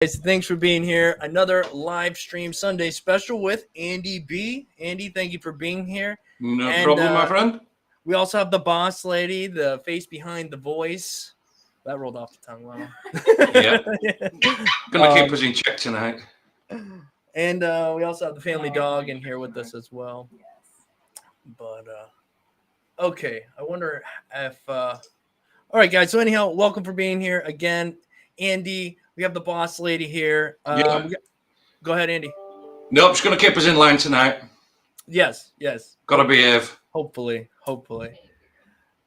Guys, thanks for being here. Another live stream Sunday special with Andy B. Andy, thank you for being here. No problem, my friend. We also have the boss lady, the face behind the voice. That rolled off the tongue well. Yeah. Gonna keep us in check tonight. And we also have the family dog in here with us as well. But okay, I wonder if all right, guys. So anyhow, welcome for being here again, Andy. We have the boss lady here. Yeah. Go ahead, Andy. Nope, just gonna keep us in line tonight. Yes. Gotta behave. Hopefully.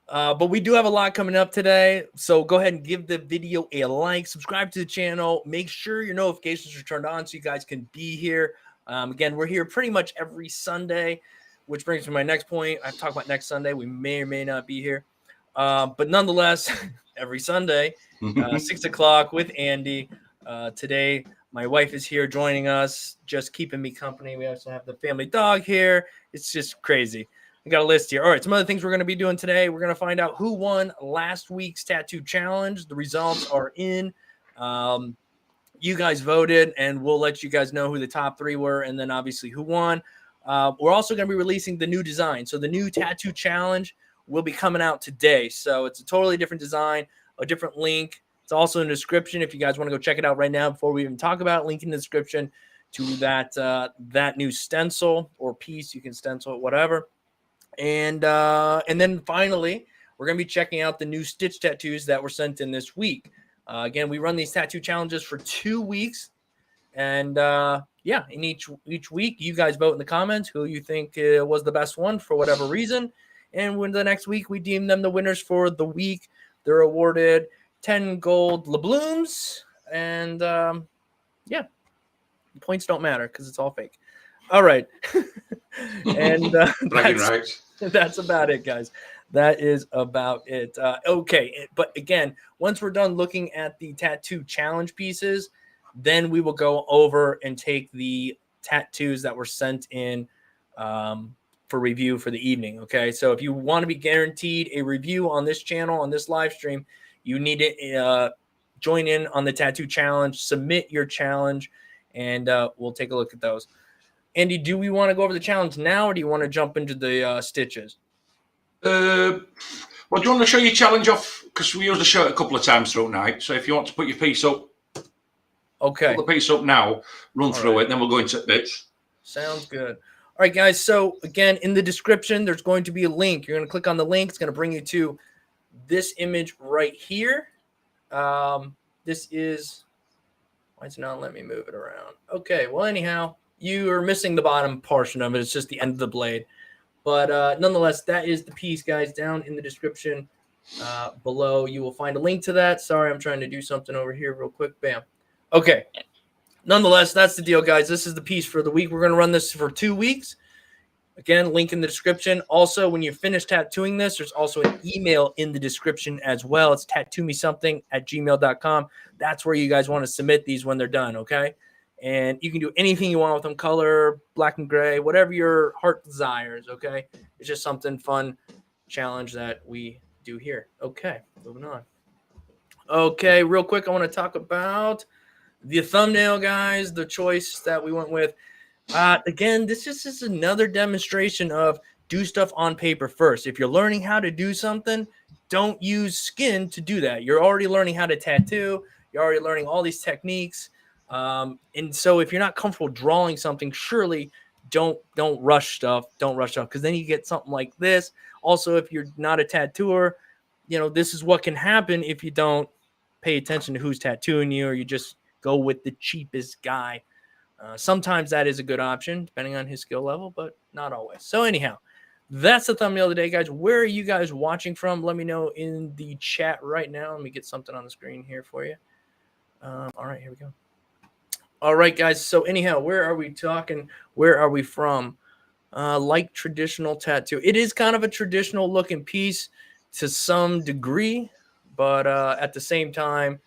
But we do have a lot coming up today. So go ahead and give the video a like, subscribe to the channel, make sure your notifications are turned on so you guys can be here. Again, we're here pretty much every Sunday, which brings me to my next point. I talk about next Sunday. We may or may not be here. But nonetheless, every Sunday, 6 o'clock with Andy. Today, my wife is here joining us, just keeping me company. We also have the family dog here. It's just crazy. I got a list here. All right, some other things we're going to be doing today. We're going to find out who won last week's tattoo challenge. The results are in. You guys voted, and we'll let you guys know who the top 3 were, and then obviously who won. We're also going to be releasing the new design. So the new tattoo challenge will be coming out today. So it's a totally different design, a different link. It's also in the description if you guys want to go check it out right now before we even talk about it. Link in the description to that new stencil or piece. You can stencil it, whatever. And then finally, we're going to be checking out the new stitch tattoos that were sent in this week. Again, we run these tattoo challenges for 2 weeks. And in each week, you guys vote in the comments who you think was the best one for whatever reason. And when the next week, we deem them the winners for the week. They're awarded 10 gold Leblooms. And the points don't matter because it's all fake. All right. And that's about it, guys. That is about it. Okay. But again, once we're done looking at the tattoo challenge pieces, then we will go over and take the tattoos that were sent in for review for the evening. Okay. So if you want to be guaranteed a review on this channel, on this live stream, you need to join in on the tattoo challenge, submit your challenge, and we'll take a look at those. Andy, do we want to go over the challenge now, or do you want to jump into the stitches? Well, do you want to show your challenge off? Because we usually show it a couple of times through the night. So if you want to put your piece up, okay, put the piece up now, run through it, then we'll go into bits. Sounds good. All right, guys. So again, in the description, there's going to be a link. You're going to click on the link. It's going to bring you to this image right here. This is, why is it not letting me move it around? Okay. Well, anyhow, you are missing the bottom portion of it. It's just the end of the blade. But nonetheless, that is the piece, guys. Down in the description below, you will find a link to that. Sorry, I'm trying to do something over here real quick. Bam. Okay. Nonetheless, that's the deal, guys. This is the piece for the week. We're going to run this for 2 weeks. Again, link in the description. Also, when you finish tattooing this, there's also an email in the description as well. It's tattoomesomething@gmail.com. That's where you guys want to submit these when they're done, okay? And you can do anything you want with them, color, black and gray, whatever your heart desires, okay? It's just something fun, challenge that we do here. Okay, moving on. Okay, real quick, I want to talk about the thumbnail, guys, the choice that we went with. Again, this is just another demonstration of do stuff on paper first. If you're learning how to do something, don't use skin to do that. You're already learning how to tattoo. You're already learning all these techniques. And so if you're not comfortable drawing something, surely don't rush stuff. Don't rush stuff because then you get something like this. Also, if you're not a tattooer, this is what can happen if you don't pay attention to who's tattooing you or you just go with the cheapest guy. Sometimes that is a good option depending on his skill level, but not always. So anyhow, that's the thumbnail today, guys. Where are you guys watching from? Let me know in the chat right now. Let me get something on the screen here for you. All right, here we go. All right, guys. So anyhow, where are we talking? Where are we from? Like traditional tattoo. It is kind of a traditional looking piece to some degree, but at the same time,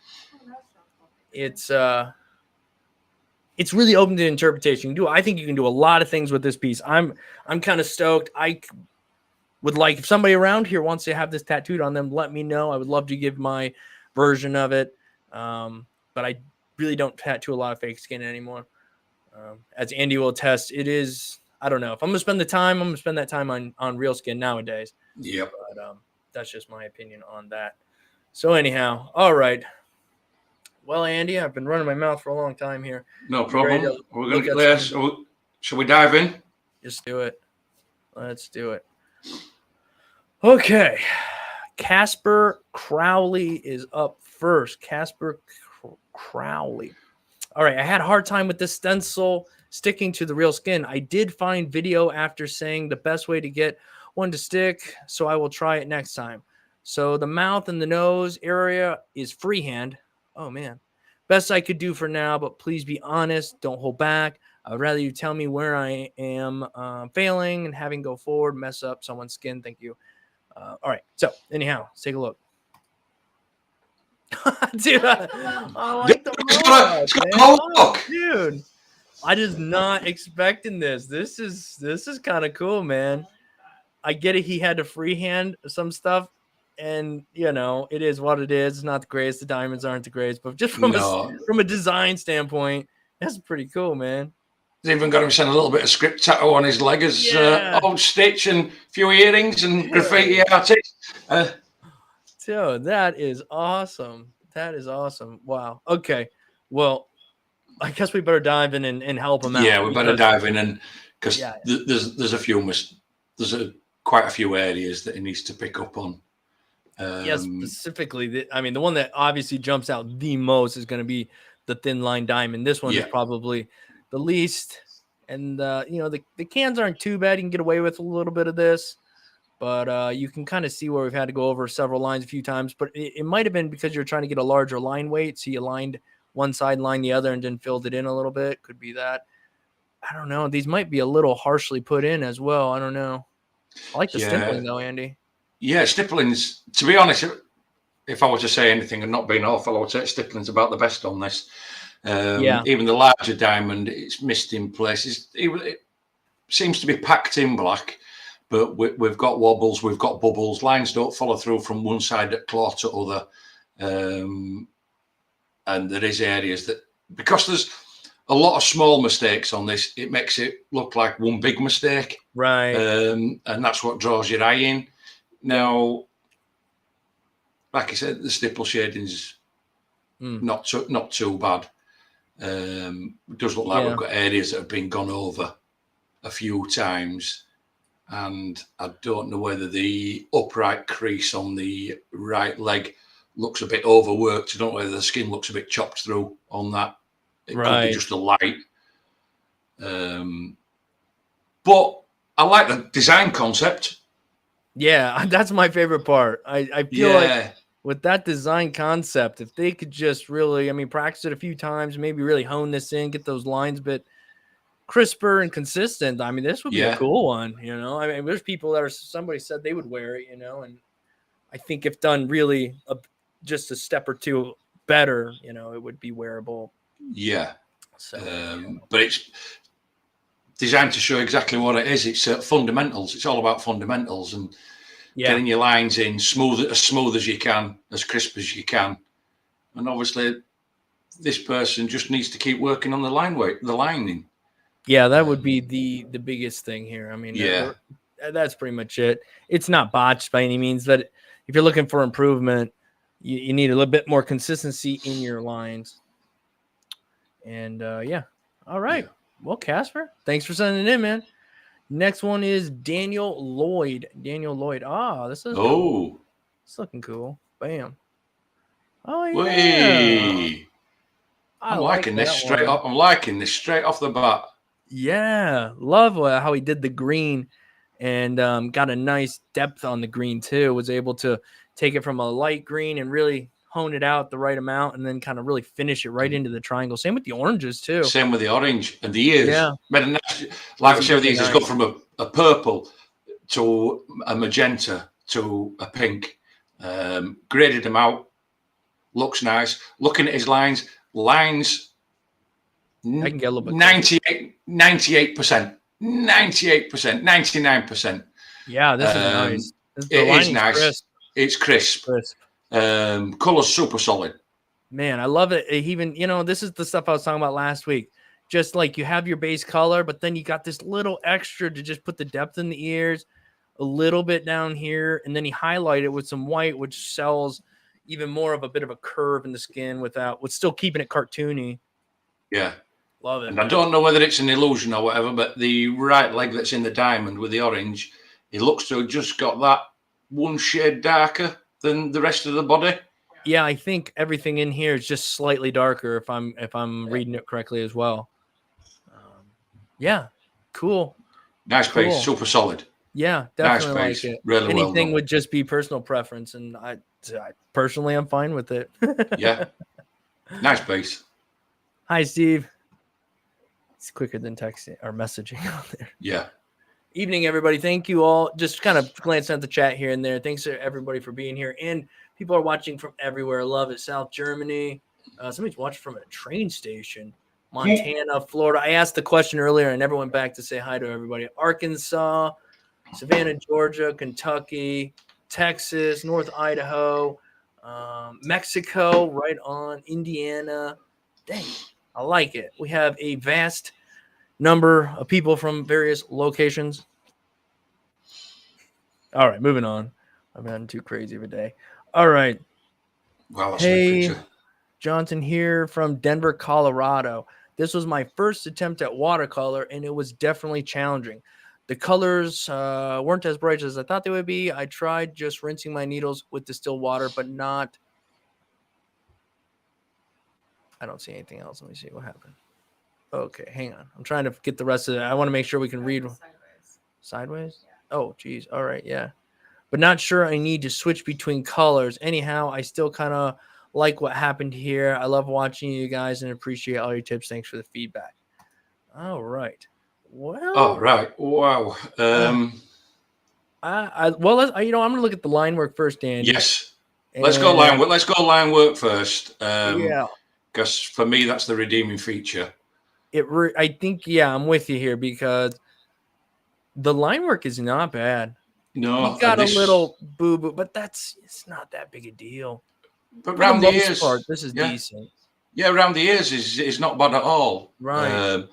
it's really open to interpretation. I think you can do a lot of things with this piece. I'm kind of stoked. I would like, if somebody around here wants to have this tattooed on them, let me know. I would love to give my version of it. But really don't tattoo a lot of fake skin anymore. As Andy will attest, it is, I don't know. If I'm going to spend the time, I'm going to spend that time on real skin nowadays. Yep. But that's just my opinion on that. So anyhow, all right. Well, Andy, I've been running my mouth for a long time here. No problem. We're going to get there. Shall we dive in? Just do it. Let's do it. Okay. Casper Crowley is up first. Casper Crowley. All right. I had a hard time with this stencil sticking to the real skin. I did find video after saying the best way to get one to stick, so I will try it next time. So the mouth and the nose area is freehand. Oh, man. Best I could do for now, but please be honest. Don't hold back. I'd rather you tell me where I am failing and having go forward, mess up someone's skin. Thank you. All right. So anyhow, let's take a look. Dude, I like the look, dude. I just not expecting this. This is kind of cool, man. I get it. He had to freehand some stuff, and you know it is what it is. It's not the greatest. The diamonds aren't the greatest, but just from a design standpoint, that's pretty cool, man. He's even got him send a little bit of script tattoo on his leg as old stitch and a few earrings and graffiti artist. Dude, that is awesome. That is awesome. Wow. Okay. Well, I guess we better dive in and help him out. Yeah, we better dive in and because there's a few quite a few areas that he needs to pick up on. Specifically, the one that obviously jumps out the most is going to be the thin line diamond. This one is probably the least, and the cans aren't too bad. You can get away with a little bit of this, but you can kind of see where we've had to go over several lines a few times. But it might have been because you're trying to get a larger line weight, so you lined one side, lined the other, and then filled it in a little bit. Could be that. I don't know. These might be a little harshly put in as well. I don't know. I like the stippling though, Andy. Yeah, stippling's, to be honest, if I were to say anything and not being awful, I would say stippling's about the best on this. Even the larger diamond, it's missed in places. It seems to be packed in black, but we've got wobbles, we've got bubbles. Lines don't follow through from one side at claw to other. And there is areas that, because there's a lot of small mistakes on this, it makes it look like one big mistake. Right. And that's what draws your eye in. Now, like I said, the stipple shading's not too bad. It does look like we've got areas that have been gone over a few times, and I don't know whether the upright crease on the right leg looks a bit overworked. I don't know whether the skin looks a bit chopped through on that. It could be just a light. But I like the design concept. Yeah, that's my favorite part. I feel like with that design concept, if they could just really, practice it a few times, maybe really hone this in, get those lines a bit crisper and consistent. This would be a cool one, there's people that somebody said they would wear it, and I think if done really just a step or two better, it would be wearable. Yeah. So, but it's designed to show exactly what it is. It's fundamentals. It's all about fundamentals and getting your lines in as smooth as you can, as crisp as you can. And obviously, this person just needs to keep working on the lining. Yeah, that would be the biggest thing here. That's pretty much it. It's not botched by any means, but if you're looking for improvement, you need a little bit more consistency in your lines. And all right. Yeah. Well, Casper, thanks for sending it in, man. Next one is Daniel Lloyd. This is cool. It's looking cool. Bam. Oh yeah. Whee. I'm liking this straight up. I'm liking this straight off the bat. Yeah, love how he did the green and got a nice depth on the green too. Was able to take it from a light green and really hone it out the right amount and then kind of really finish it right into the triangle. Same with the oranges too. Same with the orange and the ears. Yeah. Like I said, these has gone from a purple to a magenta to a pink. Graded them out. Looks nice. Looking at his lines, I can get a little bit 98%, 99%. Yeah, this is nice. It is nice. Crisp. It's crisp. Colour's super solid. Man, I love it. Even, you know, this is the stuff I was talking about last week. Just like you have your base color, but then you got this little extra to just put the depth in the ears, a little bit down here, and then you highlight it with some white, which sells even more of a bit of a curve in the skin with still keeping it cartoony. Yeah. Love it. And I don't know whether it's an illusion or whatever, but the right leg that's in the diamond with the orange, it looks to have just got that one shade darker than the rest of the body. Yeah, I think everything in here is just slightly darker if I'm reading it correctly as well. Yeah, cool. Nice base, super solid. Yeah, definitely nice like it. Really Anything well would just be personal preference, and I personally I'm fine with it. Yeah, nice base. Hi, Steve. It's quicker than texting or messaging out there. Yeah. Evening, everybody. Thank you all. Just kind of glancing at the chat here and there. Thanks to everybody for being here. And people are watching from everywhere. Love it. South Germany. Somebody's watching from a train station. Montana, Florida. I asked the question earlier. I never went back to say hi to everybody. Arkansas, Savannah, Georgia, Kentucky, Texas, North Idaho, Mexico, right on, Indiana. Dang, I like it. We have a vast number of people from various locations. All right, moving on. I'm having too crazy of a day. All right. Wow, that's hey, a picture. Johnson here from Denver, Colorado. This was my first attempt at watercolor, and it was definitely challenging. The colors weren't as bright as I thought they would be. I tried just rinsing my needles with distilled water, but not. I don't see anything else. Let me see what happened. Okay, hang on. I'm trying to get the rest of it. I want to make sure we can read. Sideways? Oh, geez. All right, yeah. But not sure I need to switch between colors. Anyhow, I still kind of like what happened here. I love watching you guys and appreciate all your tips. Thanks for the feedback. All right. Well. Oh, right. Wow. Well, I'm going to look at the line work first, Danny. Yes. Let's go line work. Let's go line work first. Yeah. Because for me, that's the redeeming feature. I think, I'm with you here because the line work is not bad. No, you got a little boo-boo, but it's not that big a deal. But around the ears, this is decent. Yeah, around the ears is not bad at all. Right.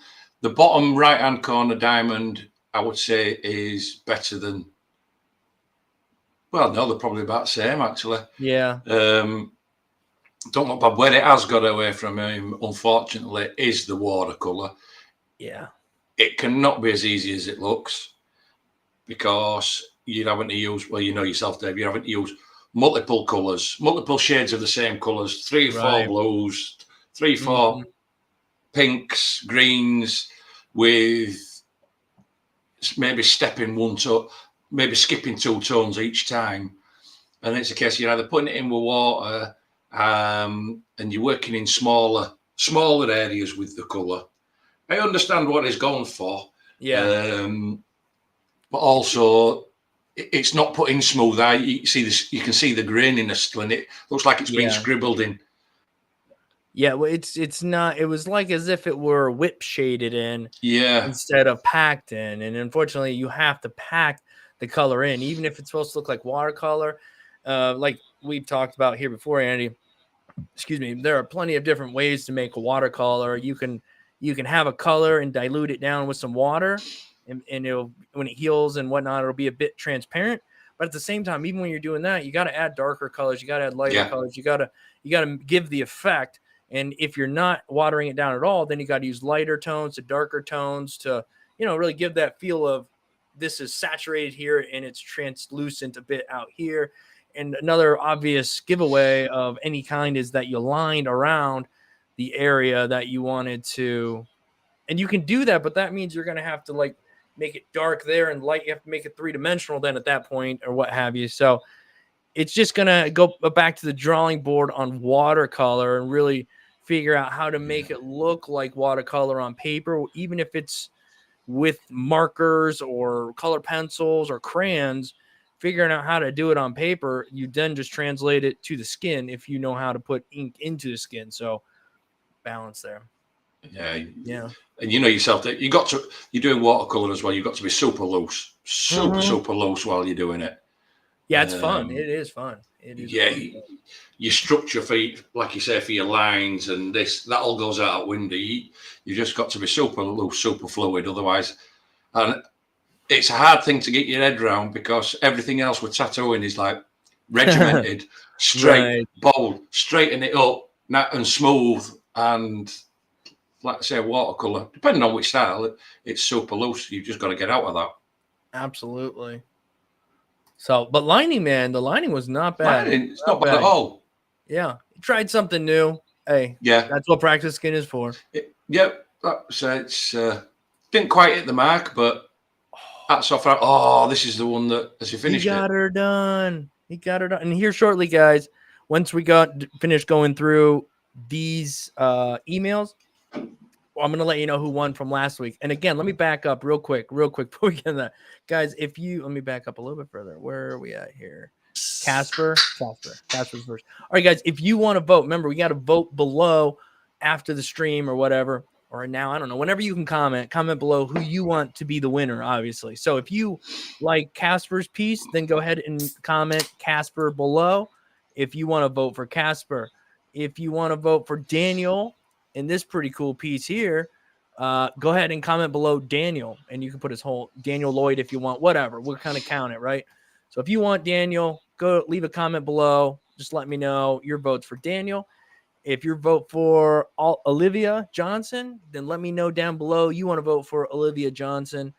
The bottom right-hand corner diamond, I would say, is better than. Well, no, they're probably about the same actually. Yeah. Don't look bad. Where it has got away from him, unfortunately, is the watercolor. Yeah. It cannot be as easy as it looks because you're having to use, well, you know yourself, Dave, you're having to use multiple colors, multiple shades of the same colors, 3 or 4 blues, 3 or 4 pinks, greens, with maybe skipping 2 tones each time. And it's a case you're either putting it in with water and you're working in smaller areas with the color. I understand what he's going for. Yeah. But also it's not put in smooth. You see this, you can see the graininess, and it looks like it's been scribbled in. Yeah, well, it's not. It was like as if it were whip shaded in, instead of packed in. And unfortunately, you have to pack the color in, even if it's supposed to look like watercolor. Like we've talked about here before, Andy. Excuse me. There are plenty of different ways to make a watercolor. You can have a color and dilute it down with some water, and it'll, when it heals and whatnot, it'll be a bit transparent. But at the same time, even when you're doing that, you got to add darker colors. You got to add lighter colors. You got to give the effect. And if you're not watering it down at all, then you got to use lighter tones to darker tones to, really give that feel of this is saturated here and it's translucent a bit out here. And another obvious giveaway of any kind is that you lined around the area that you wanted to. And you can do that, but that means you're going to have to make it dark there and light. You have to make it 3-dimensional then at that point or what have you. So it's just going to go back to the drawing board on watercolor and really figure out how to make it look like watercolor on paper, even if it's with markers or color pencils or crayons. Figuring out how to do it on paper, you then just translate it to the skin if you know how to put ink into the skin. So balance there. Yeah. And you know yourself that you're doing watercolor as well. You've got to be super loose, super loose while you're doing it. Yeah, it's fun. It is fun. It is. Yeah, your structure for, like you say, for your lines and that all goes out window. You just got to be super loose, super fluid. Otherwise, and it's a hard thing to get your head around because everything else with tattooing is like regimented, straight, bold, straighten it up, and smooth, and like I say, watercolor. Depending on which style, it's super loose. You've just got to get out of that. Absolutely. So, but lining, man, the lining was not bad. It's not bad at all. Yeah, tried something new. Hey, yeah, that's what practice skin is for. It's didn't quite hit the mark, but that's off. Oh, this is the one that as you finished. He got her done. He got her done. And here shortly, guys, once we finished going through these emails, I'm going to let you know who won from last week. And again, let me back up real quick before we get to that. Guys, let me back up a little bit further. Where are we at here? Casper's first. All right, guys, if you want to vote, remember, we got to vote below after the stream or whatever, or now, I don't know, whenever you can comment below who you want to be the winner, obviously. So if you like Casper's piece, then go ahead and comment Casper below if you want to vote for Casper. If you want to vote for Daniel in this pretty cool piece here, go ahead and comment below Daniel, and you can put his whole Daniel Lloyd if you want, whatever. We'll kind of count it, right? So if you want Daniel, go leave a comment below. Just let me know your votes for Daniel. If you vote for Olivia Johnson, then let me know down below you want to vote for Olivia Johnson.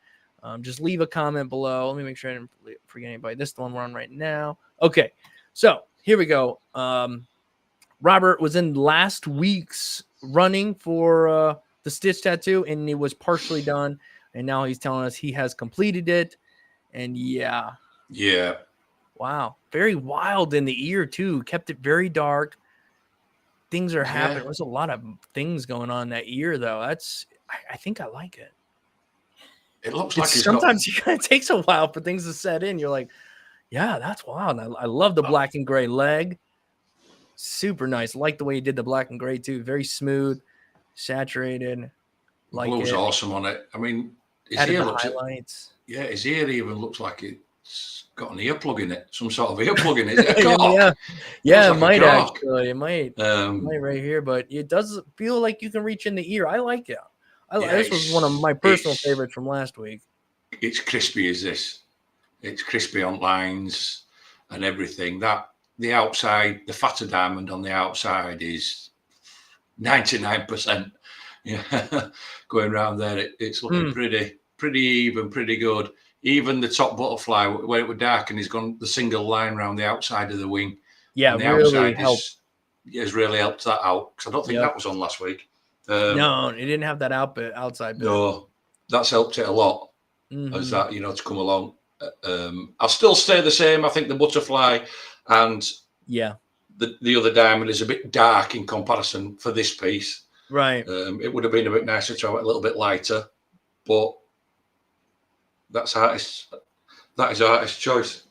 Just leave a comment below. Let me make sure I didn't forget anybody. This is the one we're on right now. Okay, so here we go. Robert was in last week's running for the Stitch tattoo, and it was partially done, and now he's telling us he has completed it. And yeah, wow, very wild in the ear too. Kept it very dark. Things are happening. There's a lot of things going on in that ear, though. I think I like it. It looks like sometimes it kind of takes a while for things to set in. You're like, yeah, that's wild. I love the black and gray leg. Super nice. Like the way he did the black and gray too. Very smooth, saturated. Like blue's awesome on it. I mean, his ear looks highlights. His ear even looks like it's got an earplug in it. Some sort of earplug in it. It might actually. It might. Might right here, but it does feel like you can reach in the ear. I like it. This was one of my personal favorites from last week. It's crispy as this. It's crispy on lines and everything. The outside, the fatter diamond on the outside is 99%. Yeah, going around there, it's looking pretty even, pretty good. Even the top butterfly, where it was dark, and he's gone the single line around the outside of the wing. Yeah, the really outside helped. Has really helped that out, because I don't think that was on last week. No, it didn't have that outside bit. No, that's helped it a lot. As that, to come along. I'll still stay the same. I think the butterfly and the other diamond is a bit dark in comparison for this piece. Right. It would have been a bit nicer to have it a little bit lighter, but that is artist's choice.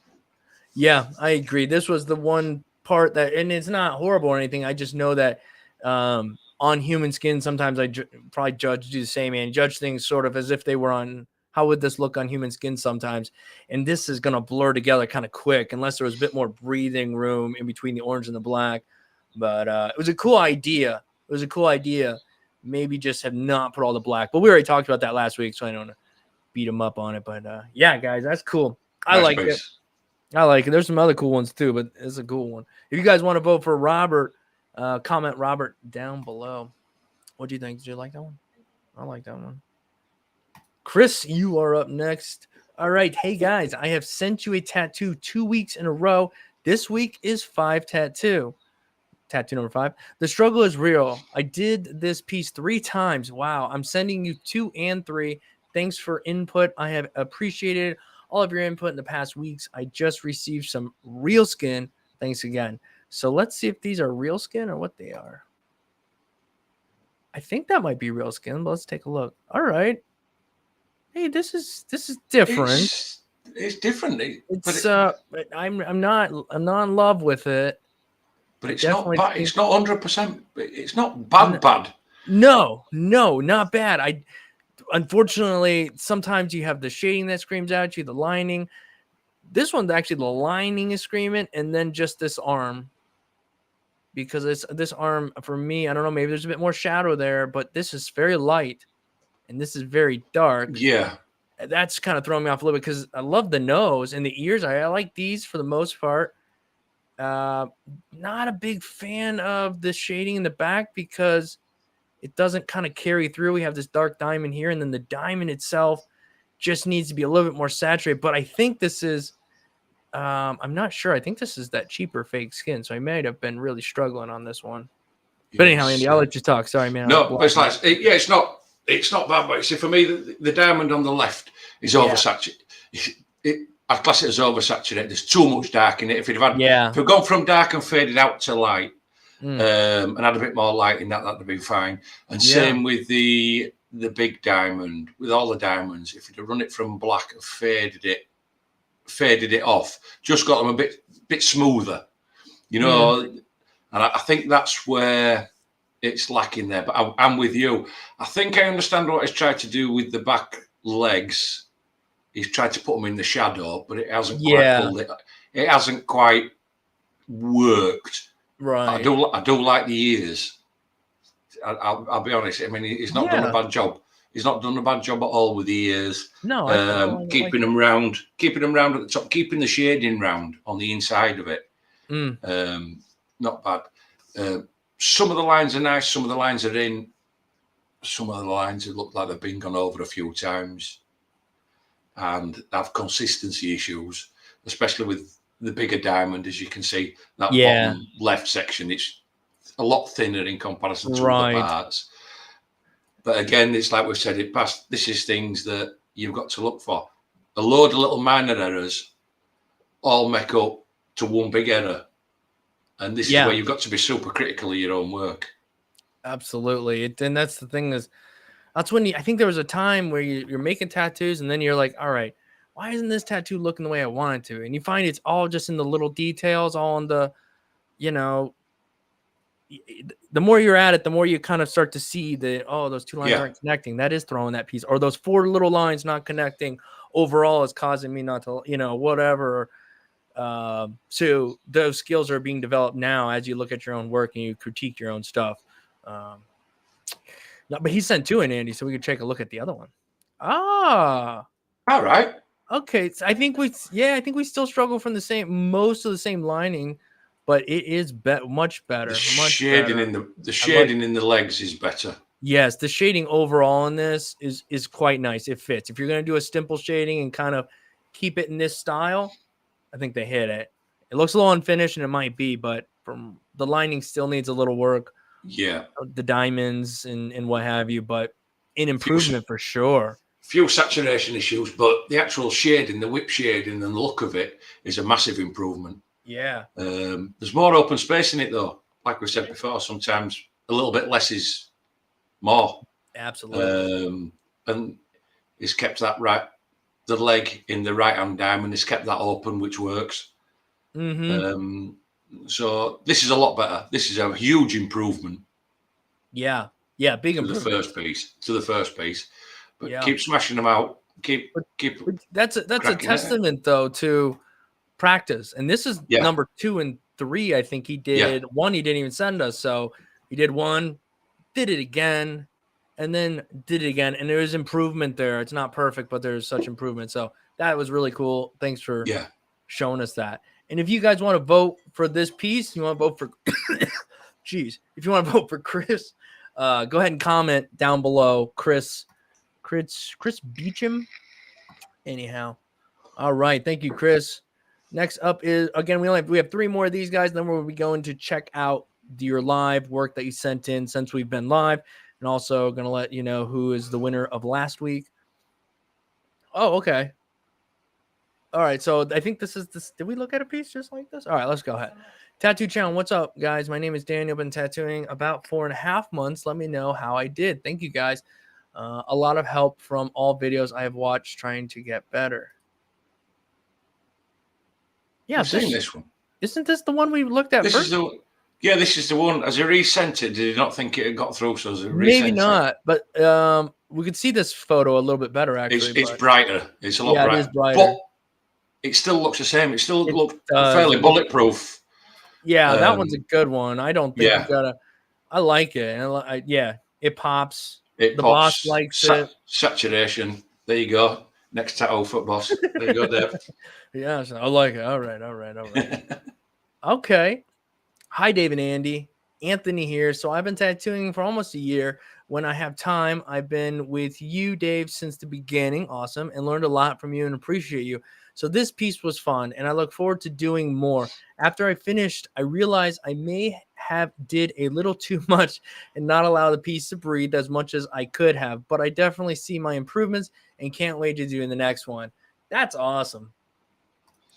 Yeah, I agree. This was the one part that, and it's not horrible or anything. I just know that on human skin, sometimes I probably do the same, and judge things sort of as if they were on. How would this look on human skin sometimes? And this is going to blur together kind of quick unless there was a bit more breathing room in between the orange and the black. But it was a cool idea. Maybe just have not put all the black. But we already talked about that last week, so I don't beat him up on it. But yeah, guys, that's cool. I like it. There's some other cool ones too, but it's a cool one. If you guys want to vote for Robert, comment Robert down below. What do you think? Did you like that one? I like that one. Chris, you are up next. All right. Hey, guys, I have sent you a tattoo 2 weeks in a row. This week is 5 tattoo. Tattoo number 5. The struggle is real. I did this piece 3 times. Wow. I'm sending you 2 and 3. Thanks for input. I have appreciated all of your input in the past weeks. I just received some real skin. Thanks again. So let's see if these are real skin or what they are. I think that might be real skin, but let's take a look. All right. Hey, this is different. It's different. I'm not in love with it. But it's not bad. It's not 100%. It's not bad. No, not bad. Unfortunately, sometimes you have the shading that screams at you, the lining. This one's actually the lining is screaming, and then just this arm. Because it's this arm for me, I don't know, maybe there's a bit more shadow there, but this is very light and this is very dark. Yeah. That's kind of throwing me off a little bit because I love the nose and the ears. I like these for the most part. Not a big fan of the shading in the back because it doesn't kind of carry through. We have this dark diamond here, and then the diamond itself just needs to be a little bit more saturated. But I think this is, I'm not sure. I think this is that cheaper fake skin. So I might have been really struggling on this one. Yes. But anyhow, Andy, I'll let you talk. Sorry, man. No, it's like, it's not bad. But see, for me, the diamond on the left is oversaturated. I'd class it as oversaturated. There's too much dark in it. If we'd gone from dark and faded out to light, and had a bit more light in that, that'd have been fine. And same with the big diamond, with all the diamonds. If you'd have run it from black and faded it off, just got them a bit smoother, you know. And I think that's where it's lacking there. But I'm with you. I think I understand what he's tried to do with the back legs. He's tried to put them in the shadow, but it hasn't quite pulled it. It hasn't quite worked. Right. I do like the ears. I'll be honest. I mean, he's not done a bad job. He's not done a bad job at all with the ears. No, keeping them round at the top, keeping the shading round on the inside of it. Not bad. Some of the lines are nice. Some of the lines are in. Some of the lines look like they've been gone over a few times, and have consistency issues, especially with the bigger diamond. As you can see, that bottom left section, it's a lot thinner in comparison to other parts. But again, it's like we've said it past. This is things that you've got to look for. A load of little minor errors all make up to one big error. And this is where you've got to be super critical of your own work. Absolutely. And that's the thing is, that's when I think there was a time where you're making tattoos and then you're like, all right, why isn't this tattoo looking the way I want it to? And you find it's all just in the little details, all in the, the more you're at it, the more you kind of start to see that, those two lines aren't connecting. That is throwing that piece. Or those four little lines not connecting overall is causing me not to, whatever. So those skills are being developed now as you look at your own work and you critique your own stuff. No, but he sent two in, Andy, so we could take a look at the other one. All right. Okay. So I think we still struggle from most of the same lining, but it is much better. The shading in the legs is better. Yes, the shading overall in this is quite nice. It fits. If you're going to do a simple shading and kind of keep it in this style, I think they hit it. It looks a little unfinished, and it might be, but from the lining still needs a little work. Yeah, the diamonds and what have you, but an improvement for sure. Few saturation issues, but the actual shading, the whip shading, and the look of it is a massive improvement. Yeah. There's more open space in it though. Like we said before, sometimes a little bit less is more. Absolutely. And it's kept that right. The leg in the right hand diamond is kept that open, which works. So this is a lot better. This is a huge improvement. Yeah, big improvement to the first piece. But keep smashing them out. Keep. That's a testament though to practice. And this is number 2 and 3. I think he did one. He didn't even send us. So he did one, did it again, and then did it again. And there is improvement there. It's not perfect, but there's such improvement. So that was really cool. Thanks for showing us that. And if you guys want to vote for this piece, you want to vote for, if you want to vote for Chris, go ahead and comment down below. Chris Beacham. Anyhow, all right, thank you, Chris. Next up is again we have 3 more of these guys. Then we'll be going to check out your live work that you sent in since we've been live, and also going to let you know who is the winner of last week. Oh, okay. All right, so I think this is this. Did we look at a piece just like this? All right, let's go ahead. Tattoo Channel, what's up, guys? My name is Daniel. Been tattooing about 4.5 months. Let me know how I did. Thank you, guys. A lot of help from all videos I have watched trying to get better. Yeah, I've seen this one. Isn't this the one we looked at first? This is the one. As he resent it, did he not think it had got through? So as it resent maybe not, but we could see this photo a little bit better. Actually, it's brighter. It's a lot brighter. It is brighter. But it still looks the same. It still looks does. fairly bulletproof. Yeah, that one's a good one. I don't think you Yeah. gotta. I like it. And yeah, it pops. It The pops. boss likes it. Saturation. There you go. Next tattoo for boss. There you go, Dave. Yeah, I like it. All right. Okay. Hi, Dave and Andy. Anthony here. So I've been tattooing for almost a year. When I have time, I've been with you, Dave, since the beginning. Awesome. And learned a lot from you and appreciate you. So this piece was fun, and I look forward to doing more. After I finished, I realized I may have did a little too much and not allow the piece to breathe as much as I could have, but I definitely see my improvements and can't wait to do the next one. That's awesome.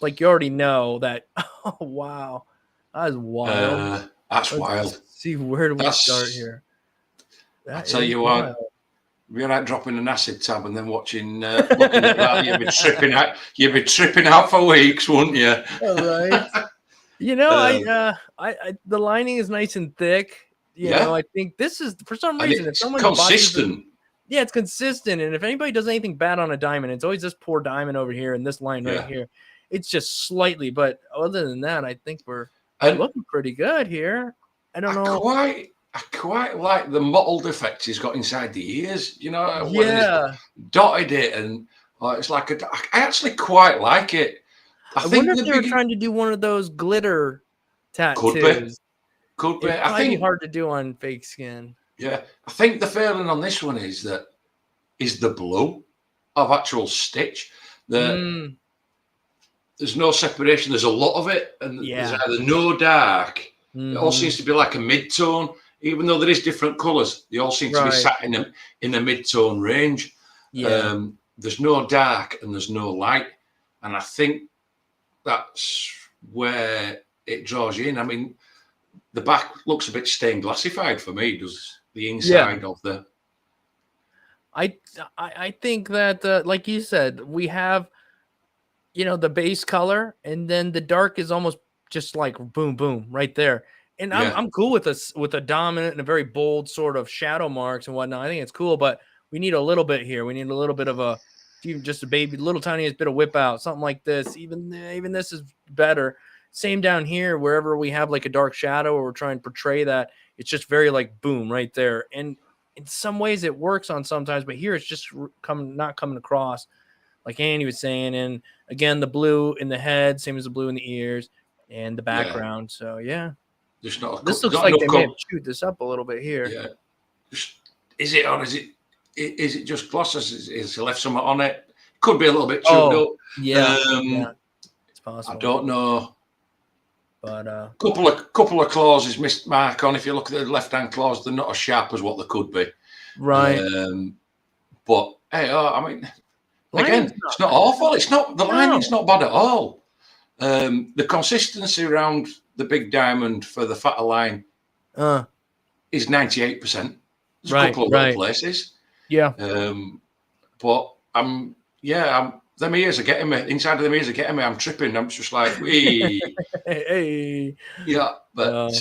Like you already know that. Oh, wow. That is wild. That's wild. See, where do we start here? I tell you what, we're like dropping an acid tab and then watching looking at that. You'd be tripping out for weeks, wouldn't you? All right. You know, I the lining is nice and thick. You know, I think this is for some reason if someone consistent. Yeah, it's consistent. And if anybody does anything bad on a diamond, it's always this poor diamond over here and this line right here. It's just slightly, but other than that, I think we're looking pretty good here. I don't know. I quite like the mottled effect he's got inside the ears. You know, dotted it, and it's like I actually quite like it. I wonder if they were trying to do one of those glitter tattoos. Could be. I think hard to do on fake skin. Yeah, I think the failing on this one is the blue of actual stitch. There's no separation. There's a lot of it, and there's either no dark. It all seems to be like a mid-tone, even though there is different colours. They all seem to be sat in a mid-tone range. Yeah. There's no dark and there's no light, and I think that's where it draws you in. I mean, the back looks a bit stained glassified for me. Does the inside of the? I think that like you said, we have. You know, the base color, and then the dark is almost just like boom, boom right there. And I'm cool with a dominant and a very bold sort of shadow marks and whatnot. I think it's cool, but we need a little bit here. We need a little bit of even just a little tiniest bit of whip out, something like this. Even this is better. Same down here, wherever we have like a dark shadow or we're trying to portray that, it's just very like boom right there. And in some ways it works on sometimes, but here it's just not coming across. Like Andy was saying, and again, the blue in the head, same as the blue in the ears, and the background. So this looks like they may have chewed this up a little bit here. Yeah, is it or is it just gloss? Is it left something on it? Could be a little bit chewed up. Yeah, it's possible. I don't know, but couple of claws is missed mark on. If you look at the left hand claws, they're not as sharp as what they could be. Right. But hey, I mean. Again, it's not awful. It's not the lining's not bad at all. The consistency around the big diamond for the fatter line is 98%. There's a couple of little places. Yeah. But them ears are getting me. Inside of them ears are getting me. I'm tripping. I'm just like, hey. Yeah, but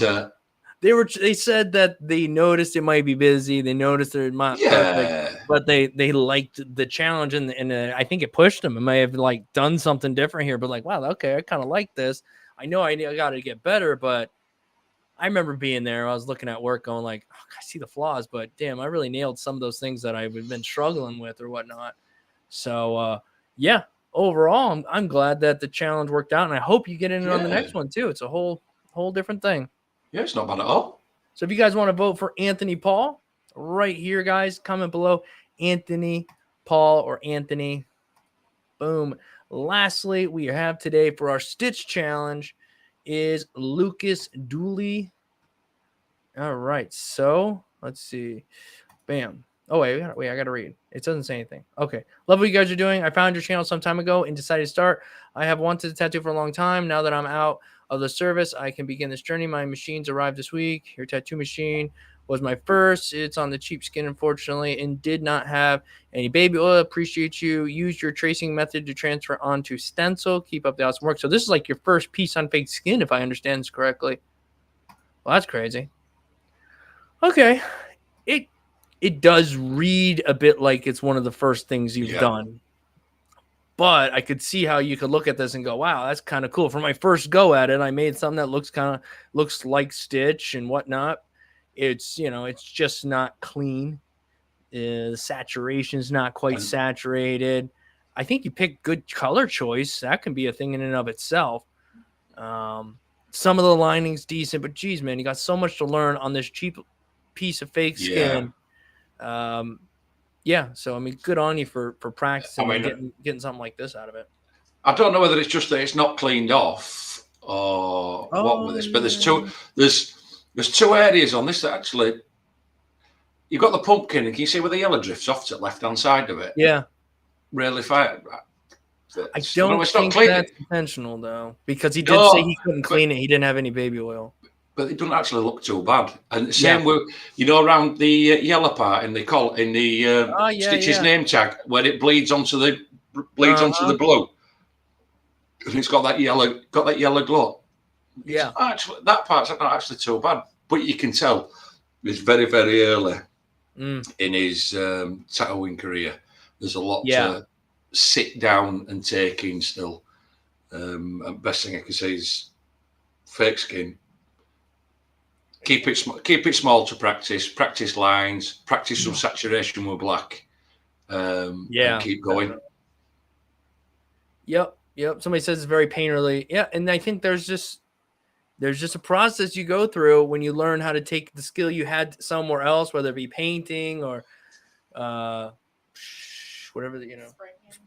they said that they noticed it might be busy. They noticed they're not perfect, but they liked the challenge and I think it pushed them. It may have like done something different here, but like, wow, okay, I kind of like this. I know I got to get better, but I remember being there. I was looking at work going like, oh, I see the flaws, but damn, I really nailed some of those things that I've been struggling with or whatnot. So overall, I'm glad that the challenge worked out, and I hope you get in on the next one too. It's a whole different thing. Yeah, it's not bad at all. So if you guys want to vote for Anthony Paul, right here, guys, comment below Anthony Paul or Anthony. Boom. Lastly, we have today for our Stitch Challenge is Lucas Dooley. All right, so let's see. Bam. Oh, wait, I got to read. It doesn't say anything. Okay. Love what you guys are doing. I found your channel some time ago and decided to start. I have wanted to tattoo for a long time. Now that I'm out of the service, I can begin this journey. My machines arrived this week. Your tattoo machine was my first. It's on the cheap skin, unfortunately, and did not have any baby oil. Appreciate you. Use your tracing method to transfer onto stencil. Keep up the awesome work. So this is like your first piece on fake skin, if I understand this correctly. Well, that's crazy. Okay. It does read a bit like it's one of the first things you've done. But I could see how you could look at this and go, wow, that's kind of cool. For my first go at it, I made something that looks like Stitch and whatnot. It's, it's just not clean. The saturation is not quite saturated. I think you picked good color choice. That can be a thing in and of itself. Some of the lining's decent, but geez, man, you got so much to learn on this cheap piece of fake skin. So I mean, good on you for practicing and getting something like this out of it. I don't know whether it's just that it's not cleaned off or what with this, but there's two areas on this that actually you've got the pumpkin, and can you see where the yellow drifts off to the left hand side of it? Yeah, really fire. I don't think that's intentional though, because he did say he couldn't clean it. He didn't have any baby oil. But it doesn't actually look too bad. And the same with, around the yellow part in the Stitch's name tag, where it bleeds onto the blue, and it's got that yellow glow. Yeah, actually, that part's not actually too bad, but you can tell it's very, very early in his tattooing career. There's a lot to sit down and take in still. And best thing I can say is fake skin. Keep it small to practice. Practice lines. Practice some saturation with black. And keep going. Yep. Somebody says it's very painterly. Yeah, and I think there's just a process you go through when you learn how to take the skill you had somewhere else, whether it be painting or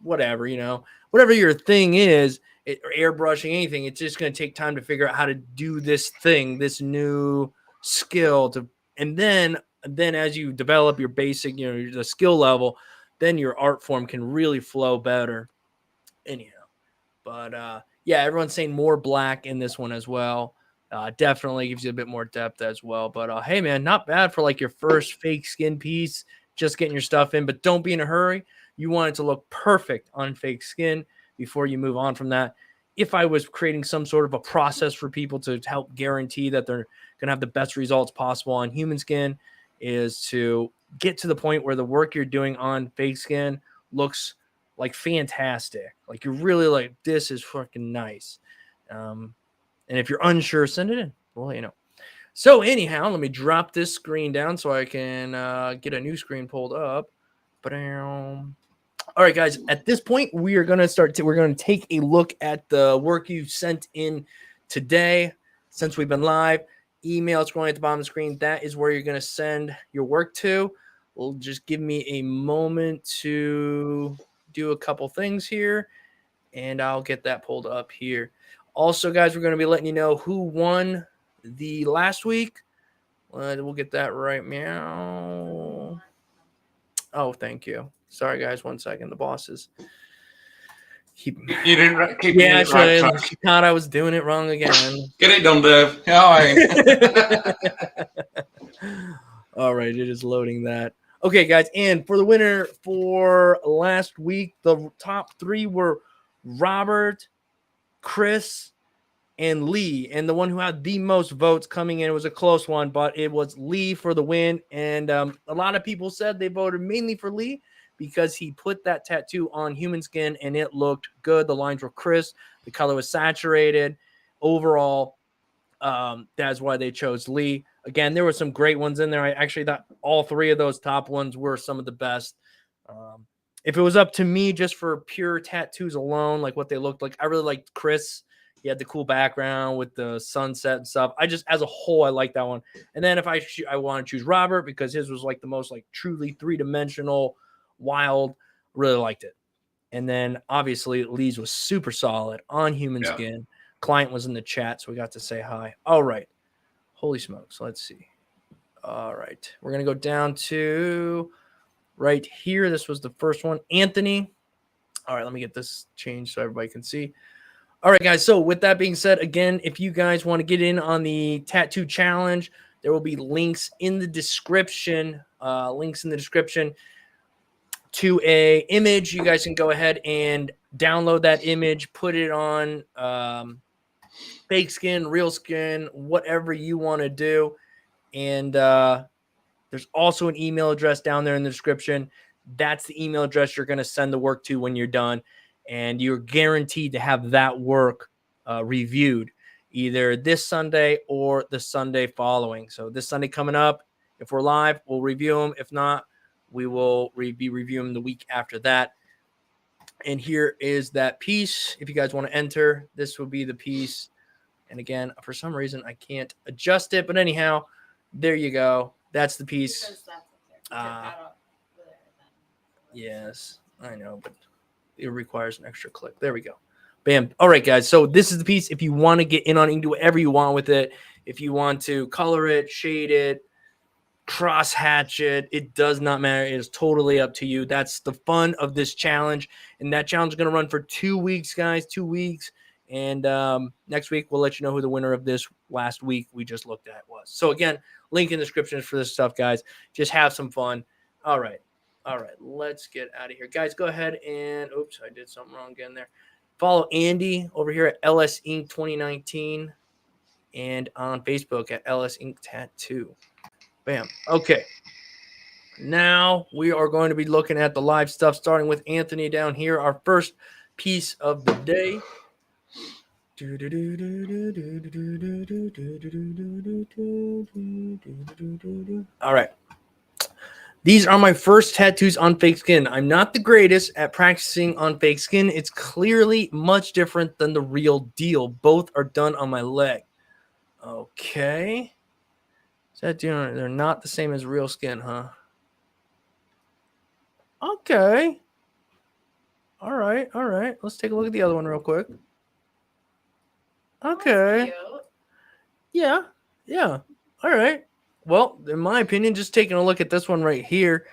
whatever your thing is, or airbrushing, anything. It's just going to take time to figure out how to do this thing, this new skill and then as you develop your basic, the skill level, then your art form can really flow better. Anyhow, but everyone's saying more black in this one as well. Definitely gives you a bit more depth as well. But hey man, not bad for like your first fake skin piece, just getting your stuff in, but don't be in a hurry. You want it to look perfect on fake skin before you move on from that. If I was creating some sort of a process for people to help guarantee that they're going to have the best results possible on human skin, is to get to the point where the work you're doing on fake skin looks like fantastic. Like you're really like, this is fucking nice. And if you're unsure, send it in. We'll let you know. So anyhow, let me drop this screen down so I can get a new screen pulled up. All right, guys, at this point, we are going to we're going to take a look at the work you sent in today. Since we've been live, email is going at the bottom of the screen. That is where you're going to send your work to. Well, just give me a moment to do a couple things here, and I'll get that pulled up here. Also, guys, we're going to be letting you know who won the last week. We'll get that right now. Oh, thank you. Sorry, guys. 1 second. The bosses you didn't keep it right track. She thought I was doing it wrong again. Get it done, Dave. All right, it is loading that. Okay, guys, and for the winner for last week, the top three were Robert, Chris, and Lee. And the one who had the most votes coming in, it was a close one, but it was Lee for the win. And a lot of people said they voted mainly for Lee because he put that tattoo on human skin and it looked good. The lines were crisp. The color was saturated. Overall, that's why they chose Lee. Again, there were some great ones in there. I actually thought all three of those top ones were some of the best. If it was up to me just for pure tattoos alone, like what they looked like, I really liked Chris. He had the cool background with the sunset and stuff. As a whole, I like that one. And then if I want to choose Robert because his was like the most like truly three-dimensional, wild, really liked it. And then obviously Lee's was super solid on human skin. Client was in the chat, so we got to say hi. All right. Holy smokes. Let's see. All right. We're going to go down to right here. This was the first one. Anthony. All right. Let me get this changed so everybody can see. All right, guys. So with that being said, again, if you guys want to get in on the tattoo challenge, there will be links in the description. To a image. You guys can go ahead and download that image, put it on fake skin, real skin, whatever you want to do. And there's also an email address down there in the description. That's the email address you're going to send the work to when you're done. and you're guaranteed to have that work reviewed either this Sunday or the Sunday following. So this Sunday coming up, if we're live, we'll review them. If not, we will be reviewing the week after that. And here is that piece. If you guys want to enter, this will be the piece. And again, for some reason, I can't adjust it. But anyhow, there you go. That's the piece. Yes, I know, but it requires an extra click. There we go. Bam. All right, guys. So this is the piece. If you want to get in on it, you can do whatever you want with it. If you want to color it, shade it, cross hatch it, it does not matter. It is totally up to you. That's the fun of this challenge. And that challenge is going to run for 2 weeks, guys. 2 weeks. And next week, we'll let you know who the winner of this last week we just looked at was. So again, link in the description for this stuff, guys. Just have some fun. All right. Let's get out of here. Guys, go ahead and, oops, I did something wrong again there. Follow Andy over here at LS Inc 2019 and on Facebook at LS Inc Tattoo. Bam. Okay. Now we are going to be looking at the live stuff, starting with Anthony down here, our first piece of the day. All right. These are my first tattoos on fake skin. I'm not the greatest at practicing on fake skin. It's clearly much different than the real deal. Both are done on my leg. Okay. They're not the same as real skin, huh? Okay. All right. Let's take a look at the other one real quick. Okay. Yeah. All right. Well, in my opinion, just taking a look at this one right here,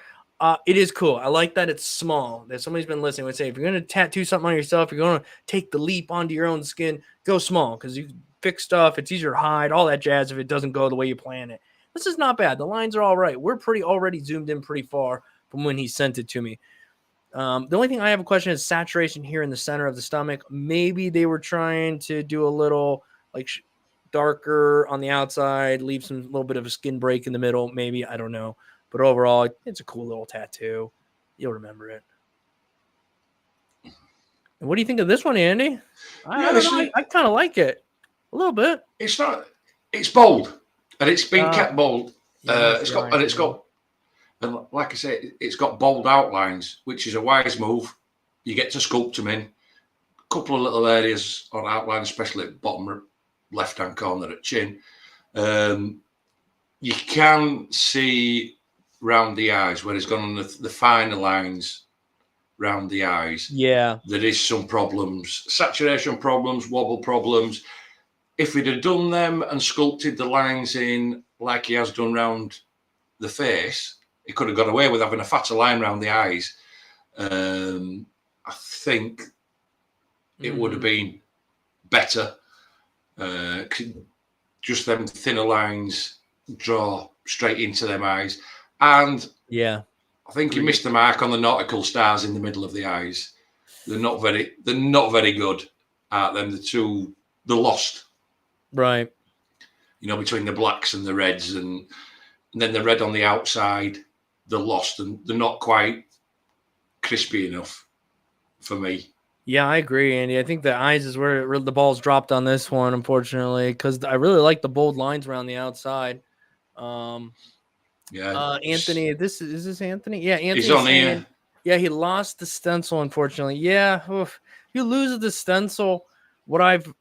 it is cool. I like that it's small. That somebody's been listening would say, if you're going to tattoo something on yourself, you're going to take the leap onto your own skin, go small because you fix stuff. It's easier to hide, all that jazz if it doesn't go the way you plan it. This is not bad. The lines are all right. We're already zoomed in pretty far from when he sent it to me. The only thing I have a question is saturation here in the center of the stomach. Maybe they were trying to do a little like darker on the outside, leave some little bit of a skin break in the middle. Maybe, I don't know. But overall, it's a cool little tattoo. You'll remember it. And what do you think of this one, Andy? I kind of like it a little bit. It's bold, and it's been kept bold. And like I say, it's got bold outlines, which is a wise move. You get to sculpt them in. A couple of little areas on outline, especially at the bottom left-hand corner at chin. You can see round the eyes where it's gone on the finer lines round the eyes. Yeah. There is some problems, saturation problems, wobble problems. If we'd have done them and sculpted the lines in like he has done round the face, he could have got away with having a fatter line around the eyes. I think it would have been better. Just them thinner lines draw straight into them eyes. And yeah, I think he missed the mark on the nautical stars in the middle of the eyes. They're not very good at them. They're lost. Right. You know, between the blacks and the reds and then the red on the outside, they're lost and they're not quite crispy enough for me. Yeah, I agree, Andy. I think the eyes is where the ball's dropped on this one, unfortunately, because I really like the bold lines around the outside. Anthony, is this Anthony? Yeah, Anthony. He's on here. Yeah, he lost the stencil, unfortunately. Yeah, if you lose the stencil, what I've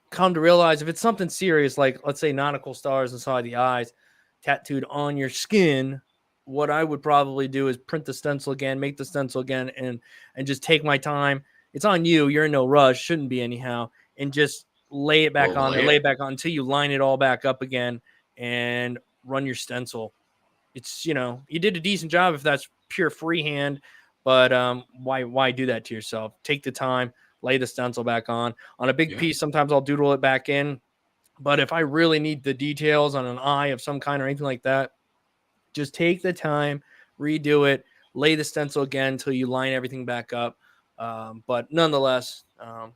come to realize, if it's something serious, like let's say nautical stars inside the eyes, tattooed on your skin, what I would probably do is print the stencil again, make the stencil again, and just take my time. It's on you. You're in no rush. Shouldn't be anyhow. And just lay it back on there, lay it back on until you line it all back up again and run your stencil. It's, you did a decent job if that's pure freehand, but why do that to yourself? Take the time, lay the stencil back on a big piece. Sometimes I'll doodle it back in, but if I really need the details on an eye of some kind or anything like that, just take the time, redo it, lay the stencil again until you line everything back up. But nonetheless, I'll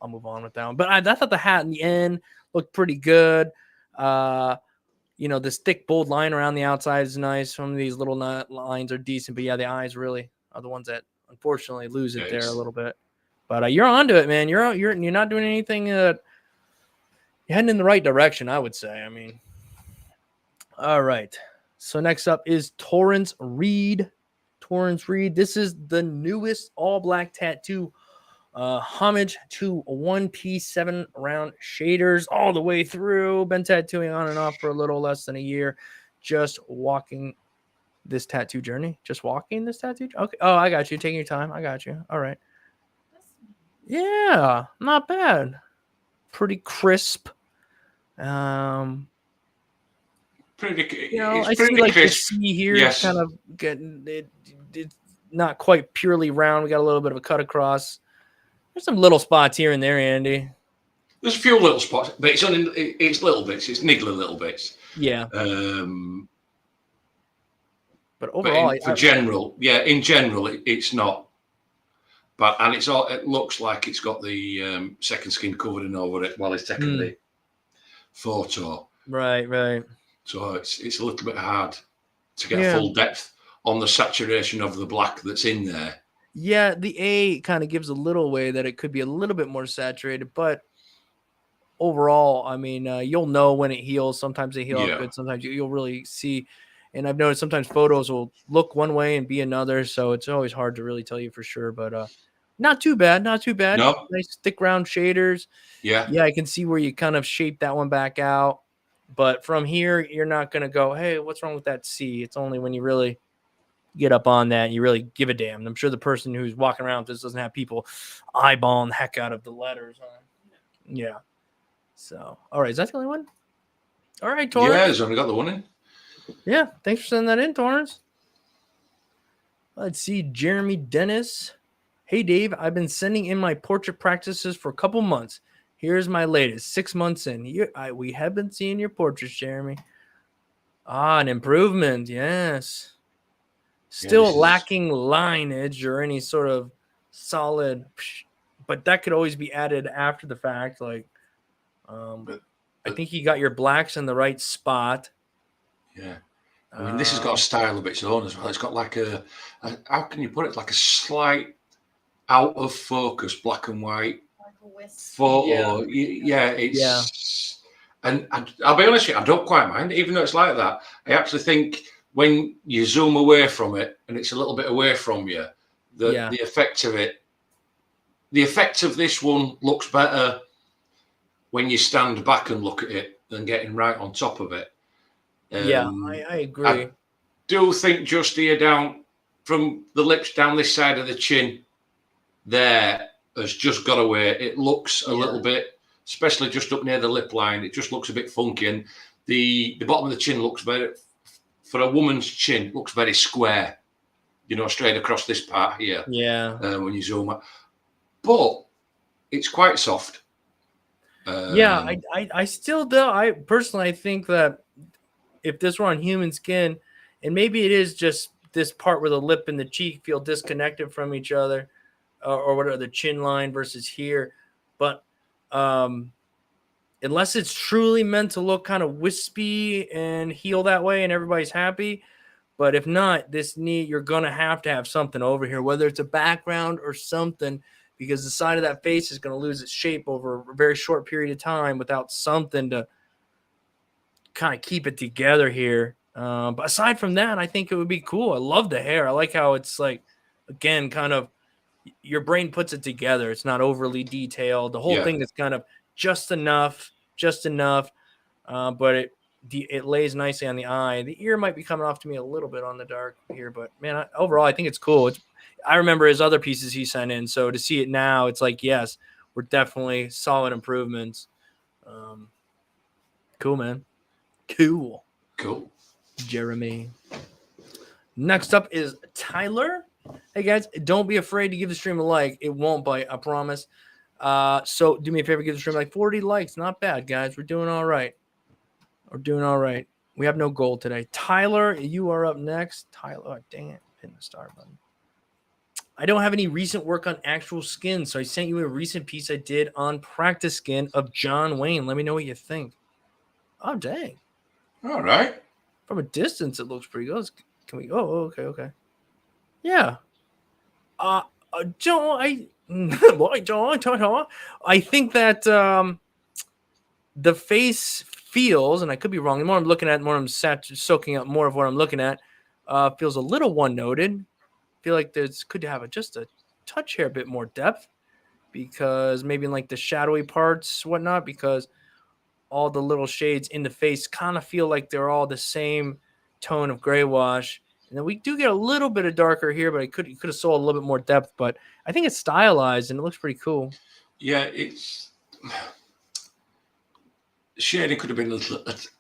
move on with that one. But I thought the hat in the end looked pretty good. This thick, bold line around the outside is nice. Some of these little lines are decent, but yeah, the eyes really are the ones that unfortunately lose it there a little bit. But you're onto it, man. You're not doing anything. You're heading in the right direction, I would say. I mean, all right. So next up is Torrance Reed. Torrance Reed. This is the newest all black tattoo. Homage to 1-piece 7-round shaders all the way through. Been tattooing on and off for a little less than a year. Just walking this tattoo journey. Just walking this tattoo. Okay. Oh, I got you. Taking your time. I got you. All right. Yeah, not bad. Pretty crisp. Pretty, I see like crisp. The C here is kind of getting it's not quite purely round. We got a little bit of a cut across. There's some little spots here and there, Andy. There's a few little spots, but it's little bits. It's niggly little bits. Yeah. But overall, in general, it's not. But it looks like it's got the second skin covered in over it while it's taking the photo. Right. So it's a little bit hard to get full depth on the saturation of the black that's in there. Yeah, the A kind of gives a little way that it could be a little bit more saturated, but overall, I mean, you'll know when it heals. Sometimes they heal up good. Sometimes you'll really see. And I've noticed sometimes photos will look one way and be another, so it's always hard to really tell you for sure. But not too bad. No. Nice thick round shaders. Yeah, I can see where you kind of shape that one back out. But from here, you're not going to go, hey, what's wrong with that C? It's only when you really get up on that, you really give a damn. And I'm sure the person who's walking around with this doesn't have people eyeballing the heck out of the letters. Yeah. So, all right. Is that the only one? All right, Torrance. Yeah, he's only got the one in. Yeah. Thanks for sending that in, Torrance. Let's see. Jeremy Dennis. Hey, Dave, I've been sending in my portrait practices for a couple months. Here's my latest, 6 months in. We have been seeing your portraits, Jeremy. An improvement, yes. Still lacking lineage or any sort of solid, but that could always be added after the fact. Like, I think you got your blacks in the right spot. Yeah. I mean, this has got a style of its own as well. It's got like how can you put it? Like a slight out of focus black and white photo. And I'll be honest with you, I don't quite mind, even though it's like that. I actually think when you zoom away from it and it's a little bit away from you, the effect of it, the effect of this one looks better when you stand back and look at it than getting right on top of it. I agree. I do think just here down from the lips down this side of the chin there has just got away. It looks a little bit, especially just up near the lip line, it just looks a bit funky. And the bottom of the chin looks very, for a woman's chin, looks very square, straight across this part here. Yeah. When you zoom out. But it's quite soft. I still do. I personally think that if this were on human skin, and maybe it is just this part where the lip and the cheek feel disconnected from each other, or whatever, the chin line versus here. But unless it's truly meant to look kind of wispy and heal that way and everybody's happy. But if not, you're going to have something over here, whether it's a background or something, because the side of that face is going to lose its shape over a very short period of time without something to kind of keep it together here. But aside from that, I think it would be cool. I love the hair. I like how it's like, again, kind of your brain puts it together. It's not overly detailed. The whole thing is kind of just enough, but it lays nicely on the eye. The ear might be coming off to me a little bit on the dark here, but man, overall, I think it's cool. I remember his other pieces he sent in, so to see it now, it's like, yes, we're definitely solid improvements. Cool, man. Cool. Jeremy. Next up is Tyler. Hey guys, don't be afraid to give the stream a like. It won't bite, I promise. So do me a favor, give the stream like 40 likes. Not bad, guys. We're doing all right. We have no goal today. Tyler, you are up next. Tyler, oh, dang it. Pin the star button. I don't have any recent work on actual skin, so I sent you a recent piece I did on practice skin of John Wayne. Let me know what you think. Oh, dang. All right. From a distance, it looks pretty good. Can we? Oh, okay. Yeah. Joe, I think that the face feels, and I could be wrong. The more I'm looking at, the more I'm soaking up more of what I'm looking at. Feels a little one-noted. Feel like there's could have just a touch here, a bit more depth, because maybe in like the shadowy parts, whatnot, because all the little shades in the face kind of feel like they're all the same tone of gray wash. And then we do get a little bit of darker here, but you could have saw a little bit more depth. But I think it's stylized and it looks pretty cool. Yeah, it's shading could have been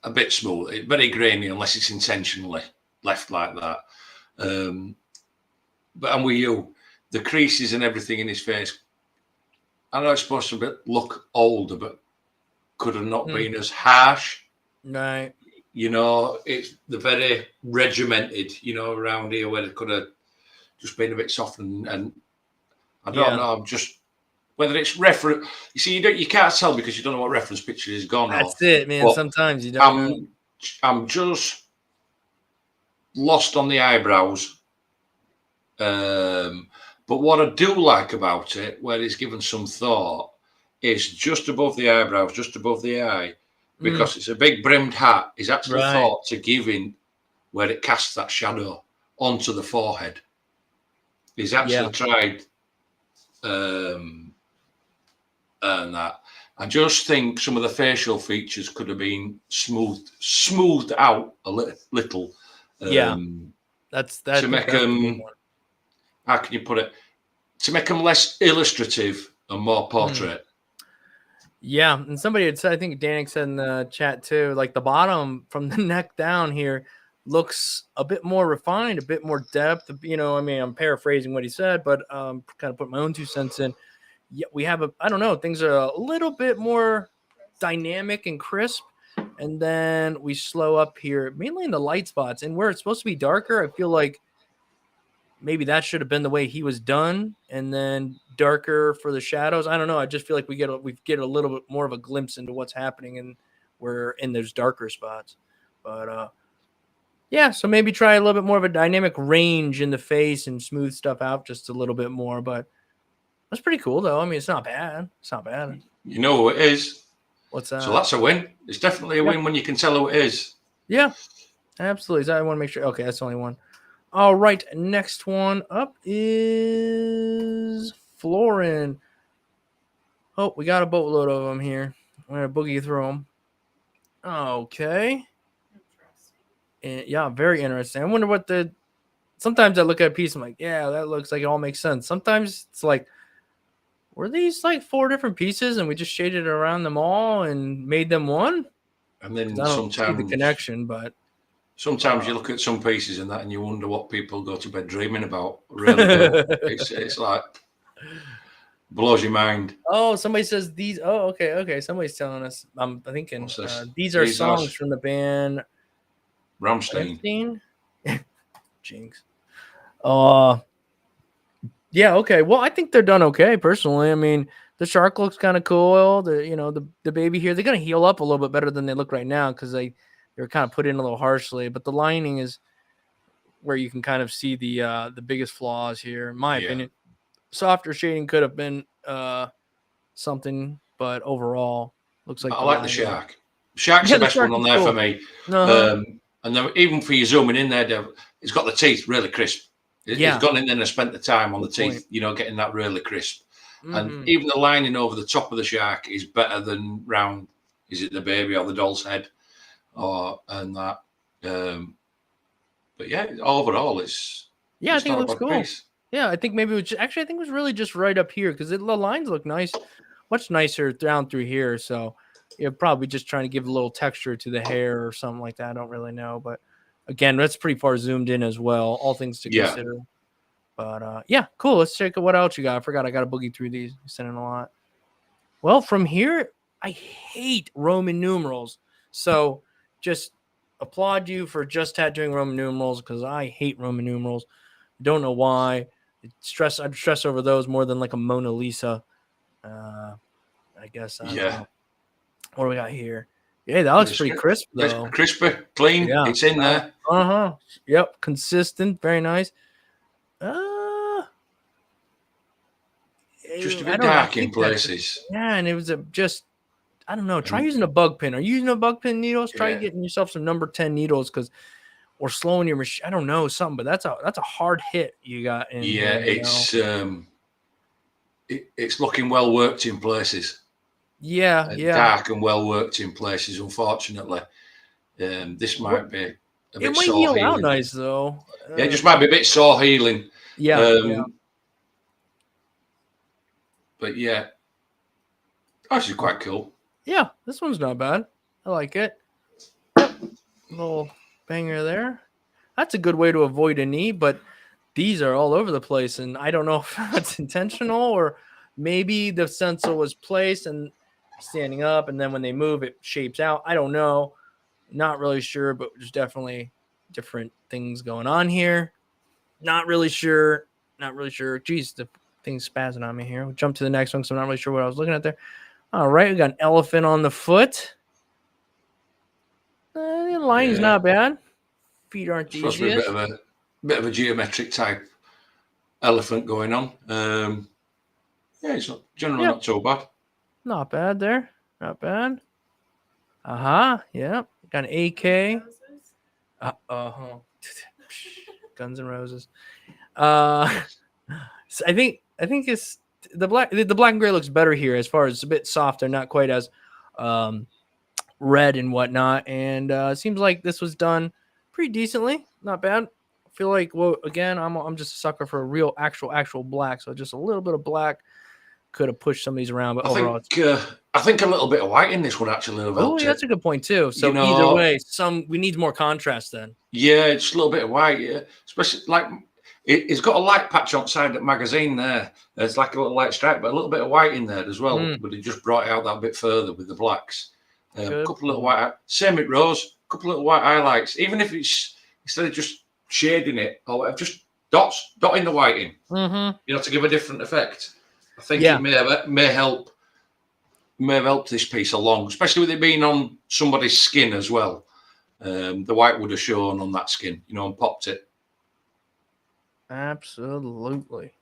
a bit smooth. It's very grainy unless it's intentionally left like that. But and with you, the creases and everything in his face, I know it's supposed to look older, but could have not been as harsh. Right. You know, it's the very regimented, you know, around here where it could have just been a bit softened. And I don't know, I'm just, whether it's reference, you see, you can't tell because you don't know what reference picture is gone. That's it, man. Sometimes you don't know. I'm just lost on the eyebrows. But what I do like about it, where it's given some thought, is just above the eyebrows, just above the eye, because it's a big brimmed hat, is actually thought to give in where it casts that shadow onto the forehead. He's actually tried and that. I just think some of the facial features could have been smoothed out a little. That's to make them. How can you put it? To make them less illustrative and more portrait. Yeah, and somebody had said, I think Danik said in the chat too, like the bottom from the neck down here looks a bit more refined, a bit more depth. You know, I mean, I'm paraphrasing what he said, but kind of put my own 2 cents in. Yeah, we have I don't know, things are a little bit more dynamic and crisp, and then we slow up here, mainly in the light spots, and where it's supposed to be darker. I feel like maybe that should have been the way he was done, and then darker for the shadows. I don't know. I just feel like we get a little bit more of a glimpse into what's happening, and we're in those darker spots. But yeah, so maybe try a little bit more of a dynamic range in the face and smooth stuff out just a little bit more. But that's pretty cool, though. I mean, it's not bad. It's not bad. You know who it is. What's that? So that's a win. It's definitely a win when you can tell who it is. Yeah, absolutely. So I want to make sure. Okay, that's the only one. All right, next one up is Florin. Oh, we got a boatload of them here. I'm going to boogie through them. Okay. And yeah, very interesting. I wonder what sometimes I look at a piece, I'm like, yeah, that looks like it all makes sense. Sometimes it's like, were these like 4 different pieces and we just shaded around them all and made them one? And then I don't see the connection, but sometimes you look at some pieces and that, and you wonder what people go to bed dreaming about. Really, it's like blows your mind. Oh, somebody says these. Oh, okay. Somebody's telling us. I'm thinking these are songs from the band Rammstein. Jinx. Yeah. Okay. Well, I think they're done okay. Personally, I mean, the shark looks kind of cool. The baby here, they're gonna heal up a little bit better than they look right now because they're kind of put in a little harshly. But the lining is where you can kind of see the biggest flaws here, in my opinion. Softer shading could have been something, but overall, looks like I like the shark. Shark's the best one on there for me. And then even for you zooming in there, it's got the teeth really crisp. It's gone in there and spent the time on the teeth, getting that really crisp. And even the lining over the top of the shark is better than round. Is it the baby or the doll's head, and that? But yeah, overall, it's I think it looks cool. Piece. Yeah, I think maybe it was really just right up here because the lines look nice, much nicer down through here. So you're probably just trying to give a little texture to the hair or something like that. I don't really know, but again, that's pretty far zoomed in as well. All things to consider. But yeah, cool. Let's check out what else you got. I forgot I got to boogie through these. You sent in a lot. Well, from here, I hate Roman numerals. So just applaud you for just tattooing Roman numerals because I hate Roman numerals. Don't know why. I'd stress over those more than like a Mona Lisa. I guess. What do we got here? Yeah, that looks pretty crisp though. Crispy, clean. Yeah. It's in there. Yep. Consistent. Very nice. just a I bit don't know. I dark in think that's places. yeah, and it was just I don't know. Try using a bug pin. Are you using a bug pin needles? Try Yeah. getting yourself some number 10 needles because or slowing your machine. I don't know something, but that's a hard hit you got in Yeah, here. It's looking well worked in places. Yeah, Dark and well worked in places. Unfortunately, this might be a bit it might sore heal out healing. nice though. Yeah, it just might be a bit sore healing. Yeah. But yeah, actually quite cool. Yeah, this one's not bad. I like it. Yep, little banger there. That's a good way to avoid a knee, but these are all over the place, and I don't know if that's intentional or maybe the sensor was placed and standing up, and then when they move, it shapes out. I don't know. Not really sure, but there's definitely different things going on here. Not really sure. Not really sure. Geez, the thing's spazzing on me here. We'll jump to the next one, so I'm not really sure what I was looking at there. All right, we got an elephant on the foot. The line's not bad. Feet aren't the supposed to be easiest. a bit of a geometric type elephant going on. Yeah, it's not generally not too bad. Not bad there. Not bad. Yeah. Got an AK. Guns and Roses. So I think it's the black and gray looks better here as far as it's a bit softer, not quite as red and whatnot. And it seems like this was done pretty decently. Not bad. I feel like again, I'm just a sucker for a real actual black. So just a little bit of black could have pushed some of these around, but overall, I think a little bit of white in this one actually. Oh, that's a good point too. So either way, we need more contrast then. Yeah, just a little bit of white. Yeah, especially like it's got a light patch on side that magazine there. It's like a little light stripe, but a little bit of white in there as well. But it just brought it out that bit further with the blacks. A couple of little white. Same with rose. A couple of little white highlights. Even if it's instead of just shading it or whatever, just dotting the white in. You know, to give a different effect. I think it may help this piece along, especially with it being on somebody's skin as well. The white would have shown on that skin, you know, and popped it. Absolutely.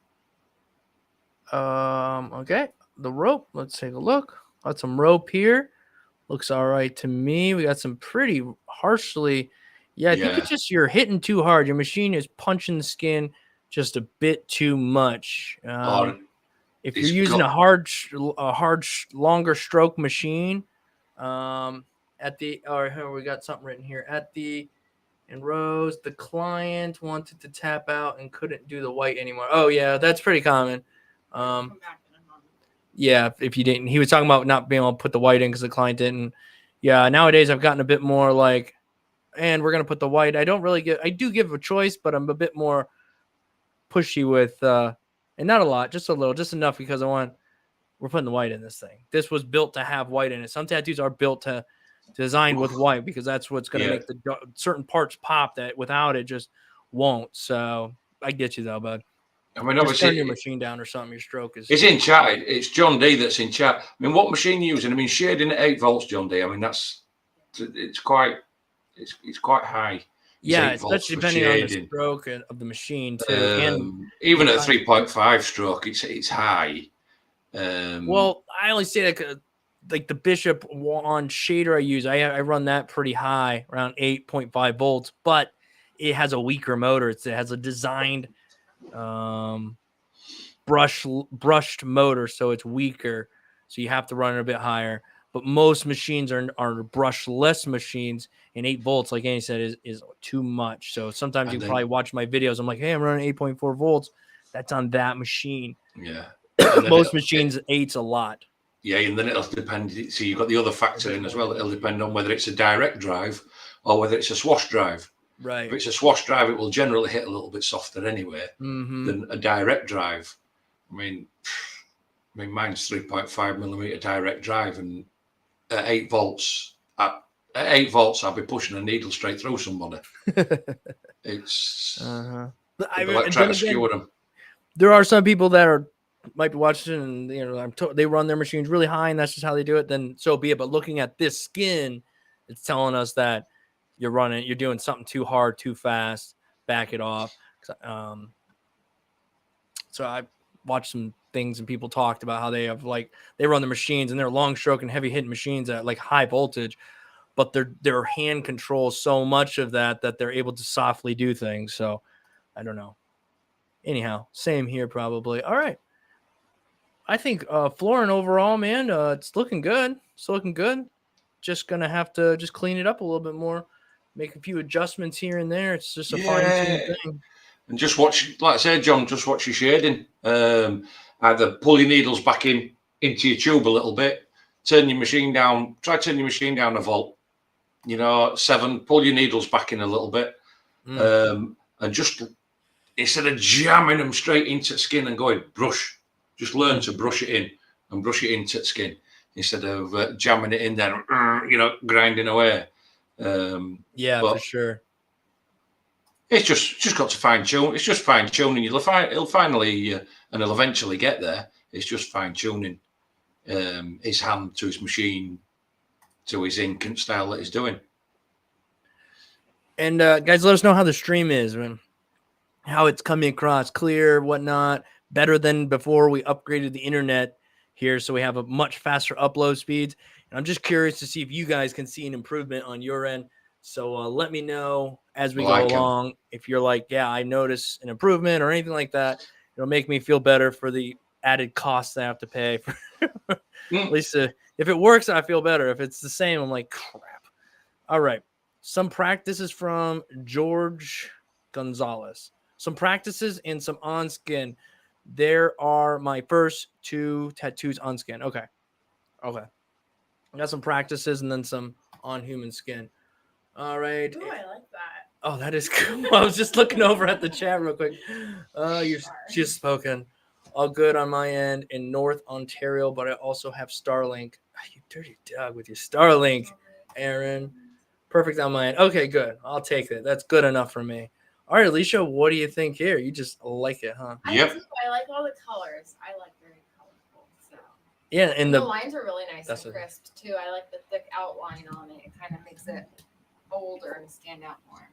Okay, the rope. Let's take a look. Got some rope here. Looks all right to me. We got some pretty harshly. Yeah, I think it's just you're hitting too hard. Your machine is punching the skin just a bit too much. If you're using a hard, longer stroke machine, we got something written here in Rose, the client wanted to tap out and couldn't do the white anymore. Oh yeah, that's pretty common. Yeah, if you didn't, he was talking about not being able to put the white in because the client didn't. Yeah, nowadays I've gotten a bit more like, and we're gonna put the white. I do give a choice, but I'm a bit more pushy with, and not a lot, just a little, just enough because we're putting the white in this thing. This was built to have white in it. Some tattoos are built to design with white because that's what's going to make the certain parts pop that without it just won't. So I get you though, bud. I mean, just turn your machine down or something. Your stroke is. It's in chat. It's John D that's in chat. I mean, what machine are you using? I mean, shading at 8 volts, John D. I mean, it's quite high. Yeah, especially depending on the stroke of the machine too. And even at 3.5 stroke, it's high. Well, I only say that like the Bishop on shader I use, I run that pretty high, around 8.5 volts, but it has a weaker motor. It has a designed brushed motor, so it's weaker. So you have to run it a bit higher. But most machines are brushless machines, and 8 volts, like Andy said, is too much. So sometimes you probably watch my videos. I'm like, hey, I'm running 8.4 volts. That's on that machine. Yeah. Most machines, 8's a lot. Yeah, and then it'll depend. So you've got the other factor in as well. It'll depend on whether it's a direct drive or whether it's a swash drive. Right. If it's a swash drive, it will generally hit a little bit softer anyway than a direct drive. I mean, mine's 3.5 millimeter direct drive, and at 8 volts, I'll be pushing a needle straight through somebody. It's like trying to skewer them. There are some people that might be watching, and they run their machines really high, and that's just how they do it. Then so be it. But looking at this skin, it's telling us that you're doing something too hard, too fast. Back it off. So watched some things and people talked about how they have like they run the machines and they're long stroke and heavy hitting machines at like high voltage, but their hand controls so much of that they're able to softly do things. So I don't know. Anyhow, same here probably. All right. I think Florin overall, man, it's looking good. It's looking good. Just gonna have to just clean it up a little bit more, make a few adjustments here and there. It's just a fine-tuned thing. And just watch, like I said, John, just watch your shading. Either pull your needles back into your tube a little bit, turn your machine down, try turn your machine down a volt, 7, pull your needles back in a little bit. And just, instead of jamming them straight into the skin and going brush, just learn to brush it in and brush it into the skin instead of jamming it in there, grinding away. For sure. It's just got to fine tune. It's just fine tuning. He'll finally and he'll eventually get there. It's just fine tuning his hand to his machine, to his ink and style that he's doing. And guys, let us know how the stream is, man. How it's coming across, clear, whatnot, better than before we upgraded the internet here, so we have a much faster upload speeds. And I'm just curious to see if you guys can see an improvement on your end. So let me know as we go along. If you're like, yeah, I notice an improvement or anything like that, it'll make me feel better for the added costs I have to pay. For at least if it works, I feel better. If it's the same, I'm like, crap. All right. Some practices from George Gonzalez. Some practices and some on skin. There are my first 2 tattoos on skin. Okay. I got some practices and then some on human skin. All right. Ooh, I like that. Oh, that is cool. I was just looking over at the chat real quick. She's spoken. All good on my end in North Ontario, but I also have Starlink. You dirty dog with your Starlink, Aaron. Perfect on my end. Okay, good. I'll take it. That's good enough for me. All right, Alicia, what do you think here? You just like it, huh? Yep. I like all the colors. I like very colorful. So. Yeah, and the lines are really nice and crisp, too. I like the thick outline on it. It kind of makes it older and stand out more.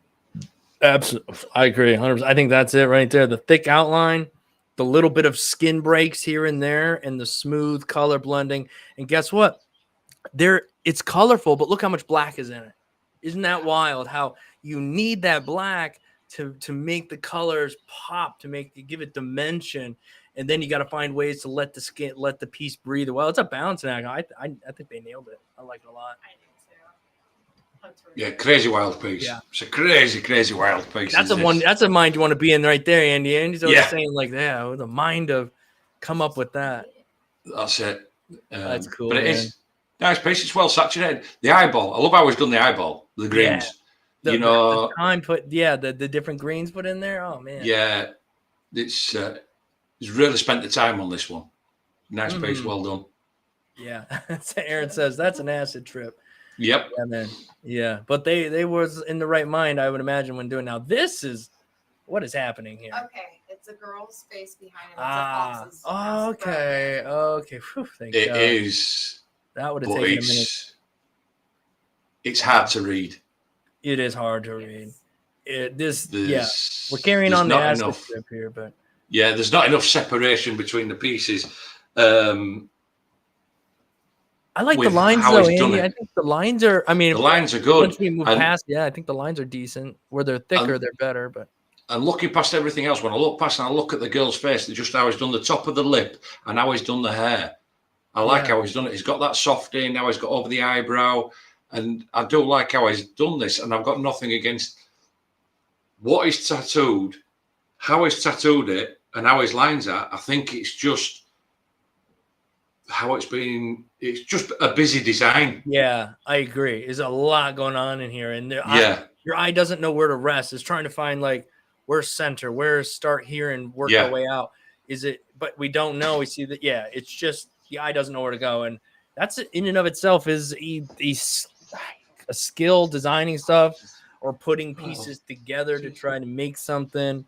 Absolutely. I agree 100%. I think that's it right there. The thick outline, the little bit of skin breaks here and there, and the smooth color blending. And guess what? It's colorful, but look how much black is in it. Isn't that wild? How you need that black to make the colors pop, to give it dimension. And then you got to find ways to let the piece breathe. Well, it's a balancing act. I think they nailed it. I like it a lot. I do too. Yeah, crazy wild piece. Yeah. It's a crazy wild piece. That's a mind you want to be in right there, Andy. Andy's always saying like, yeah, with a mind of come up with that. That's it. That's cool. But it is nice piece. It's well saturated. The eyeball. I love how he's done the eyeball. The greens. The time the different greens put in there. Oh man. Yeah, it's really spent the time on this one. Nice piece. Well done. Yeah, Aaron says that's an acid trip. Yep. Yeah, man. Yeah, but they was in the right mind, I would imagine, when doing. Now this is what is happening here. Okay, it's a girl's face behind him. It's okay. Whew, thank it God. Is. That would have taken a minute. It's hard to read. It is hard to read. We're carrying on the acid strip here, but there's not enough separation between the pieces. I like the lines though, Andy. I think the lines are. I mean, the lines are good. Once we move past, I think the lines are decent. Where they're thicker, they're better. But looking past everything else, when I look past and I look at the girl's face, just how he's done the top of the lip and how he's done the hair. I like how he's done it. He's got that softy, now he's got over the eyebrow. And I do like how he's done this, and I've got nothing against what he's tattooed, how he's tattooed it, and how his lines are. I think it's just how it's been. It's just a busy design. Yeah, I agree. There's a lot going on in here, and your eye doesn't know where to rest. It's trying to find like where's center, where's start here, and work our way out. Is it? But we don't know. We see that. Yeah, it's just the eye doesn't know where to go, and that's in and of itself is a skill designing stuff or putting pieces together to try to make something.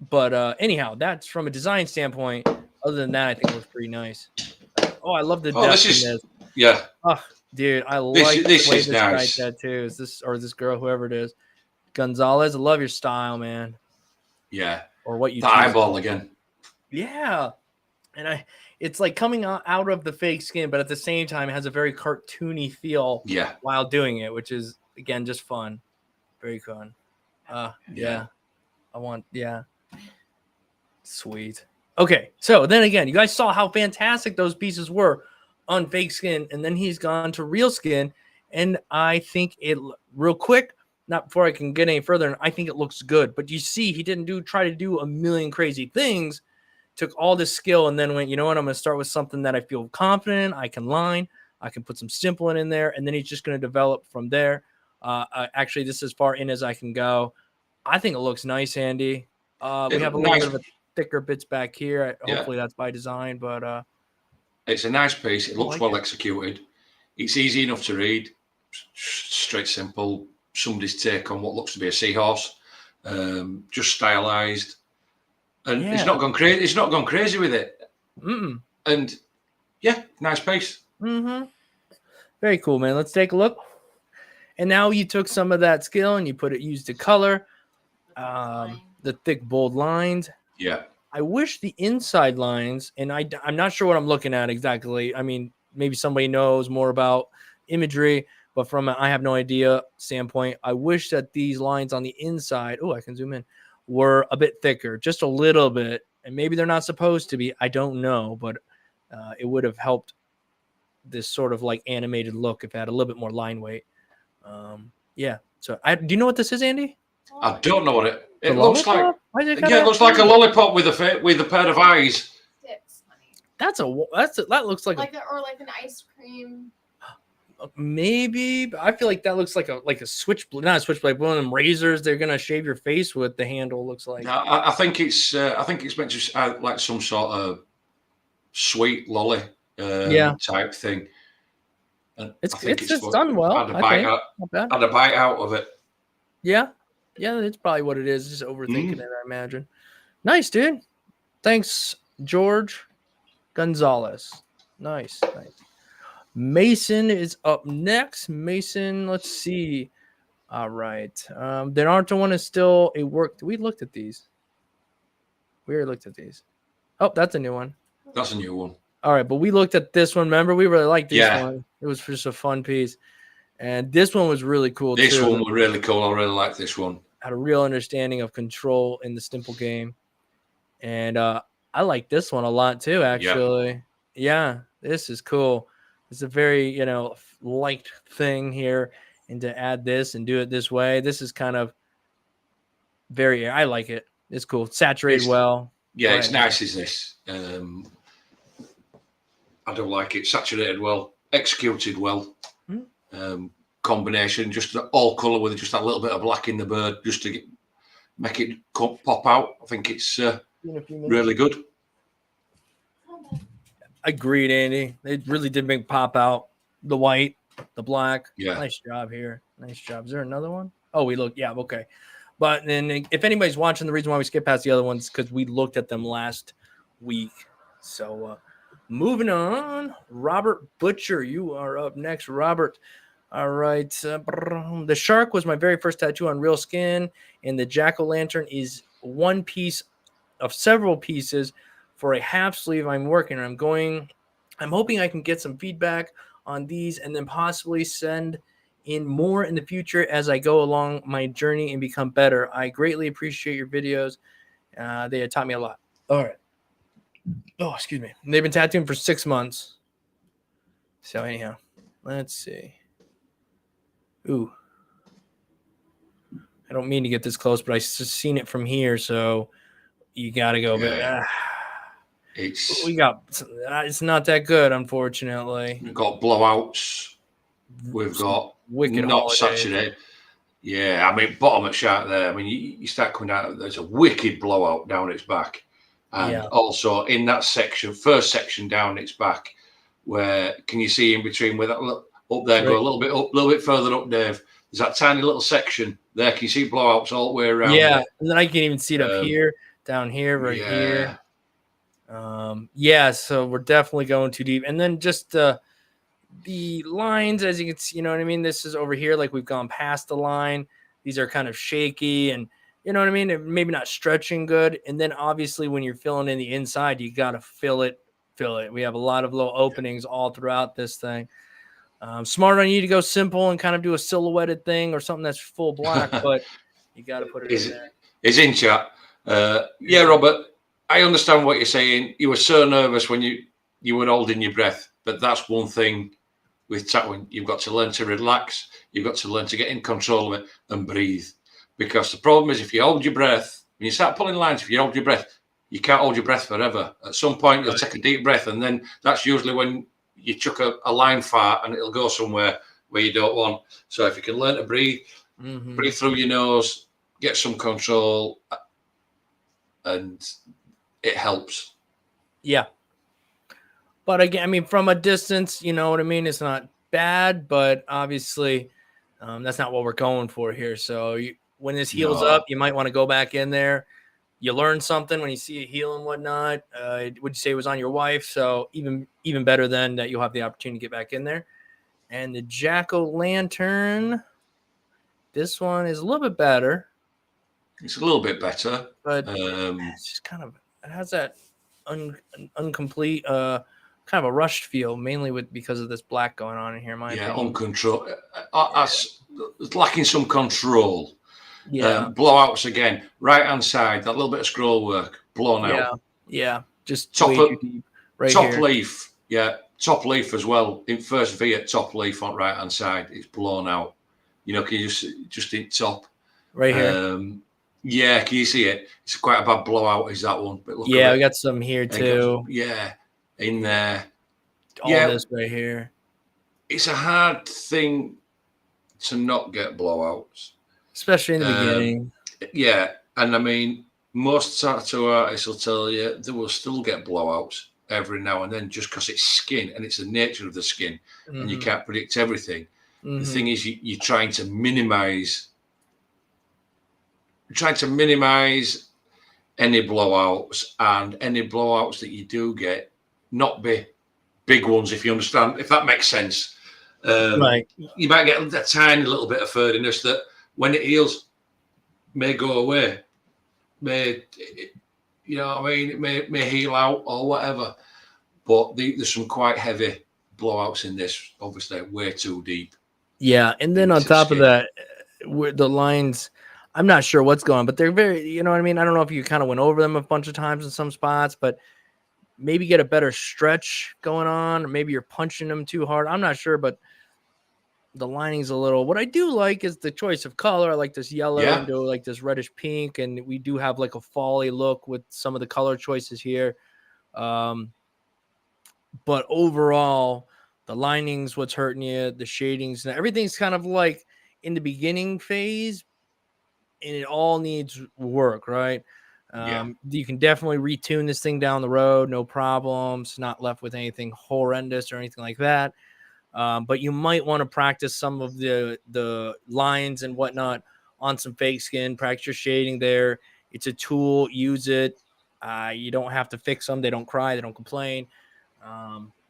But anyhow, that's from a design standpoint. Other than that, I think it was pretty nice. Oh, I love the depth in this. Yeah. Oh, dude, I like this the way is this nice. guy tattoos. This girl, whoever it is. Gonzalez, I love your style, man. Yeah. or what you the choose. eyeball again. Yeah. And it's like coming out of the fake skin, but at the same time, it has a very cartoony feel while doing it, which is, again, just fun. Very fun. Yeah. Sweet. Okay. So then again, you guys saw how fantastic those pieces were on fake skin, and then he's gone to real skin. And I think it, real quick, not before I can get any further, I think it looks good. But you see, he didn't try to do a million crazy things. Took all this skill and then went, you know what, I'm going to start with something that I feel confident, I can line, I can put some simple in there, and then he's just going to develop from there. Actually, this is as far in as I can go. I think it looks nice, Andy. We have a little bit of a thicker bits back here. Hopefully that's by design, but it's a nice piece. It looks well executed. It's easy enough to read. Straight, simple. Somebody's take on what looks to be a seahorse. Just stylized. And it's not gone crazy. It's not gone crazy with it. And yeah, nice piece. Very cool, man. Let's take a look. And now you took some of that skill and you used the color, the thick, bold lines. Yeah. I wish the inside lines, and I'm not sure what I'm looking at exactly. I mean, maybe somebody knows more about imagery, but from I have no idea standpoint, I wish that these lines on the inside, I can zoom in, were a bit thicker, just a little bit. And maybe they're not supposed to be. I don't know, but it would have helped this sort of like animated look if it had a little bit more line weight. So do you know what this is, Andy? I don't know what it looks like. It looks like a lollipop with a pair of eyes. That looks like an ice cream. Maybe, but I feel like that looks like a switchblade, not a switchblade, one of them razors they're gonna shave your face with. The handle looks like. No, I think it's meant to like some sort of sweet lolly type thing. And it's done well. Had a bite out of it. Yeah, it's probably what it is. Just overthinking it, I imagine. Nice, dude. Thanks, George Gonzalez. Nice. Mason is up next. Mason, let's see. All right. Then Arthur one is still a work. We looked at these. We already looked at these. Oh, that's a new one. That's a new one. All right, but we looked at this one. Remember, we really liked this one. It was just a fun piece. And this one was really cool, This one was really cool. I really like this one. Had a real understanding of control in the Stimple game. And I like this one a lot too, actually. Yeah, this is cool. It's a very, light thing here. And to add this and do it this way, this is kind of I like it. It's cool. Saturated well. Yeah, it's nice, is this. I do like it. Saturated well. Executed well. Combination, just all colour with just that little bit of black in the bird, just to make it pop out. I think it's really good. Agreed, Andy. It really did make pop out the white, the black. Yeah. Nice job here. Nice job. Is there another one? Oh, we looked. Yeah, okay. But then if anybody's watching, the reason why we skip past the other ones is because we looked at them last week. So moving on. Robert Butcher, you are up next, Robert. All right. The shark was my very first tattoo on real skin, and the jack-o'-lantern is one piece of several pieces for a half sleeve I'm working. I'm hoping I can get some feedback on these and then possibly send in more in the future as I go along my journey and become better. I greatly appreciate your videos. They have taught me a lot. All right. Oh, excuse me. They've been tattooing for 6 months. So anyhow, let's see. Ooh. I don't mean to get this close, but I just seen it from here, so you got to go. Yeah. It's not that good, unfortunately. We've got blowouts. We've got wicked not holidays. saturated. Yeah, I mean, bottom of shark there. I mean, you start coming down, there's a wicked blowout down its back. And also in that section, first section down its back, where can you see in between with that up there, go a little bit further up, Dave. There's that tiny little section there. Can you see blowouts all the way around? Yeah, there? and then I can even see it up here, down here, right here. So we're definitely going too deep. And then just the lines, as you can see, you know what I mean? This is over here, like we've gone past the line. These are kind of shaky, and You know what I mean? Maybe not stretching good. And then obviously when you're filling in the inside, you got to fill it. We have a lot of little openings all throughout this thing. Smart on you to go simple and kind of do a silhouetted thing or something that's full black, but you got to put it in there. He's in chat. Yeah, Robert, I understand what you're saying. You were so nervous when you were holding your breath, but that's one thing with tattooing. You've got to learn to relax. You've got to learn to get in control of it and breathe. Because the problem is, if you hold your breath, when you start pulling lines, if you hold your breath, you can't hold your breath forever. At some point, you'll take a deep breath, and then that's usually when you chuck a line fart, and it'll go somewhere where you don't want. So if you can learn to breathe, breathe through your nose, get some control, and it helps. Yeah. But again, I mean, from a distance, you know what I mean? It's not bad, but obviously that's not what we're going for here. So when this heals up, you might want to go back in there. You learn something when you see it heal and whatnot. Would you say it was on your wife? So even better then that you'll have the opportunity to get back in there. And the jack-o'-lantern, this one is a little bit better. It's a little bit better. But it's just kind of, it has that incomplete, kind of a rushed feel, mainly because of this black going on in here. Uncontrolled. It's lacking some control. Yeah. Blowouts again. Right hand side, that little bit of scroll work blown out. Yeah. Just top here. Leaf. Yeah. Top leaf as well. In first V at top leaf on right hand side, it's blown out. You know, can you just in top? Right here. Yeah, can you see it? It's quite a bad blowout, is that one? But look, we got some here too. In there. All this right here. It's a hard thing to not get blowouts. Especially in the beginning. Yeah, and I mean, most tattoo artists will tell you they will still get blowouts every now and then just because it's skin and it's the nature of the skin and you can't predict everything. The thing is, you're trying to minimize any blowouts, and any blowouts that you do get not be big ones, if you understand, if that makes sense. Right. You might get a tiny little bit of furdiness that when it heals may go away, you know what I mean, it may heal out or whatever. But there's some quite heavy blowouts in this, obviously way too deep. Yeah, and then on top of that, the lines, I'm not sure what's going on, but they're very, you know what I mean? I don't know if you kind of went over them a bunch of times in some spots, but maybe get a better stretch going on, or maybe you're punching them too hard. I'm not sure, but the lining's a little. What I do like is the choice of color. I like this yellow into like this reddish pink, and we do have like a folly look with some of the color choices here. But overall, the lining's what's hurting you, the shadings, and everything's kind of like in the beginning phase, and it all needs work, right? You can definitely retune this thing down the road, no problems, not left with anything horrendous or anything like that. But you might want to practice some of the lines and whatnot on some fake skin, practice your shading there. It's a tool, use it. You don't have to fix them. They don't cry, they don't complain.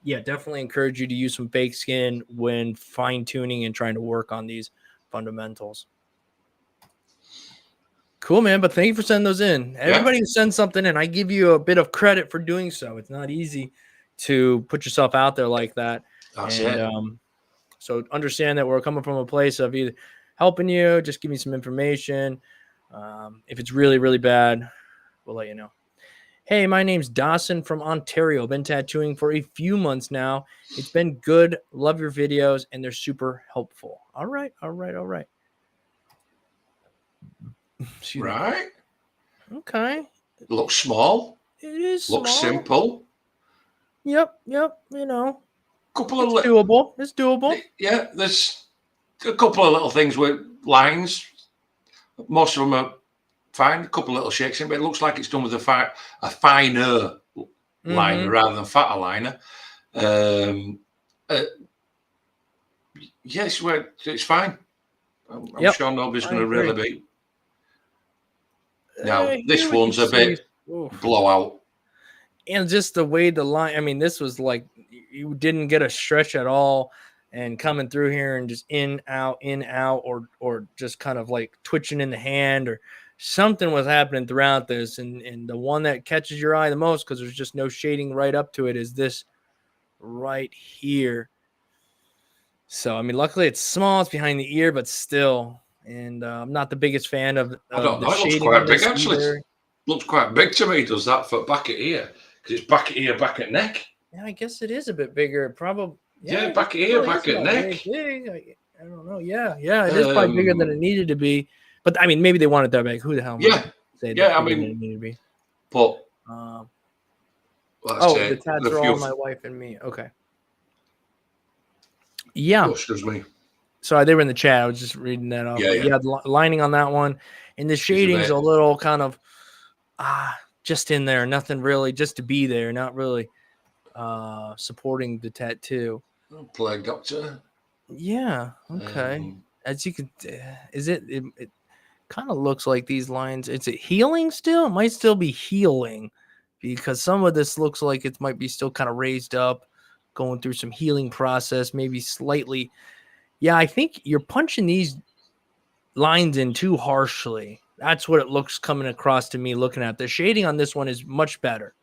Definitely encourage you to use some fake skin when fine-tuning and trying to work on these fundamentals. Cool, man. But thank you for sending those in. Everybody who sends something in, I give you a bit of credit for doing so. It's not easy to put yourself out there like that. That's it. So understand that we're coming from a place of either helping you, just give me some information. If it's really, really bad, we'll let you know. Hey, my name's Dawson from Ontario. Been tattooing for a few months now. It's been good. Love your videos, and they're super helpful. All right. Right. Okay. Looks small. It is Looks small. simple. Yep. You know. It's doable. It's doable. Yeah, there's a couple of little things with lines. Most of them are fine. A couple of little shakes in, but it looks like it's done with a finer liner rather than fatter liner. Yes, it's fine. I'm sure nobody's going to really be. Now, this one's a bit blowout. And just the way the line, I mean, this was like you didn't get a stretch at all and coming through here and just in, out, or just kind of like twitching in the hand or something was happening throughout this, and the one that catches your eye the most, because there's just no shading right up to it, is this right here. So, I mean, luckily it's small, it's behind the ear, but still. And I'm not the biggest fan of I don't the know. It looks shading quite on big, this actually. either. Looks quite big to me, does that, for back at ear? Because it's back at ear, back at neck. Yeah, I guess it is a bit bigger. Probably. Yeah, back at ear, back at neck. Big. I don't know. Yeah, it is probably bigger than it needed to be. But I mean, maybe they want it that big. Who the hell? Say that I mean, it needed to be. But the tats are all my wife and me. Okay. Yeah. Oh, excuse me. Sorry, they were in the chat. I was just reading that off. Yeah, the lining on that one, and the shading's a little kind of just in there. Nothing really, just to be there. Not really supporting the tattoo. Plague Doctor. Yeah. Okay. As you can, it kind of looks like these lines. Is it healing still? It might still be healing, because some of this looks like it might be still kind of raised up, going through some healing process, maybe slightly. Yeah, I think you're punching these lines in too harshly. That's what it looks coming across to me looking at. The shading on this one is much better.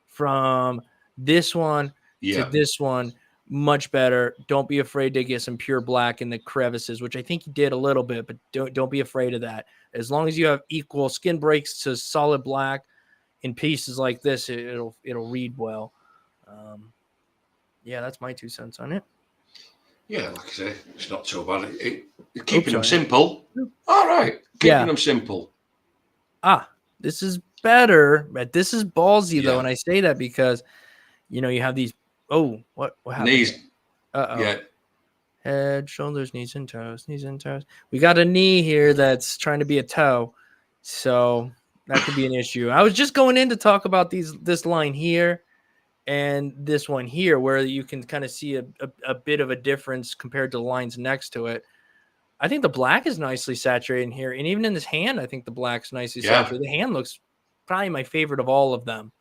From this one to this one, much better. Don't be afraid to get some pure black in the crevices, which I think you did a little bit, but don't be afraid of that. As long as you have equal skin breaks to solid black in pieces like this, it'll read well. Yeah, that's my 2 cents on it. Yeah, like I say, it's not too bad. Keeping them simple. All right. Keeping them simple. This is better, but this is ballsy, though. And I say that because, you have these. Oh, what happened? Knees. Yeah. Head, shoulders, knees, and toes. We got a knee here that's trying to be a toe. So that could be an issue. I was just going in to talk about this line here and this one here, where you can kind of see a bit of a difference compared to the lines next to it. I think the black is nicely saturated in here. And even in this hand, I think the black's nicely saturated. The hand looks probably my favorite of all of them.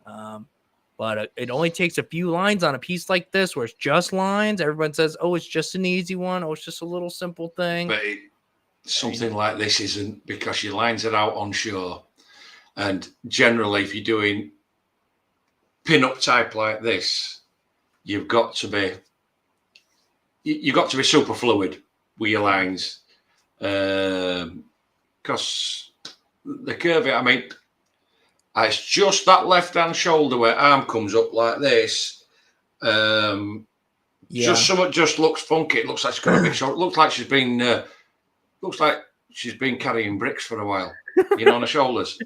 But it only takes a few lines on a piece like this where it's just lines. Everyone says, oh, it's just an easy one. Oh, it's just a little simple thing. But something like this isn't, because your lines are out on shore. And generally, if you're doing pin-up type like this, you've got to be super fluid with your lines, because the curve, I mean, it's just that left-hand shoulder where arm comes up like this. Just somewhat just looks funky. It looks like she's got a big shoulder. It looks like she's been carrying bricks for a while, on the shoulders.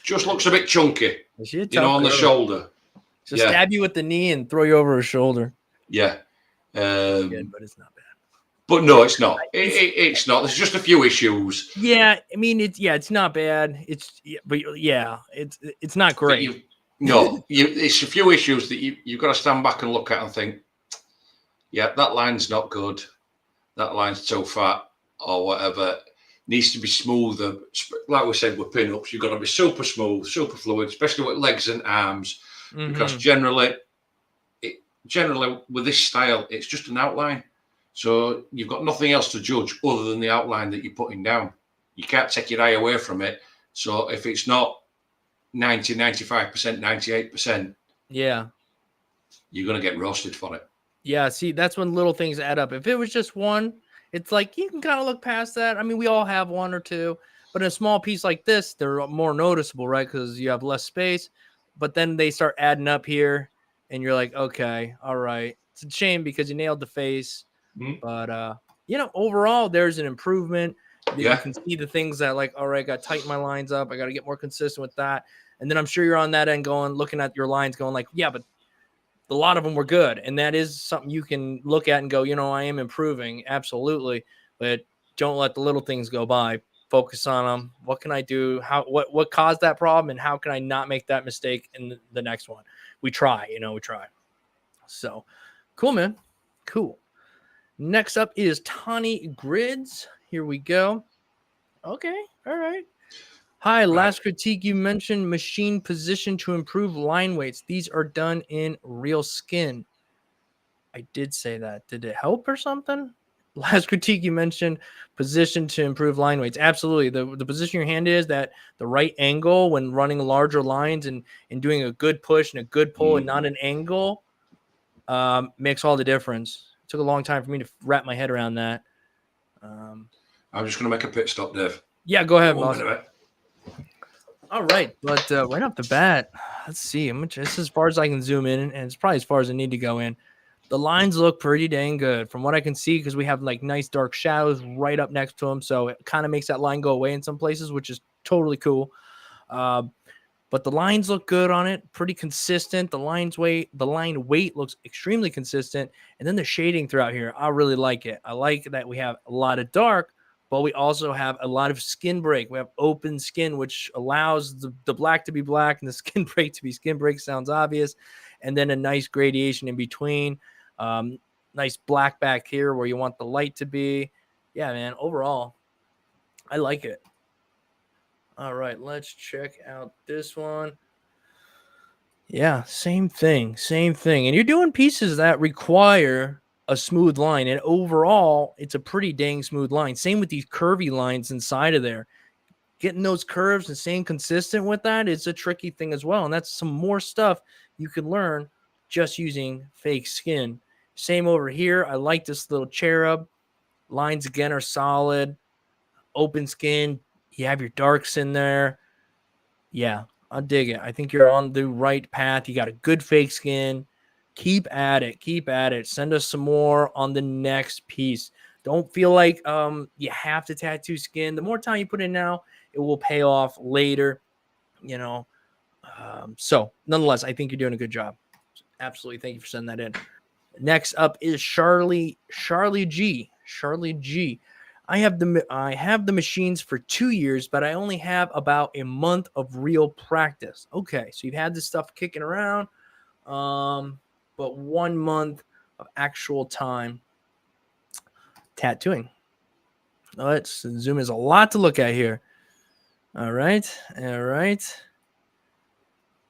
Just looks a bit chunky, on the shoulder. So stab you with the knee and throw you over her shoulder. Yeah. Good, but it's not bad. But no, it's not. It's not. There's just a few issues. Yeah, I mean, it's not bad. It's not great. It's a few issues that you've got to stand back and look at and think, that line's not good. That line's too fat or whatever. Needs to be smoother. Like we said with pin-ups, you've got to be super smooth, super fluid, especially with legs and arms, because generally with this style, it's just an outline. So you've got nothing else to judge other than the outline that you're putting down. You can't take your eye away from it. So if it's not 90, 95%, 98%, you're going to get roasted for it. Yeah, see, that's when little things add up. If it was just one, it's like you can kind of look past that. I mean, we all have one or two, but in a small piece like this, they're more noticeable, right? Because you have less space. But then they start adding up here, and you're like, okay, all right. It's a shame because you nailed the face. But, overall, there's an improvement. You can see the things that, like, all right, I got to tighten my lines up. I got to get more consistent with that. And then I'm sure you're on that end looking at your lines going like, yeah, but a lot of them were good. And that is something you can look at and go, I am improving. Absolutely. But don't let the little things go by. Focus on them. What can I do? What caused that problem? And how can I not make that mistake in the next one? We try. So cool, man. Cool. Next up is Tawny Grids. Here we go. Okay. All right. Hi, last critique you mentioned machine position to improve line weights. These are done in real skin. I did say that. Did it help or something? last critique you mentioned, position to improve line weights. Absolutely. The position your hand is, that the right angle when running larger lines and doing a good push and a good pull and not an angle makes all the difference. It took a long time for me to wrap my head around that. I'm just going to make a pit stop, Dave. Yeah, go ahead, One Moss. minute. All right, but right off the bat, let's see. This is as far as I can zoom in, and it's probably as far as I need to go in. The lines look pretty dang good from what I can see, because we have like nice dark shadows right up next to them, so it kind of makes that line go away in some places, which is totally cool. But the lines look good on it, pretty consistent. The line weight looks extremely consistent, and then the shading throughout here, I really like it. I like that we have a lot of dark, but we also have a lot of skin break. We have open skin, which allows the black to be black and the skin break to be skin break. Sounds obvious. And then a nice gradation in between. Nice black back here where you want the light to be. Yeah, man, overall, I like it. All right, let's check out this one. Yeah, same thing. And you're doing pieces that require a smooth line, and overall, it's a pretty dang smooth line. Same with these curvy lines inside of there. Getting those curves and staying consistent with that is a tricky thing as well, and that's some more stuff you can learn just using fake skin. Same over here. I like this little cherub. Lines, again, are solid. Open skin. You have your darks in there. Yeah, I dig it. I think you're on the right path. You got a good fake skin. Keep at it. Send us some more on the next piece. Don't feel like you have to tattoo skin. The more time you put in now, it will pay off later, you know. So nonetheless, I think you're doing a good job. Absolutely. Thank you for sending that in. Next up is Charlie G. I have the machines for 2 years, but I only have about a month of real practice. Okay, so you've had this stuff kicking around, but 1 month of actual time tattooing. Let's zoom. Is a lot to look at here. All right.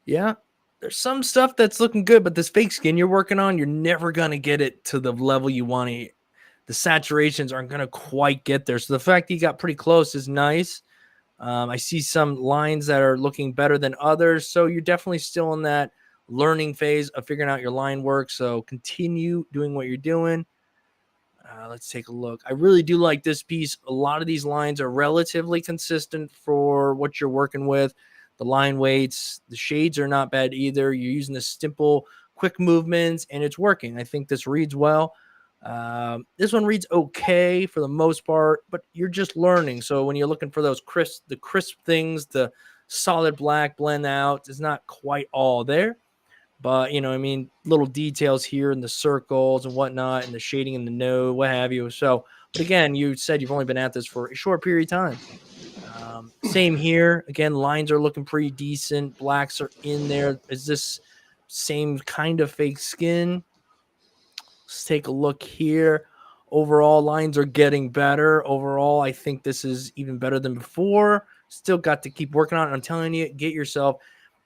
Yeah, there's some stuff that's looking good, but this fake skin you're working on, you're never gonna get it to the level you want to. The saturations aren't going to quite get there. So the fact that you got pretty close is nice. I see some lines that are looking better than others. So you're definitely still in that learning phase of figuring out your line work. So continue doing what you're doing. Let's take a look. I really do like this piece. A lot of these lines are relatively consistent for what you're working with. The line weights, the shades are not bad either. You're using the simple, quick movements, and it's working. I think this reads well. This one reads okay for the most part, but you're just learning. So when you're looking for those crisp things, the solid black blend out is not quite all there, but little details here in the circles and whatnot, and the shading in the node, what have you. So, but again, you said you've only been at this for a short period of time. Same here. Again, lines are looking pretty decent. Blacks are in there. Is this same kind of fake skin? Let's take a look here. Overall, lines are getting better. Overall, I think this is even better than before. Still got to keep working on it. I'm telling you, get yourself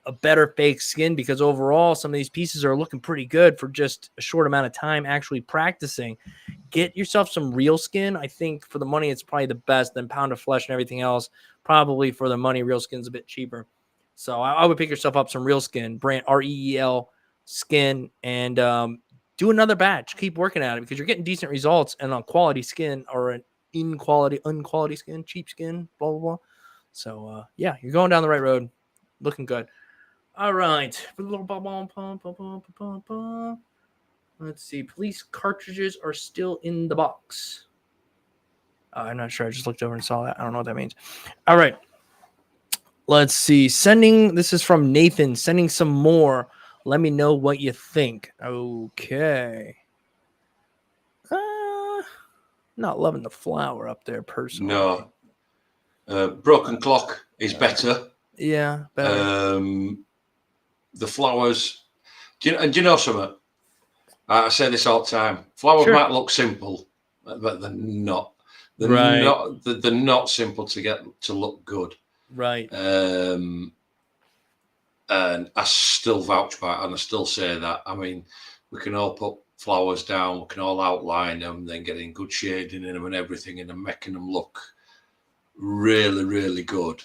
a better fake skin, because overall, some of these pieces are looking pretty good for just a short amount of time actually practicing. Get yourself some real skin. I think for the money, it's probably the best. Than pound of flesh and everything else. Probably for the money, real skin's a bit cheaper. So I would pick yourself up some real skin, brand REEL skin, and do another batch. Keep working at it, because you're getting decent results and on quality skin, or an unquality skin, cheap skin, blah, blah, blah. So, yeah, you're going down the right road. Looking good. All right. Let's see. Police cartridges are still in the box. I'm not sure. I just looked over and saw that. I don't know what that means. All right. Let's see. This is from Nathan. Sending some more. Let me know what you think. Okay. Not loving the flower up there, personally. No. Broken clock is better. Yeah, better. The flowers. Do you know something? I say this all the time. Flowers might look simple, but they're not. They're not simple to get to look good. Right. And I still vouch by it, and I still say that. I mean, we can all put flowers down, we can all outline them, then getting good shading in them and everything, and then making them look really, really good.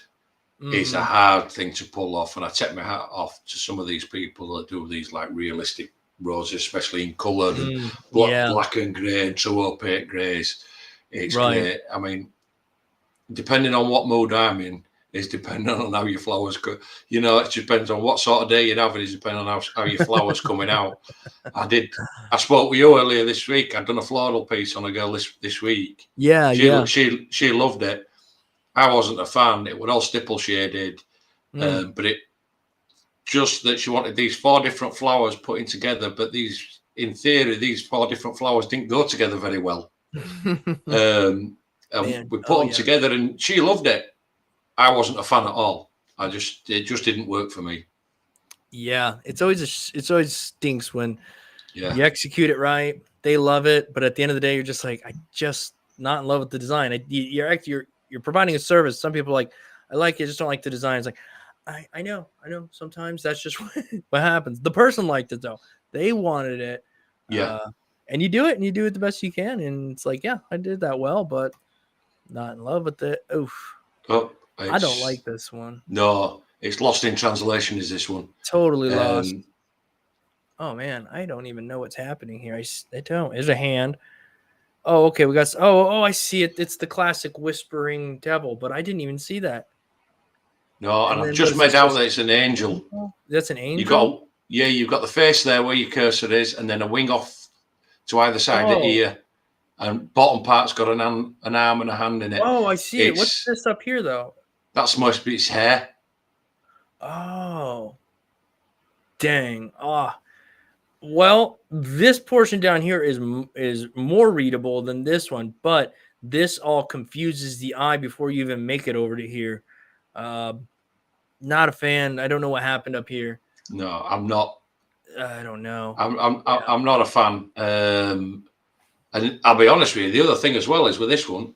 It's a hard thing to pull off, and I take my hat off to some of these people that do these like realistic roses, especially in colour and black and grey and true opaque greys. It's great. I mean, depending on what mood I'm in, is depending on how your flowers go. You know, it depends on what sort of day you're having. Is depending on how your flowers coming out. I spoke with you earlier this week. I'd done a floral piece on a girl this week. She loved it. I wasn't a fan. It was all stipple shaded, but it just that she wanted these 4 different flowers putting together. But these, in theory, these 4 different flowers didn't go together very well. And we put them together, and she loved it. I wasn't a fan at all. It just didn't work for me. Yeah, it always stinks when you execute it right. They love it, but at the end of the day, you're just like, I just not in love with the design. You're providing a service. Some people are like, I like it, just don't like the design. It's like, I know. Sometimes that's just what happens. The person liked it though. They wanted it. Yeah. And you do it the best you can. And it's like, yeah, I did that well, but not in love with it. Oof. Oh, I don't like this one. No, it's lost in translation. Is this one totally lost? Oh man, I don't even know what's happening here. I don't. There's a hand. Oh, okay. We got. Oh, I see it. It's the classic whispering devil, but I didn't even see that. No, and I've just made out that it's an angel. That's an angel. You've got the face there where your cursor is, and then a wing off to either side of the ear, and bottom part's got an arm and a hand in it. Oh, I see it. What's this up here though? That's must be its hair. Oh, dang. Well, this portion down here is more readable than this one, but this all confuses the eye before you even make it over to here. Not a fan. I don't know what happened up here. No, I'm not. I don't know. I'm not a fan. And I'll be honest with you. The other thing as well is with this one,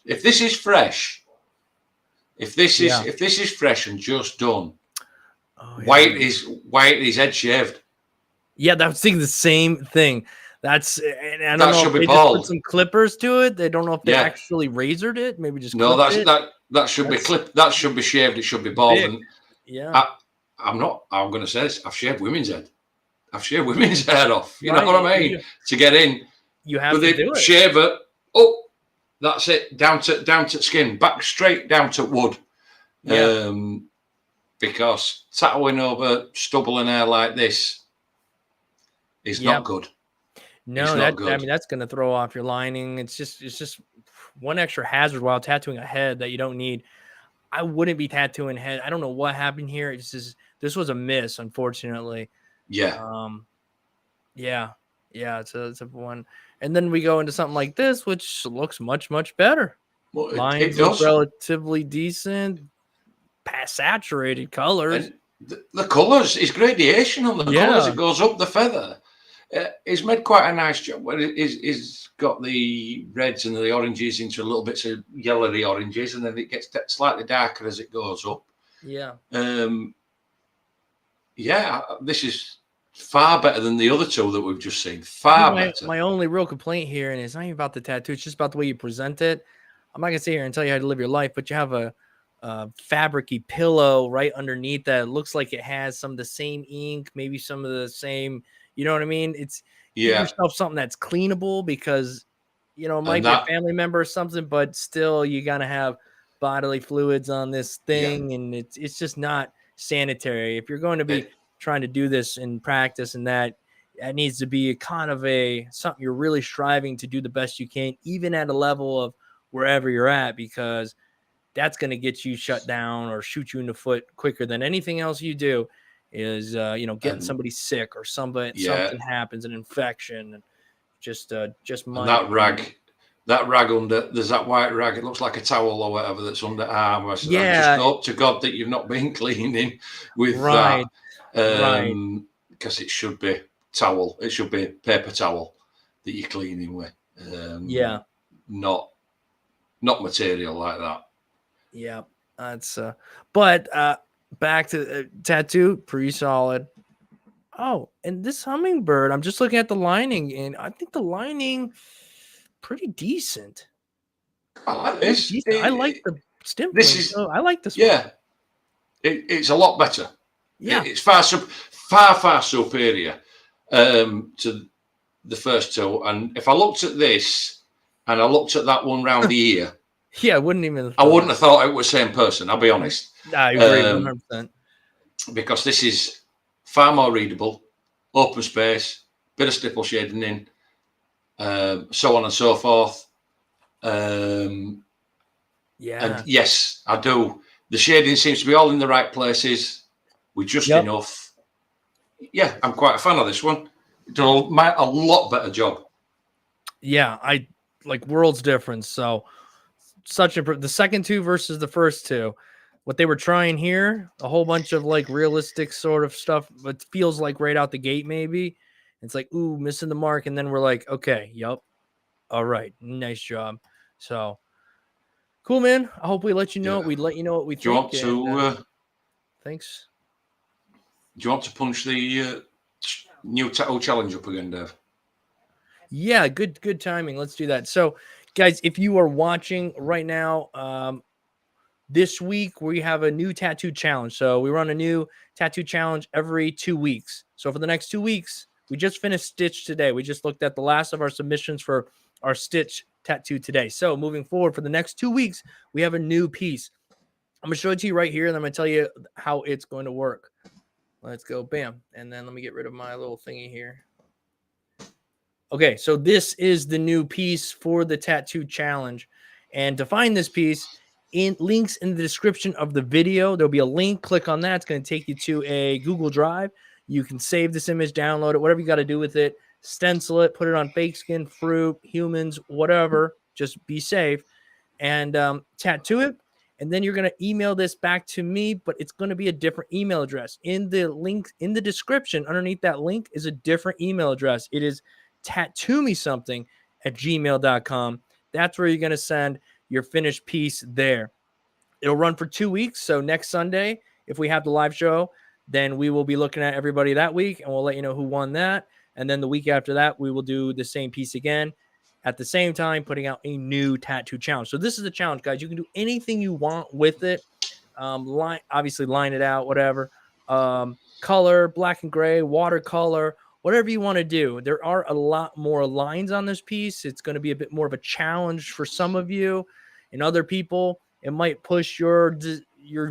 if this is fresh. If this is fresh and just done, white is head shaved. Yeah, I was thinking the same thing. That's and I don't know if they just put some clippers to it. They don't know if they actually razored it. Maybe just that should be clipped. That should be shaved. It should be bald. And I'm going to say this. I've shaved women's head. I've shaved women's hair off. You know what I mean? To get in, you have to do it. Shave it up. That's it. Down to skin. Back straight down to wood. Yeah. Because tattooing over stubble and hair like this is not good. No, that's going to throw off your lining. It's just one extra hazard while tattooing a head that you don't need. I wouldn't be tattooing head. I don't know what happened here. This was a miss, unfortunately. Yeah. It's a one. And then we go into something like this, which looks much, much better. Well, lines look relatively decent, saturated colors. The colors is gradation on the colors. It goes up the feather. It's made quite a nice job. It's got the reds and the oranges into a little bit of yellowy oranges, and then it gets slightly darker as it goes up. Yeah. This is far better than the other two that we've just seen. Far better. My only real complaint here, and it's not even about the tattoo, it's just about the way you present it. I'm not gonna sit here and tell you how to live your life, but you have a fabricy pillow right underneath that. It looks like it has some of the same ink, maybe some of the same. You know what I mean? It's give yourself something that's cleanable because it might be a family member or something, but still you gotta have bodily fluids on this thing, and it's just not sanitary. If you're going to be trying to do this in practice, and that needs to be kind of something you're really striving to do the best you can, even at a level of wherever you're at, because that's going to get you shut down or shoot you in the foot quicker than anything else you do. Is getting somebody sick or something happens, an infection, and just that rag under, there's that white rag, it looks like a towel or whatever that's under arm. I just hope to God that you've not been cleaning with that, because it should be towel, it should be paper towel that you're cleaning with, not material like that. That's but back to tattoo, pretty solid. Oh, and this hummingbird, I'm just looking at the lining, and I think the lining pretty decent. I like this. I like the stimp This wing, is, so I like this one. yeah, it's a lot better. Yeah. It's far superior to the first two. And if I looked at this and I looked at that one round the ear, yeah, I wouldn't have thought it was the same person. I'll be honest. I agree 100%. Because this is far more readable, open space, bit of stipple shading in, so on and so forth. And yes, I do. The shading seems to be all in the right places with just enough. Yeah, I'm quite a fan of this one. Done a lot better job. Yeah, I like worlds difference. So the second two versus the first two. What they were trying here, a whole bunch of like realistic sort of stuff, but feels like right out the gate, maybe. It's like, ooh, missing the mark. And then we're like, okay, yep. All right. Nice job. So cool, man. I hope we let you know. We'd let you know what we think. Do you want to thanks. Do you want to punch the new tattoo challenge up again, Dave? Yeah, good timing. Let's do that. So, guys, if you are watching right now, this week we have a new tattoo challenge. So we run a new tattoo challenge every 2 weeks. So for the next 2 weeks, we just finished Stitch today. We just looked at the last of our submissions for our Stitch tattoo today. So moving forward for the next 2 weeks, we have a new piece. I'm going to show it to you right here, and I'm going to tell you how it's going to work. Let's go. Bam. And then let me get rid of my little thingy here. Okay, so this is the new piece for the tattoo challenge. And to find this piece, links in the description of the video. There'll be a link. Click on that. It's going to take you to a Google Drive. You can save this image, download it, whatever you got to do with it. Stencil it, put it on fake skin, fruit, humans, whatever. Just be safe. And tattoo it. And then you're going to email this back to me, but it's going to be a different email address. In the link, in the description, underneath that link is a different email address. It is tattoomesomething@gmail.com. That's where you're going to send your finished piece there. It'll run for 2 weeks. So next Sunday, if we have the live show, then we will be looking at everybody that week and we'll let you know who won that. And then the week after that, we will do the same piece again. At the same time, putting out a new tattoo challenge. So this is the challenge, guys. You can do anything you want with it. Obviously line it out, whatever. Color, black and gray, watercolor, whatever you want to do. There are a lot more lines on this piece. It's going to be a bit more of a challenge for some of you, and other people, it might push your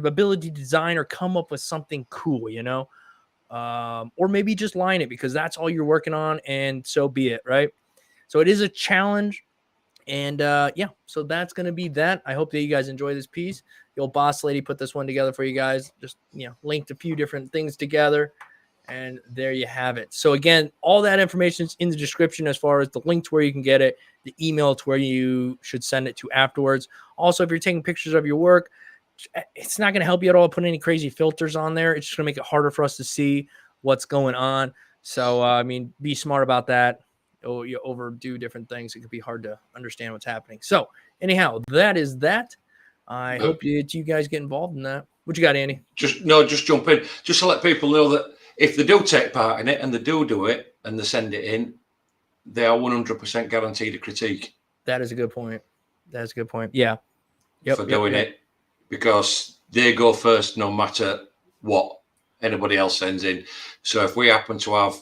ability to design or come up with something cool, you know, or maybe just line it because that's all you're working on, and so be it, right? So it is a challenge, and yeah, so that's going to be that. I hope that you guys enjoy this piece. The old boss lady put this one together for you guys. Just, you know, linked a few different things together. And there you have it. So again, all that information is in the description as far as the link to where you can get it, the email to where you should send it to afterwards. Also, if you're taking pictures of your work, it's not going to help you at all put any crazy filters on there. It's just going to make it harder for us to see what's going on. So, I mean, be smart about that. Oh, you overdo different things. It could be hard to understand what's happening. So anyhow, that is that. I hope you guys get involved in that. What you got, Andy? Just jump in. Just to let people know that if they do take part in it and they do it and they send it in, they are 100% guaranteed a critique. That is a good point. That's a good point. Yeah. For doing it, because they go first no matter what anybody else sends in. So if we happen to have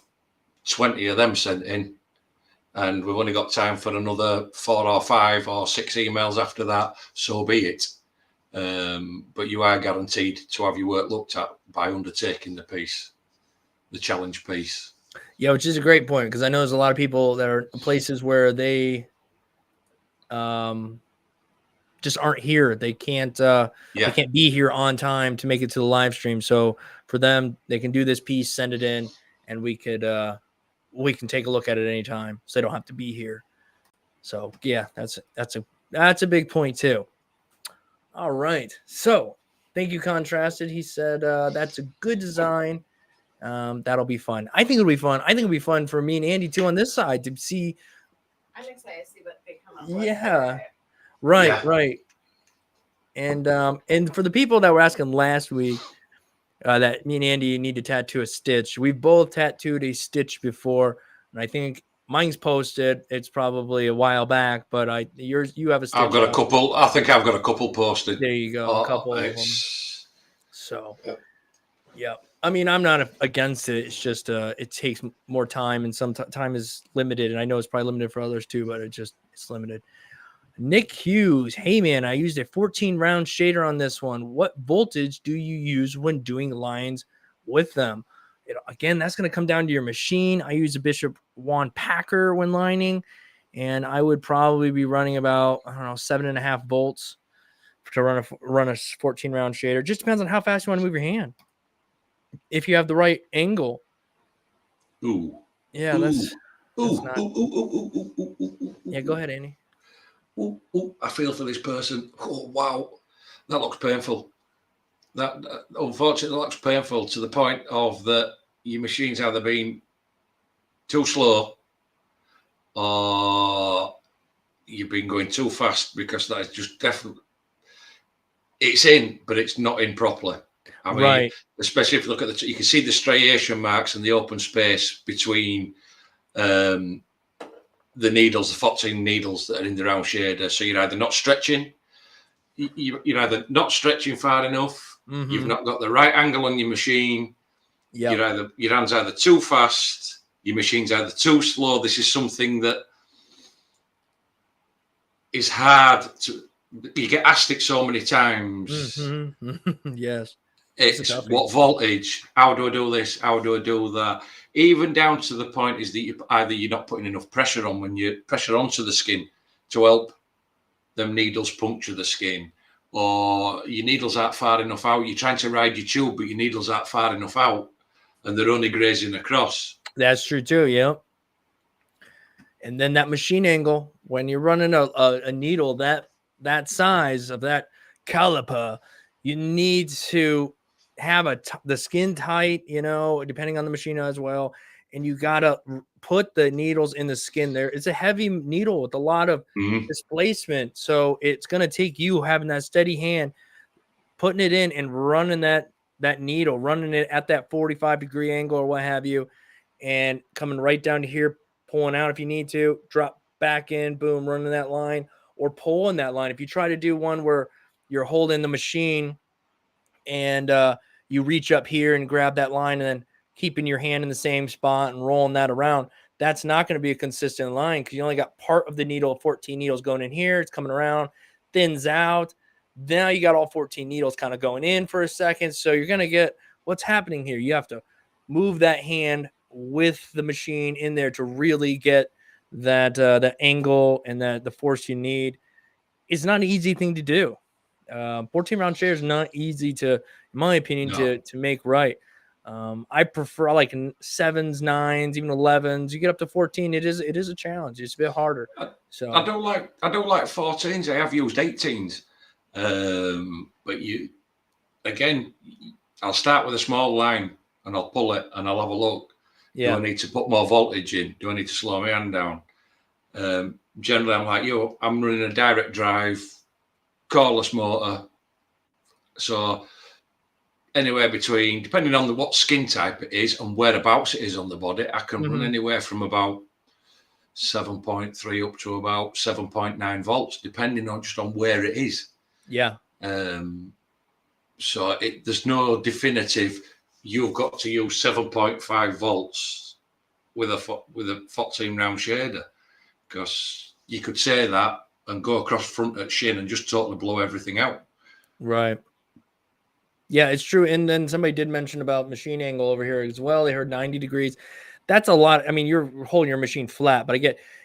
20 of them sent in, and we've only got time for another 4 or 5 or 6 emails after that, so be it. But you are guaranteed to have your work looked at by undertaking the piece, the challenge piece. Yeah, which is a great point, because I know there's a lot of people that are in places where they just aren't here. They can't they can't be here on time to make it to the live stream. So for them, they can do this piece, send it in, and we can take a look at it anytime, so they don't have to be here. So yeah, that's a big point too. All right, so thank you, Contrasted. He said that's a good design. That'll be fun. I think it'll be fun. I think it'll be fun for me and Andy too on this side to see. I'm excited to see what they come up with. Yeah, right. And for the people that were asking last week, that me and Andy need to tattoo a stitch. We've both tattooed a stitch before, and I think mine's posted. It's probably a while back, but you have a stitch. I've got a couple. I think I've got a couple posted. There you go, a couple of them. So, yeah. I mean, I'm not against it. It's just it takes more time, and some time is limited. And I know it's probably limited for others too, but it's limited. Nick Hughes, hey man, I used a 14 round shader on this one. What voltage do you use when doing lines with them? Again, that's going to come down to your machine. I use a Bishop Juan Packer when lining, and I would probably be running about, I don't know, 7.5 volts to run a 14 round shader. Just depends on how fast you want to move your hand. If you have the right angle. Ooh. Yeah, that's not... Yeah, go ahead, Andy. Ooh, I feel for this person. Oh, wow. That looks painful. That unfortunately looks painful to the point of that your machine's either been too slow or you've been going too fast, because that is just definitely, it's in, but it's not in properly. I mean, right. Especially if you look at you can see the striation marks and the open space between the needles, the 14 needles that are in the round shader. So you're either not stretching, you're either not stretching far enough, you've not got the right angle on your machine, your hand's either too fast, your machine's either too slow. This is something that is hard to, you get asked it so many times. Yes. It's what voltage, how do I do this, how do I do that? Even down to the point is that you're not putting enough pressure on pressure onto the skin to help them needles puncture the skin, or your needles aren't far enough out. You're trying to ride your tube, but your needles aren't far enough out, and they're only grazing across. That's true too, yeah. And then that machine angle, when you're running a needle that size of that caliper, you need to have the skin tight, depending on the machine as well. And you got to put the needles in the skin there. It's a heavy needle with a lot of displacement. So it's going to take you having that steady hand, putting it in and running that needle, running it at that 45-degree angle or what have you, and coming right down to here, pulling out if you need to, drop back in, boom, running that line, or pulling that line. If you try to do one where you're holding the machine and you reach up here and grab that line and then keeping your hand in the same spot and rolling that around, that's not going to be a consistent line, because you only got part of the needle, 14 needles going in here. It's coming around, thins out. Now you got all 14 needles kind of going in for a second. So you're going to get what's happening here. You have to move that hand with the machine in there to really get that angle and the force you need. It's not an easy thing to do. 14 round share is not easy to, in my opinion, to make right. I prefer like 7s, 9s, even 11s. You get up to 14, it is a challenge. It's a bit harder. So I don't like 14s. I have used 18s, but I'll start with a small line and I'll pull it and I'll have a look. Yeah. Do I need to put more voltage in? Do I need to slow my hand down? Generally, I'm like, I'm running a direct drive, cordless motor. So anywhere between, depending on what skin type it is and whereabouts it is on the body, I can run anywhere from about 7.3 up to about 7.9 volts, depending on where it is. Yeah. So there's no definitive, you've got to use 7.5 volts with a 14 round shader, because you could say that and go across front at shin and just totally blow everything out. Right. Yeah, it's true. And then somebody did mention about machine angle over here as well. They heard 90 degrees. That's a lot. I mean, you're holding your machine flat, but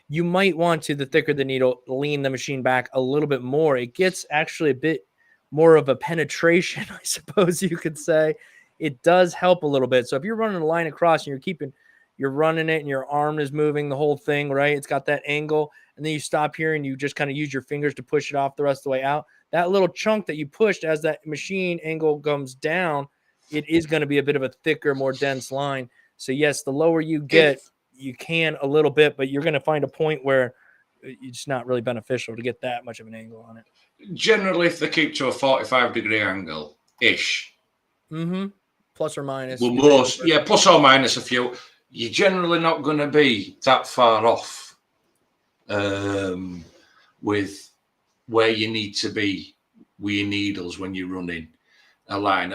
you might want to, the thicker the needle, lean the machine back a little bit more. It gets actually a bit more of a penetration, I suppose you could say. It does help a little bit. So if you're running a line across and you're running it and your arm is moving the whole thing, right? It's got that angle. And then you stop here and you just kind of use your fingers to push it off the rest of the way out. That little chunk that you pushed as that machine angle comes down, it is going to be a bit of a thicker, more dense line. So yes, the lower you get, you can a little bit, but you're going to find a point where it's not really beneficial to get that much of an angle on it. Generally, if they keep to a 45-degree angle-ish, plus or minus. Well, plus or minus a few. You're generally not going to be that far off with where you need to be with your needles when you're running a line.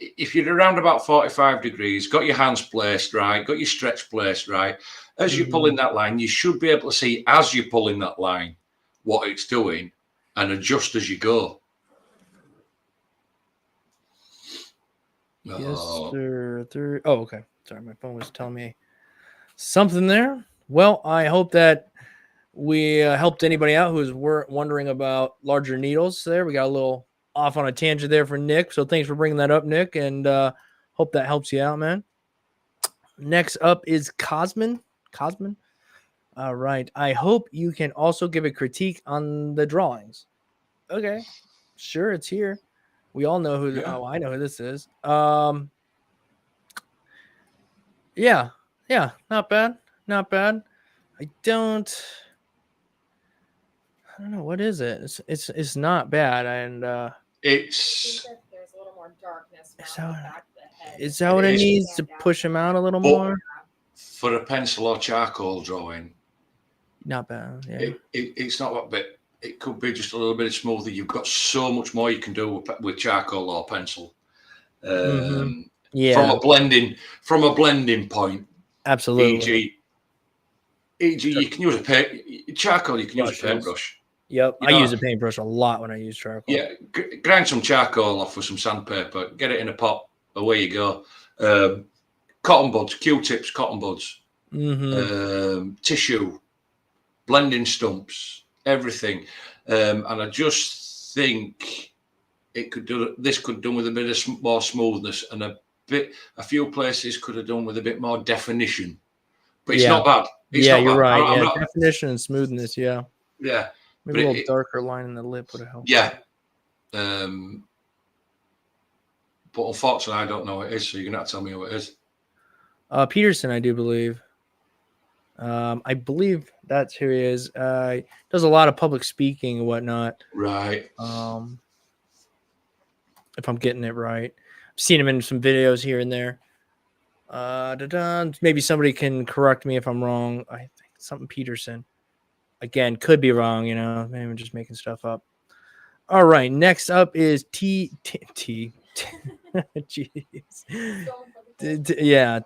If you're around about 45 degrees, got your hands placed right, got your stretch placed right, as you're pulling that line, you should be able to see as you're pulling that line what it's doing and adjust as you go. Yes, sir. Oh, okay. Sorry, my phone was telling me something there. Well, I hope that we helped anybody out who's wondering about larger needles there. We got a little off on a tangent there for Nick. So thanks for bringing that up, Nick. And hope that helps you out, man. Next up is Cosman. Cosman. All right. I hope you can also give a critique on the drawings. Okay. Sure, it's here. We all know who. Oh, I know who this is. Yeah. Not bad. I don't know what is it. It's not bad, and it's. There's a little more darkness. Is that what it needs to push him out a little more? For a pencil or charcoal drawing, not bad. Yeah. It's not that bit. It could be just a little bit smoother. You've got so much more you can do with charcoal or pencil. Yeah. From a blending point. Absolutely. E.g., you can use charcoal. You can use a paintbrush. Yep, I use a paintbrush a lot when I use charcoal. Yeah, grind some charcoal off with some sandpaper. Get it in a pot. Away you go. Cotton buds, Q-tips, cotton buds, tissue, blending stumps, everything. And I just think it could do. This could done with a bit of more smoothness and a few places could have done with a bit more definition. But it's not bad. You're right. Definition and smoothness. Yeah. Yeah. Maybe a little darker line in the lip would have helped. Yeah. But unfortunately, I don't know what it is, so you're going to have to tell me what it is. Peterson, I do believe. I believe that's who he is. Does a lot of public speaking and whatnot. Right. If I'm getting it right. I've seen him in some videos here and there. Maybe somebody can correct me if I'm wrong. I think something Peterson. Again, could be wrong, maybe I'm just making stuff up. All right, next up is T. Jeez.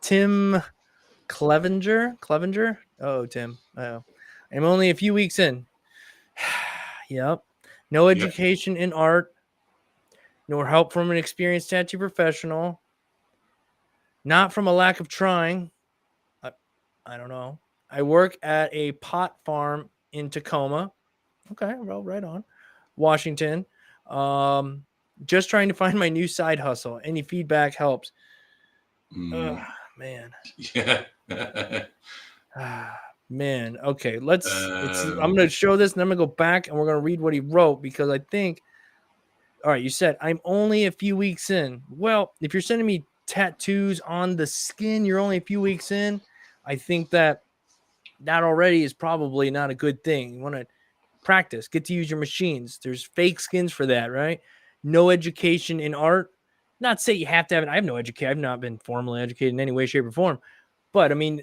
Tim Clevenger. Oh, Tim. Oh, I'm only a few weeks in. Yep. No education in art, nor help from an experienced tattoo professional. Not from a lack of trying. I don't know. I work at a pot farm in Tacoma. Okay, well, right on. Washington. Just trying to find my new side hustle. Any feedback helps. Man. Yeah. Man. Okay, I'm going to show this and I'm going to go back and we're going to read what he wrote because I think, all right, you said, I'm only a few weeks in. Well, if you're sending me tattoos on the skin, you're only a few weeks in. I think that already is probably not a good thing. You want to practice, get to use your machines. There's fake skins for that, right? No education in art. Not say you have to have it. I have no education. I've not been formally educated in any way, shape, or form. But I mean,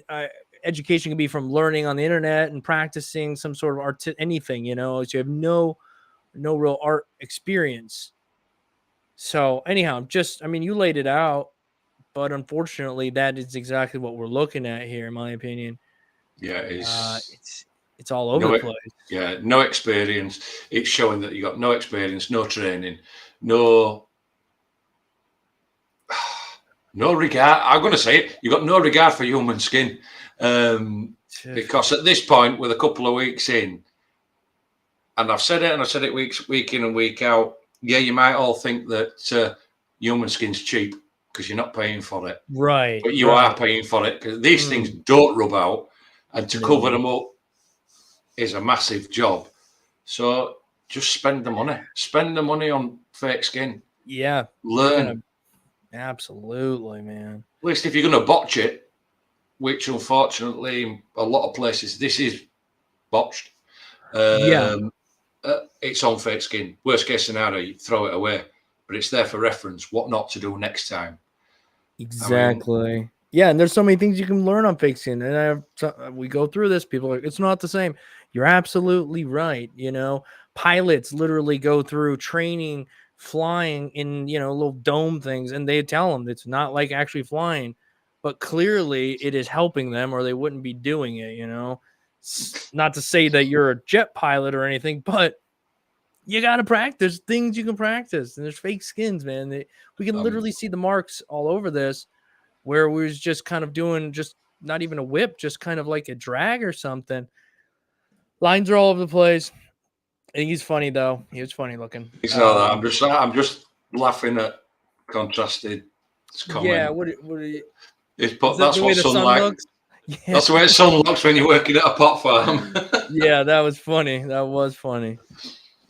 education can be from learning on the internet and practicing some sort of art, anything, so you have no real art experience. So anyhow, you laid it out, but unfortunately that is exactly what we're looking at here, in my opinion. Yeah, it's all over the place. Yeah, no experience. It's showing that you got no experience, no training, no regard. I'm going to say it. You got no regard for human skin, because at this point, with a couple of weeks in, and I've said it week in and week out. Yeah, you might all think that human skin's cheap because you're not paying for it, right? But you are paying for it because these things don't rub out. And to cover them up is a massive job. So just spend the money. Spend the money on fake skin. Yeah. Learn. Absolutely, man. At least if you're going to botch it, which unfortunately in a lot of places this is botched. It's on fake skin. Worst case scenario, you throw it away. But it's there for reference, what not to do next time. Exactly. Yeah, and there's so many things you can learn on fixing, and we go through this. People are like, it's not the same. You're absolutely right. Pilots literally go through training, flying in little dome things, and they tell them it's not like actually flying, but clearly it is helping them, or they wouldn't be doing it. Not to say that you're a jet pilot or anything, but you got to practice. There's things you can practice, and there's fake skins, man. We can literally see the marks all over this, where we was just kind of doing just not even a whip, just kind of like a drag or something. Lines are all over the place. I think he's funny though. He was funny looking. It's not that. I'm just laughing at Contrasted comment. Yeah, what are you? That's what sunlight looks. Yeah. That's the way the sun looks when you're working at a pot farm. Yeah, that was funny. That was funny.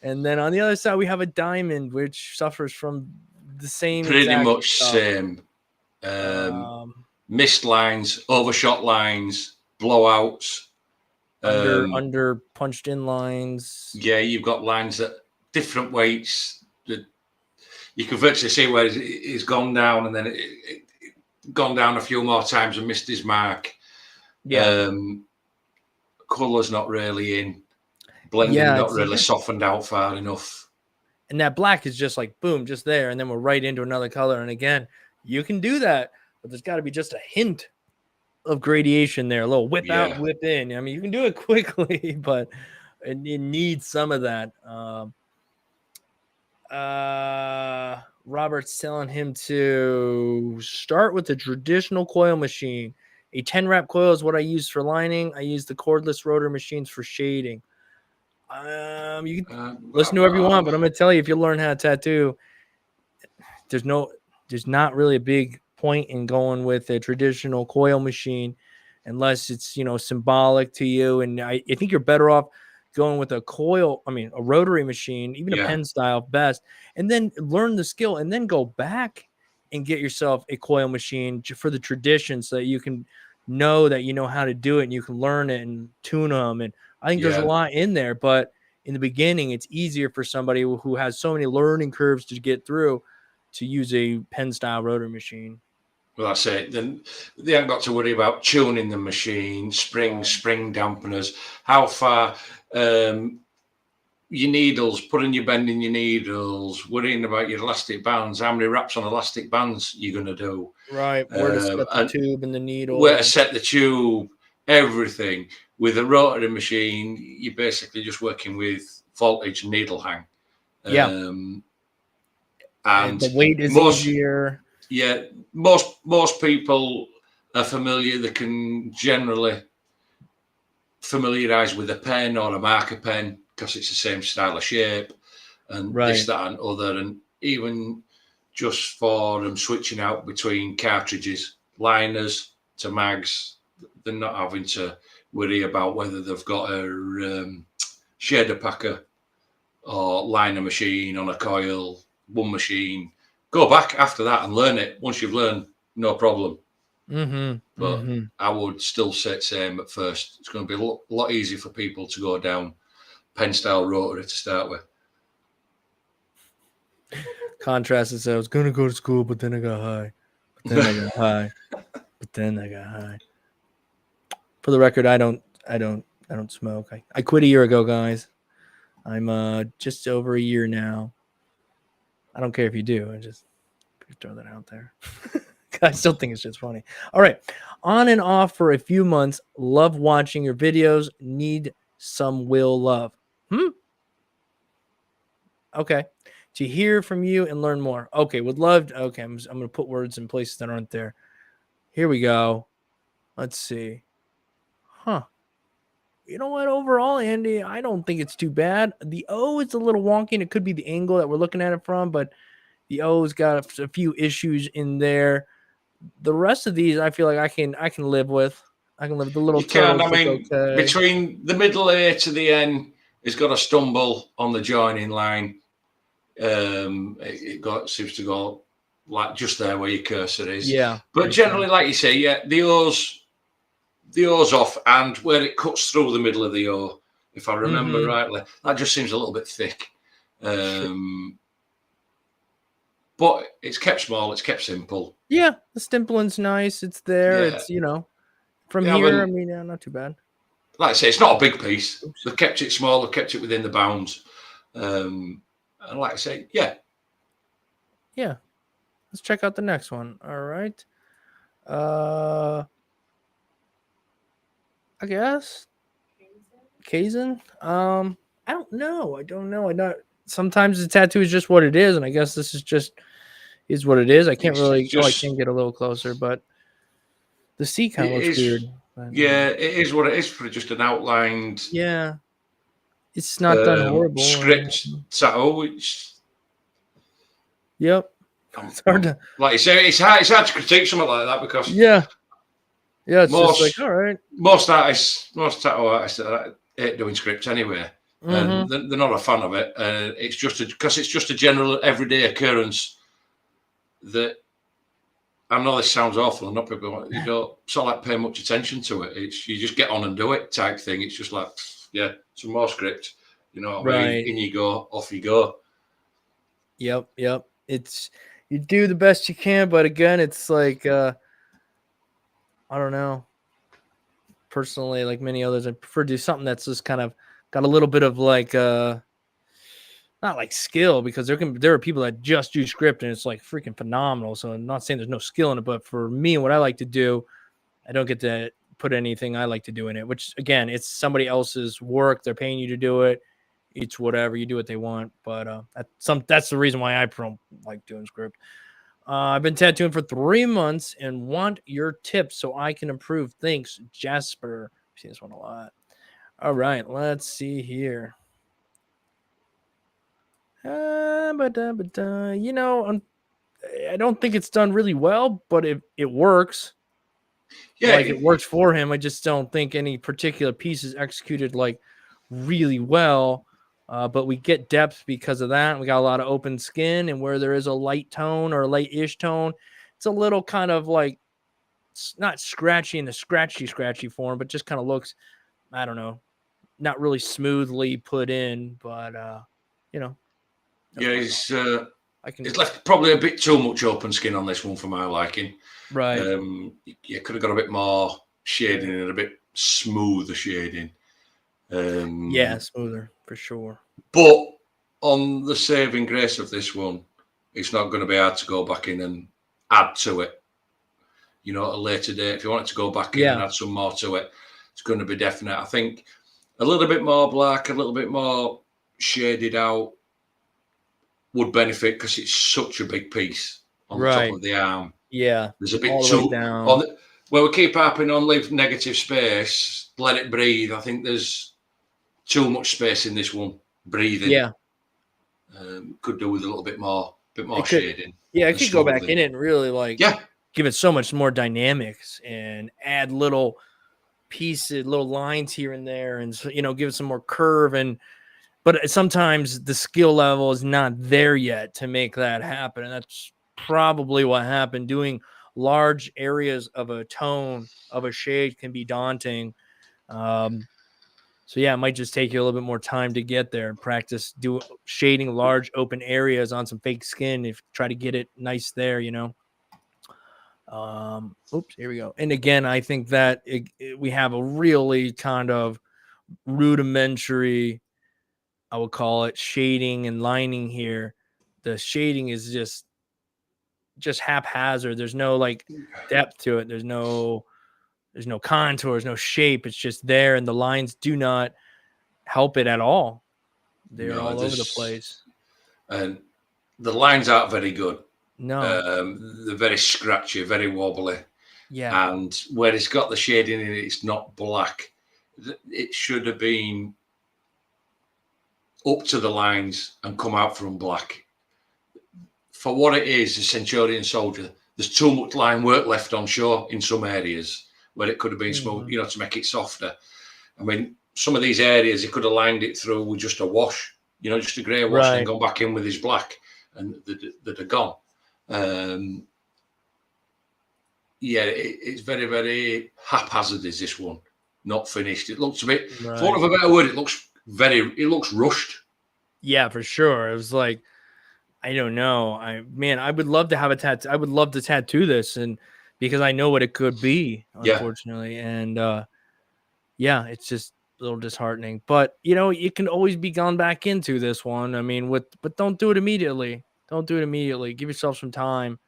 And then on the other side, we have a diamond, which suffers from the same. Pretty much stuff. Same. Missed lines, overshot lines, blowouts, under punched in lines. Yeah, you've got lines at different weights that you can virtually see where it's gone down, and then it gone down a few more times and missed his mark. Yeah, colour's not really in, blending not really softened out far enough, and that black is just like boom, just there, and then we're right into another color. And again, you can do that, but there's got to be just a hint of gradation there, a little whip out, whip in. I mean, you can do it quickly, but it needs some of that. Robert's telling him to start with the traditional coil machine. A 10 wrap coil is what I use for lining. I use the cordless rotor machines for shading. You can listen to whoever you want, but I'm going to tell you, if you learn how to tattoo, there's not really a big point in going with a traditional coil machine unless it's symbolic to you. And I think you're better off going with a rotary machine, even a pen style best, and then learn the skill, and then go back and get yourself a coil machine for the tradition, so that you can know that you know how to do it, and you can learn it and tune them. And I think there's a lot in there, but in the beginning, it's easier for somebody who has so many learning curves to get through to use a pen style rotor machine. Well, that's it. Then they haven't got to worry about tuning the machine, spring dampeners, how far your needles, putting your bend in your needles, worrying about your elastic bands, how many wraps on elastic bands you're going to do. Right. Where to set the tube and the needle. Where to set the tube, everything. With a rotary machine, you're basically just working with voltage and needle hang. Yeah. And the weight is easier. Yeah, most people are familiar. They can generally familiarize with a pen or a marker pen because it's the same style of shape, and this, that, and other. And even just for switching out between cartridges, liners to mags, they're not having to worry about whether they've got a shader packer or liner machine on a coil, one machine. Go back after that and learn it. Once you've learned, no problem. But I would still say same at first. It's going to be a lot easier for people to go down pen style rotary to start with. Contrast is, I was going to go to school, but then I got high. But then I got high. But then I got high. For the record, I don't smoke. I quit a year ago, guys. I'm just over a year now. I don't care if you do. I just throw that out there. I still think it's just funny. All right. On and off for a few months. Love watching your videos. Need some will love. Okay. To hear from you and learn more. Okay. Would love. Okay. I'm going to put words in places that aren't there. Here we go. Let's see. You know what? Overall, Andy, I don't think it's too bad. The O is a little wonky, and it could be the angle that we're looking at it from, but the O's got a few issues in there. The rest of these, I feel like I can live with. I can live with the little. You can. I mean, between the middle A to the N, it's got a stumble on the joining line. It seems to go like just there where your cursor is. Yeah. But generally, like you say, the O's off, and where it cuts through the middle of the O, if I remember rightly, that just seems a little bit thick. But but it's kept small. It's kept simple. Yeah, the stimpling's nice. It's there. Yeah. It's, from here, I mean, not too bad. Like I say, it's not a big piece. Oops. They've kept it small. They've kept it within the bounds. And like I say, yeah. Yeah. Let's check out the next one. All right. I guess. Kazan? I don't know. I don't know. Sometimes the tattoo is just what it is, and I guess this is what it is. I can't really. I can get a little closer, but the C kind of looks weird. Yeah, it is what it is for just an outlined. Yeah, it's not done horrible. Script tattoo, which. Yep. It's hard to, like you say. It's hard to critique something like that because. Yeah. It's just like, all right. Most tattoo artists hate doing scripts anyway. And they're not a fan of it. It's just because it's just a general everyday occurrence that I know this sounds awful, and not people you don't sort of like pay much attention to it. It's you just get on and do it type thing. It's just like some more script, what I mean? In you go, off you go. Yep. It's you do the best you can, but again, it's like I don't know. Personally, like many others, I prefer to do something that's just kind of got a little bit of like not like skill, because there are people that just do script and it's like freaking phenomenal. So I'm not saying there's no skill in it, but for me, what I like to do, I don't get to put anything I like to do in it, which again, it's somebody else's work. They're paying you to do it. It's whatever, you do what they want. But that's the reason why I don't like doing script. I've been tattooing for 3 months and want your tips so I can improve. Thanks, Jasper. I've seen this one a lot. All right, let's see here. I don't think it's done really well, but it works. Yeah, like it works for him. I just don't think any particular piece is executed like really well. But we get depth because of that. We got a lot of open skin, and where there is a light tone or a light-ish tone, it's a little kind of like not scratchy in the scratchy form, but just kind of looks, I don't know, not really smoothly put in, but yeah, it's left probably a bit too much open skin on this one for my liking. Right. You could have got a bit more shading and a bit smoother shading. Yeah, smoother for sure. But on the saving grace of this one, it's not going to be hard to go back in and add to it. At a later date, if you want to go back in and add some more to it, it's going to be definite. I think a little bit more black, a little bit more shaded out would benefit because it's such a big piece on the top of the arm. Yeah, there's a bit too down. Where we keep harping on leave negative space, let it breathe. I think there's too much space in this one. Breathing. Yeah. Could do with a little bit more shading. Yeah, I could go back in it and really give it so much more dynamics and add little pieces, little lines here and there, and give it some more curve. But sometimes the skill level is not there yet to make that happen, and that's probably what happened. Doing large areas of a tone of a shade can be daunting. So yeah, it might just take you a little bit more time to get there and practice shading large open areas on some fake skin. If you try to get it nice there, Oops, here we go. And again, I think that we have a really kind of rudimentary, I would call it, shading and lining here. The shading is just haphazard. There's no like depth to it. There's no contours, no shape. It's just there, and the lines do not help it at all. They're all over the place. And the lines aren't very good. No. They're very scratchy, very wobbly. Yeah. And where it's got the shading in it, it's not black. It should have been up to the lines and come out from black. For what it is, the Centurion Soldier, there's too much line work left on show in some areas where it could have been smooth, to make it softer. I mean, some of these areas, he could have lined it through with just a wash, just a grey wash, and gone back in with his black, and they'd have gone. It's very, very haphazard, is this one. Not finished. It looks a bit, for want of a better word, it looks rushed. Yeah, for sure. It was like, I don't know. I would love to have a tattoo. I would love to tattoo this, and because I know what it could be, unfortunately. And yeah, it's just a little disheartening. But you can always be gone back into this one. I mean, but don't do it immediately. Don't do it immediately. Give yourself some time.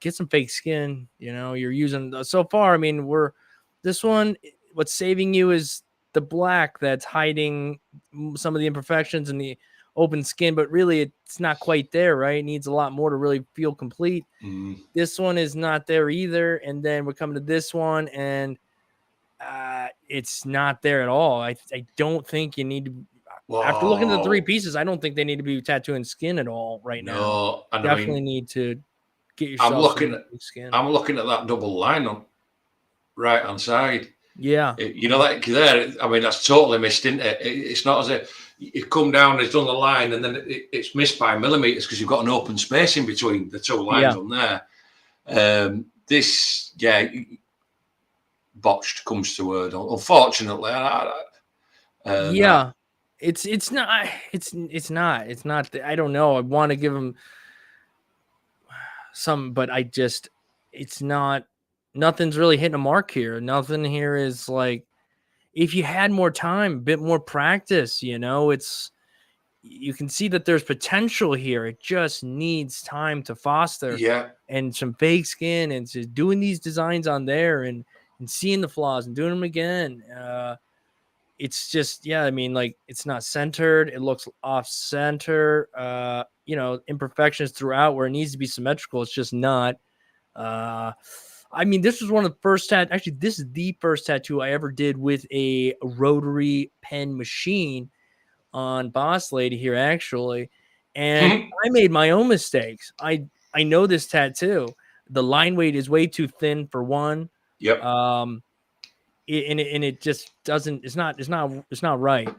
Get some fake skin. You're using so far. I mean, this one. What's saving you is the black that's hiding some of the imperfections and the open skin, but really it's not quite there, right? It needs a lot more to really feel complete. This one is not there either. And then we're coming to this one, and it's not there at all. I don't think you need to. Whoa. After looking at the 3 pieces, I don't think they need to be tattooing skin at all right now. No, definitely need to get yourself. I'm looking at that double line on right hand side. Yeah, like there. I mean, that's totally missed, isn't it? It's not as if you come down, it's done the line, and then it's missed by millimeters because you've got an open space in between the 2 lines on there. This, botched comes to word. Unfortunately, it's not. I don't know. I want to give him some, but it's not. Nothing's really hitting a mark here. Nothing here is like, if you had more time, a bit more practice, you can see that there's potential here. It just needs time to foster. And some fake skin and just doing these designs on there and seeing the flaws and doing them again. It's just, I mean, like, it's not centered. It looks off center, imperfections throughout where it needs to be symmetrical. It's just not. I mean, this was one of the first actually, this is the first tattoo I ever did with a rotary pen machine on Boss Lady here, actually. And I made my own mistakes. I know this tattoo. The line weight is way too thin for one. It just doesn't. It's not right.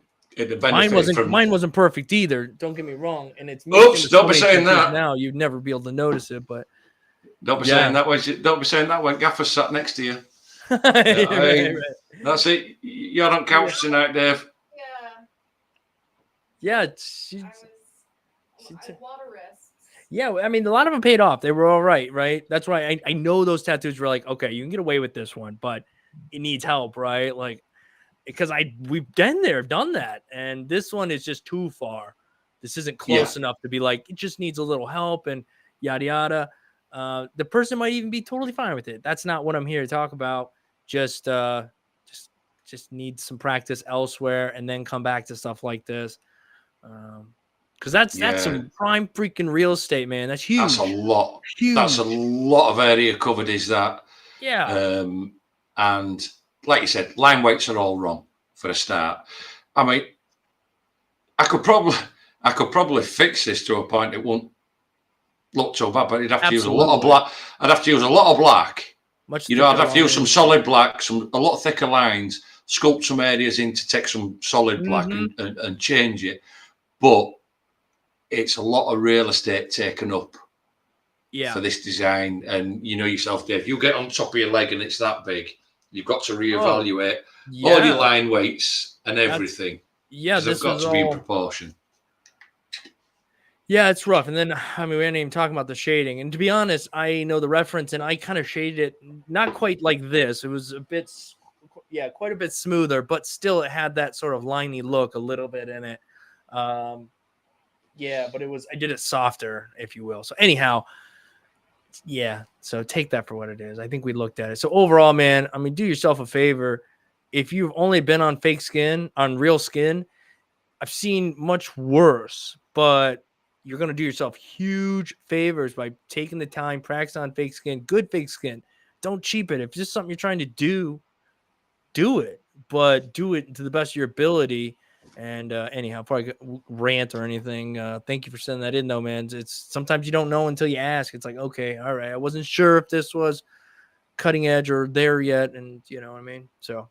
Mine wasn't perfect either. Don't get me wrong. And it's don't be saying that now. You'd never be able to notice it, but. Don't be saying that when Gaffer's sat next to you. Right. That's it. You're on couch tonight, Dave. Yeah. Yeah, I mean, a lot of them paid off. They were all right? That's why I know those tattoos were like, okay, you can get away with this one, but it needs help, right? Like, because we've done that, and this one is just too far. This isn't close enough to be like, it just needs a little help and yada yada. The person might even be totally fine with it. That's not what I'm here to talk about. Just need some practice elsewhere and then come back to stuff like this. Because that's some prime freaking real estate, man. That's huge. That's a lot. Huge. That's a lot of area covered, is that? Yeah. And like you said, line weights are all wrong for a start. I mean, I could probably fix this to a point it won't look so bad, but you'd have to use a lot of black. I'd have to use a lot of black. I'd have to use some solid black, a lot thicker lines, sculpt some areas in to take some solid black and change it. But it's a lot of real estate taken up for this design. And you know yourself, Dave, you get on top of your leg and it's that big, you've got to reevaluate all your line weights and everything. They've got to be in proportion. Yeah, it's rough. And then, I mean, we didn't even talk about the shading. And to be honest, I know the reference, and I kind of shaded it not quite like this. It was quite a bit smoother, but still it had that sort of liney look a little bit in it. But I did it softer, if you will. So anyhow, so take that for what it is. I think we looked at it. So overall, man, I mean, do yourself a favor. If you've only been on fake skin, on real skin, I've seen much worse, but you're going to do yourself huge favors by taking the time, practice on fake skin, good fake skin. Don't cheap it. If it's just something you're trying to do it, but do it to the best of your ability. And anyhow, probably rant or anything. Thank you for sending that in, though, man. It's sometimes you don't know until you ask. It's like, okay, all right, I wasn't sure if this was cutting edge or there yet, and you know what I mean. So,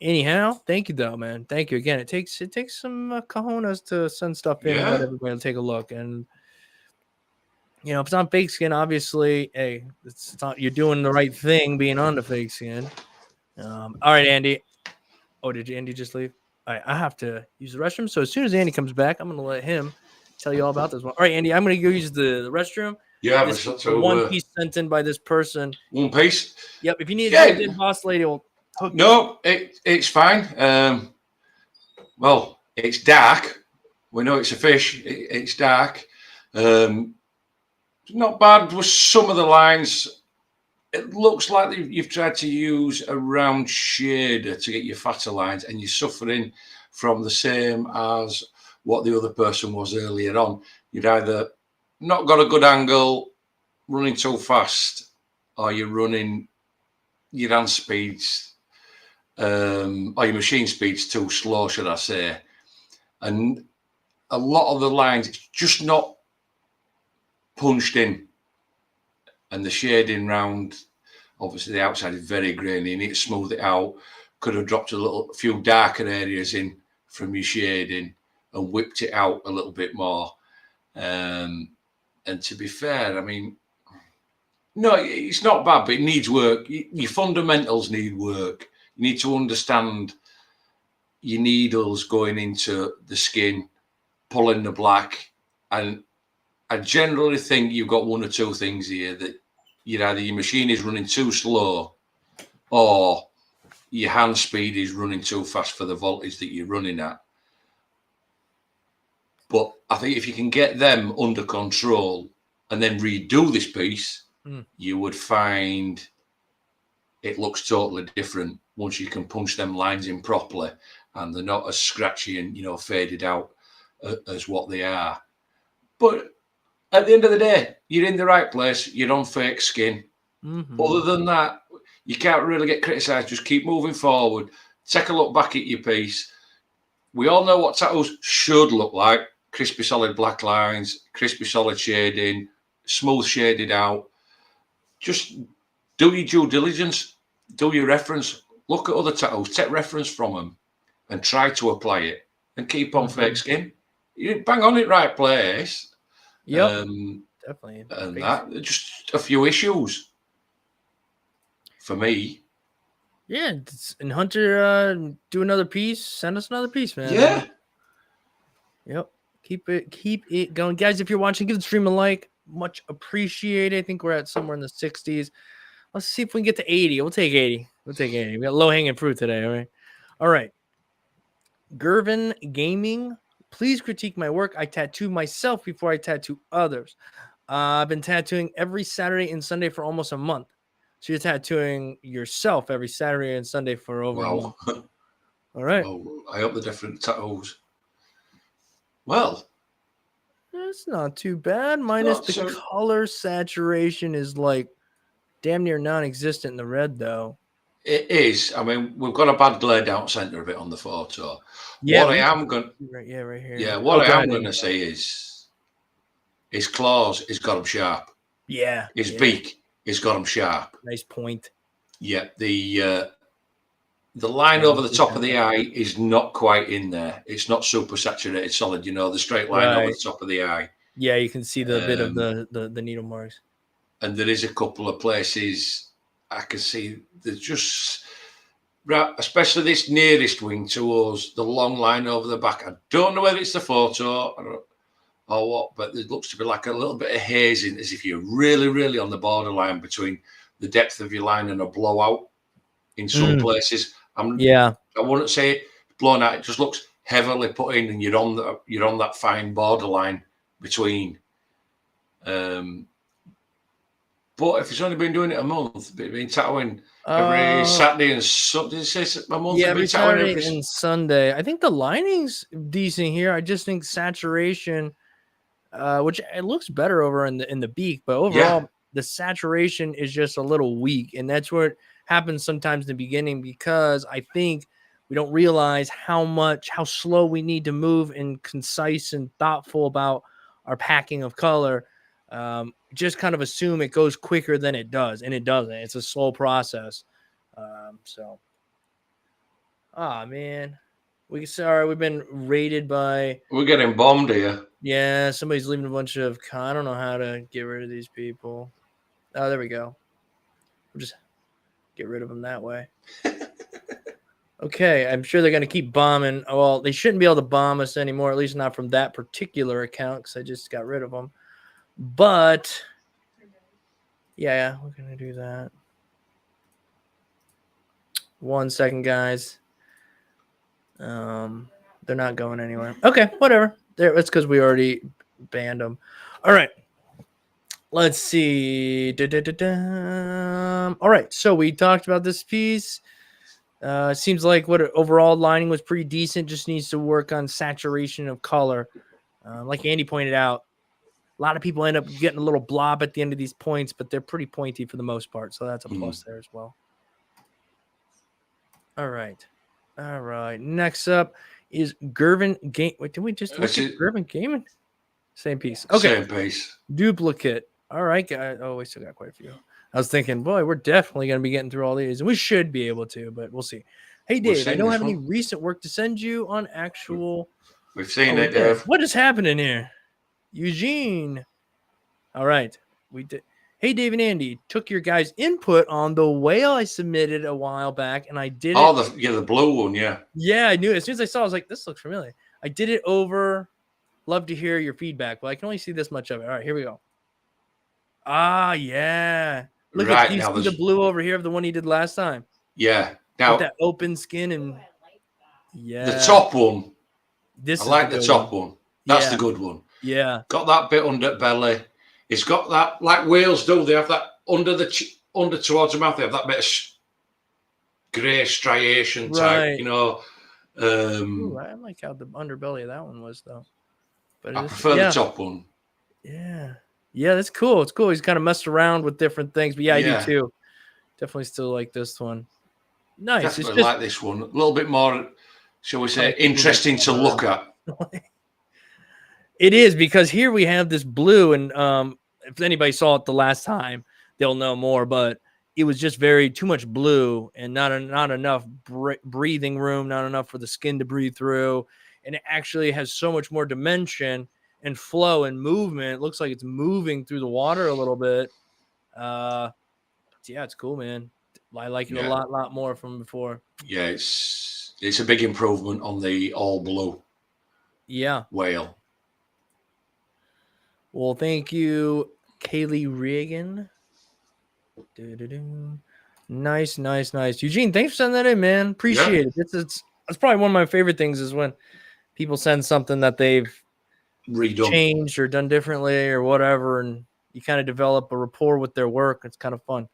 anyhow, thank you, though, man. Thank you again. It takes some cojones to send stuff in and let everybody take a look. And you know, if it's on fake skin, obviously, hey, it's not, you're doing the right thing being on the fake skin. All right, Andy. Oh, did Andy just leave? All right, I have to use the restroom. So as soon as Andy comes back, I'm going to let him tell you all about this one. All right, Andy, I'm going to go use the restroom. Yeah, this is the one piece sent in by this person. One piece? Yep. If you need a dead boss lady, will hook you up. It's fine. Well, it's dark. We know it's a fish. It's dark. Not bad with some of the lines. It looks like you've tried to use a round shader to get your fatter lines, and you're suffering from the same as what the other person was earlier on. You'd either not got a good angle, running too fast, or you're running your hand speeds, or your machine speeds too slow, should I say. And a lot of the lines, it's just not punched in. And the shading round, obviously the outside is very grainy. You need to smooth it out. Could have dropped a few darker areas in from your shading and whipped it out a little bit more. And to be fair, I mean, no, it's not bad, but it needs work. Your fundamentals need work. You need to understand your needles going into the skin, pulling the black. And I generally think you've got one or two things here, that either your machine is running too slow or your hand speed is running too fast for the voltage that you're running at. But I think if you can get them under control and then redo this piece, you would find it looks totally different once you can punch them lines in properly and they're not as scratchy and, faded out as what they are. But at the end of the day, you're in the right place. You're on fake skin. Mm-hmm. Other than that, you can't really get criticised. Just keep moving forward. Take a look back at your piece. We all know what tattoos should look like. Crispy, solid black lines, crispy, solid shading, smooth shaded out. Just do your due diligence. Do your reference. Look at other tattoos. Take reference from them and try to apply it. And keep on fake skin. You bang on it right place. Yep, definitely. And that just a few issues for me. Yeah, and Hunter, do another piece. Send us another piece, man. Yeah. Yep. Keep it going, guys. If you're watching, give the stream a like. Much appreciated. I think we're at somewhere in the 60s. Let's see if we can get to 80. We'll take 80. We got low hanging fruit today. All right. Gervin Gaming. Please critique my work. I tattoo myself before I tattoo others. I've been tattooing every Saturday and Sunday for almost a month. So you're tattooing yourself every Saturday and Sunday for over a month. All right. Well, I hope the different tattoos. Well, it's not too bad. Minus the color saturation is like damn near non-existent in the red, though. It is. I mean, we've got a bad glare down center of it on the photo. Yeah, what I am going, right here. Yeah, what I am going to say is, his claws, he's got them sharp. Yeah, his beak, he's got them sharp. Nice point. Yeah, the line over the top of the eye is not quite in there. It's not super saturated solid. The straight line over the top of the eye. Yeah, you can see the bit of the needle marks. And there is a couple of places I can see there's just, especially this nearest wing towards the long line over the back. I don't know whether it's the photo or what, but it looks to be like a little bit of hazing, as if you're really, really on the borderline between the depth of your line and a blowout in some places. I wouldn't say it blown out. It just looks heavily put in, and you're on that fine borderline between. But if it's only been doing it a month, been tattooing every Saturday and Sunday, a month. Yeah, every Saturday and Sunday. I think the lining's decent here. I just think saturation, which it looks better over in the beak, but overall the saturation is just a little weak, and that's what happens sometimes in the beginning, because I think we don't realize how slow we need to move and concise and thoughtful about our packing of color. Just kind of assume it goes quicker than it does, and it doesn't. It's a slow process. Man, we've been raided by. We're getting bombed here. Yeah, somebody's leaving a bunch of. I don't know how to get rid of these people. Oh, there we go. We'll just get rid of them that way. Okay, I'm sure they're going to keep bombing. Well, they shouldn't be able to bomb us anymore, at least not from that particular account because I just got rid of them. But, yeah, we're going to do that. 1 second, guys. They're not going anywhere. Okay, whatever. It's because we already banned them. All right. Let's see. All right, so we talked about this piece. Seems like what overall lining was pretty decent. Just needs to work on saturation of color. Like Andy pointed out, a lot of people end up getting a little blob at the end of these points, but they're pretty pointy for the most part. So that's a plus there as well. All right. Next up is Gervin Game. Wait, did we just look at Gervin Gaming? Same piece. Okay. Same piece. Duplicate. All right, guys. Oh, we still got quite a few. I was thinking, boy, we're definitely going to be getting through all these, and we should be able to, but we'll see. Hey, Dave, I don't have any recent work to send you on actual. We've seen it, Dave. What is happening here? Eugene. All right. We did. Hey, Dave and Andy, took your guys' input on the whale I submitted a while back, and I did it. The blue one, yeah. Yeah, I knew it. As soon as I saw it, I was like, this looks familiar. I did it over. Love to hear your feedback. Well, I can only see this much of it. All right, here we go. Ah, yeah. Look at these. See the blue over here of the one he did last time. Yeah. Now with that open skin and the top one. I like the top one. That's the good one. Yeah. Got that bit under belly. It's got that like whales do. They have that under towards the mouth. They have that bit of grey striation type. You know. Ooh, I like how the underbelly of that one was though. But I prefer the top one. Yeah. Yeah, that's cool. It's cool. He's kind of messed around with different things. But yeah, I do too. Definitely still like this one. Nice. Definitely it's just, like this one. A little bit more, shall we say, interesting to look at. It is, because here we have this blue, and if anybody saw it the last time, they'll know more. But it was just too much blue and not enough breathing room, not enough for the skin to breathe through. And it actually has so much more dimension and flow and movement. It looks like it's moving through the water a little bit. Yeah, it's cool, man. I like it a lot more from before. Yeah, it's a big improvement on the all blue. Yeah. Whale. Well, thank you, Kaylee Reagan. Nice. Eugene, thanks for sending that in, man. Appreciate it. It's probably one of my favorite things is when people send something that they've changed or done differently or whatever, and you kind of develop a rapport with their work. It's kind of fun.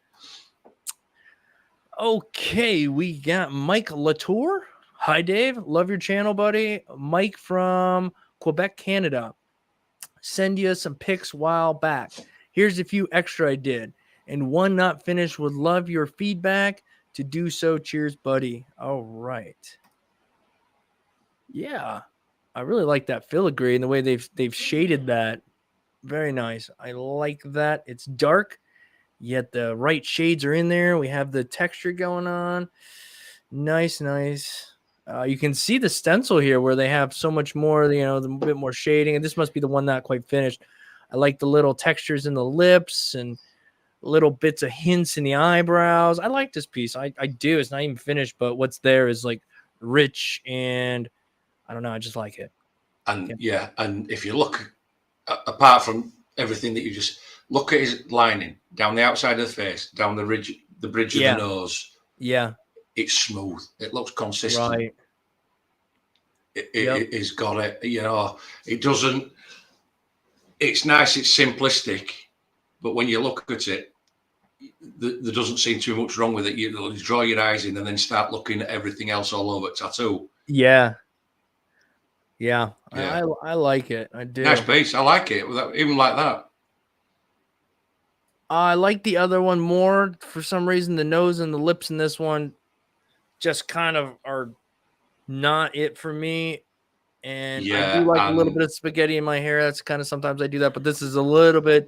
Okay, we got Mike Latour. Hi, Dave. Love your channel, buddy. Mike from Quebec, Canada. Send you some pics a while back. Here's a few extra I did, and one not finished. Would love your feedback to do so. Cheers, buddy. All right. Yeah, I really like that filigree and the way they've shaded that. Very nice. I like that. It's dark, yet the right shades are in there. We have the texture going on. Nice. You can see the stencil here where they have so much more, the bit more shading. And this must be the one not quite finished. I like the little textures in the lips and little bits of hints in the eyebrows. I like this piece. I do. It's not even finished, but what's there is like rich, and I don't know. I just like it. And and if you look, apart from everything that you just look at his lining down the outside of the face, down the bridge of the nose. Yeah. It's smooth. It looks consistent. Right. It's got it. It doesn't. It's nice. It's simplistic, but when you look at it, there doesn't seem too much wrong with it. You draw your eyes in and then start looking at everything else all over tattoo. Yeah. I like it. I do. Nice piece. I like it. Even like that. I like the other one more. For some reason, the nose and the lips in this one just kind of are not it for me. And I do like a little bit of spaghetti in my hair. That's kind of sometimes I do that, but this is a little bit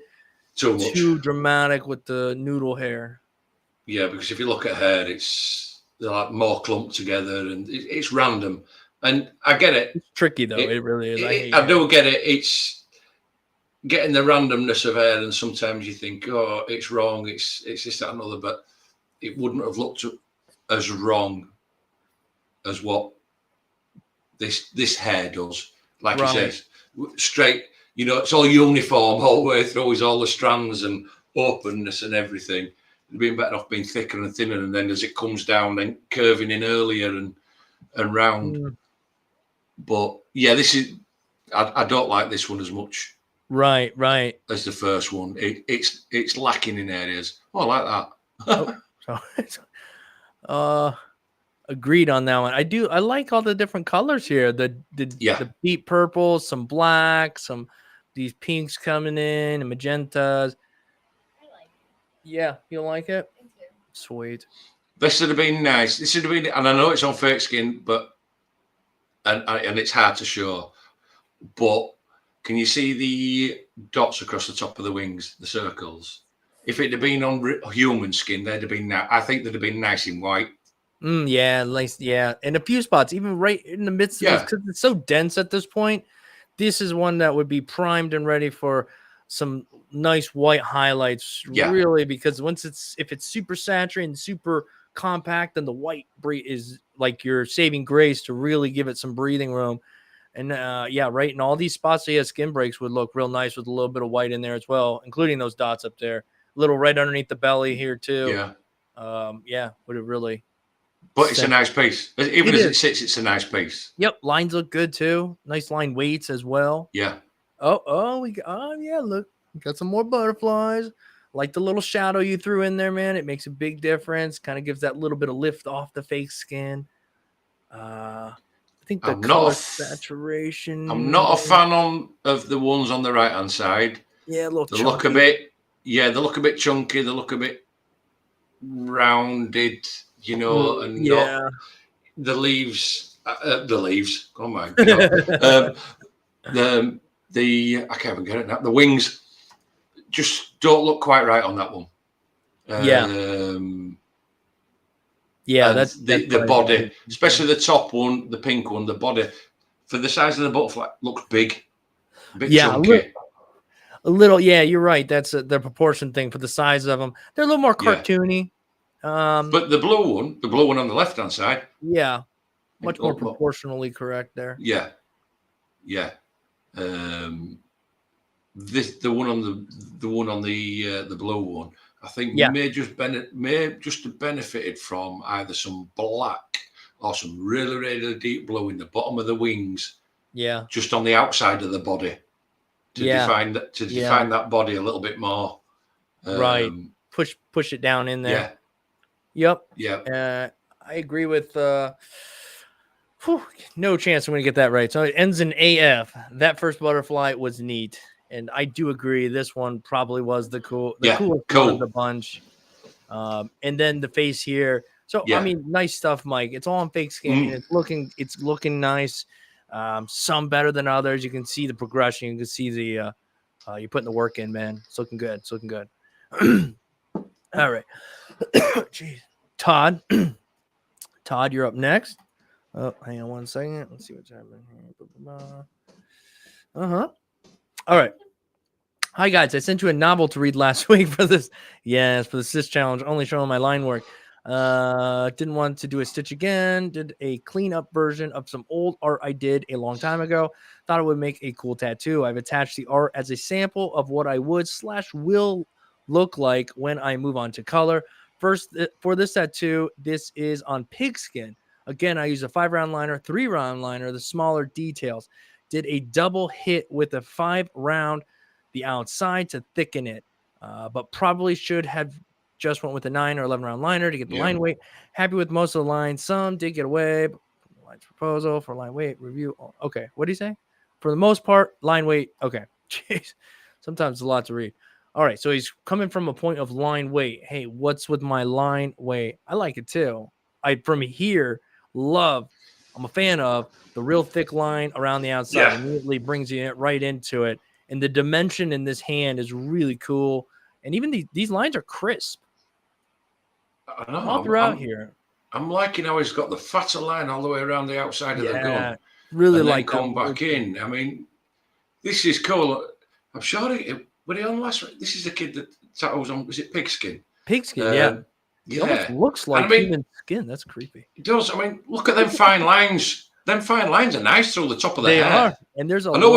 too dramatic with the noodle hair. Yeah, because if you look at hair, they're like more clumped together and it's random. And I get it. It's tricky though. It really is. I do get it. It's getting the randomness of hair, and sometimes you think, oh, it's wrong. It's this, that, and other, but it wouldn't have looked as wrong as what this hair does. Like Right. he says, straight. You know, it's all uniform all the way through. Is all the strands and openness and everything. It'd been better off being thicker and thinner, and then as it comes down, then curving in earlier and round. Mm. But yeah, this is. I don't like this one as much. Right. As the first one, it's lacking in areas. Oh, I like that. Agreed on that one. I like all the different colors here. The deep purple, some black, some these pinks coming in and magentas. I like it. Yeah, you like it? Me too. Sweet. This would have been nice. This would have been, and I know it's on fake skin, but and it's hard to show. But can you see the dots across the top of the wings, the circles? If it had been on human skin, they'd have been. I think they'd have been nice in white. Yeah, nice. Yeah, in a few spots, even right in the midst of this, because it's so dense at this point. This is one that would be primed and ready for some nice white highlights. Yeah. Really, because if it's super saturated and super compact, then the white is like your saving grace to really give it some breathing room. And right in all these spots, skin breaks would look real nice with a little bit of white in there as well, including those dots up there, a little right underneath the belly here too. Yeah. Would it really? But it's a nice piece. Even as it sits, it's a nice piece. Yep, lines look good too. Nice line weights as well. Yeah. Look, we got some more butterflies. Like the little shadow you threw in there, man. It makes a big difference. Kind of gives that little bit of lift off the fake skin. I think the color saturation. I'm not a fan of the ones on the right hand side. Yeah, a little. They look a bit. Yeah, they look a bit chunky. They look a bit rounded. You know, and not the leaves. The leaves. Oh my god. I can't even get it now. The wings just don't look quite right on that one. That's the body, especially the top one, the pink one. The body for the size of the butterfly looks big, a bit chunky. A little, yeah, you're right. That's the proportion thing for the size of them. They're a little more cartoony. But the blue one on the left hand side, much more proportionally correct there. Yeah. The one on the blue one, I think may just have benefited from either some black or some really, really deep blue in the bottom of the wings. Yeah, just on the outside of the body to define that body a little bit more. Right, push it down in there. Yeah. I agree with. No chance I'm going to get that right. So it ends in AF. That first butterfly was neat. And I do agree. This one probably was the coolest one of the bunch. And then the face here. So, I mean, nice stuff, Mike. It's all on fake skin. And it's looking nice. Some better than others. You can see the progression. You can see the you're putting the work in, man. It's looking good. All right. Jeez. Todd, you're up next. Oh, hang on one second. Let's see what's happening here. All right. Hi, guys. I sent you a novel to read last week for this. Yes, for the Sis Challenge, only showing my line work. Didn't want to do a stitch again. Did a cleanup version of some old art I did a long time ago. Thought it would make a cool tattoo. I've attached the art as a sample of what I would/will look like when I move on to color. First, for this tattoo, this is on pigskin. Again, I use a 5-round liner, 3-round liner, the smaller details. Did a double hit with a 5-round, the outside to thicken it. But probably should have just went with a 9 or 11-round liner to get the line weight. Happy with most of the lines. Some did get away. But line proposal for line weight review. Okay, what do you say? For the most part, line weight. Okay, jeez. Sometimes it's a lot to read. All right, so he's coming from a point of line weight. Hey, what's with my line weight? I like it too. From here, I'm a fan of the real thick line around the outside. Immediately brings you right into it. And the dimension in this hand is really cool. And even these lines are crisp. I know. All throughout here. I'm liking how he's got the fatter line all the way around the outside of the gun. Really and like come back in. I mean, this is cool. I'm sure were he on last week? This is the kid that tattoos on, was it Pigskin? Pigskin, It almost Yeah. looks like And I mean, human skin. That's creepy. it does. I mean, look at them fine lines. Them fine lines are nice through the top of the They hair. are, and there's a I know lot.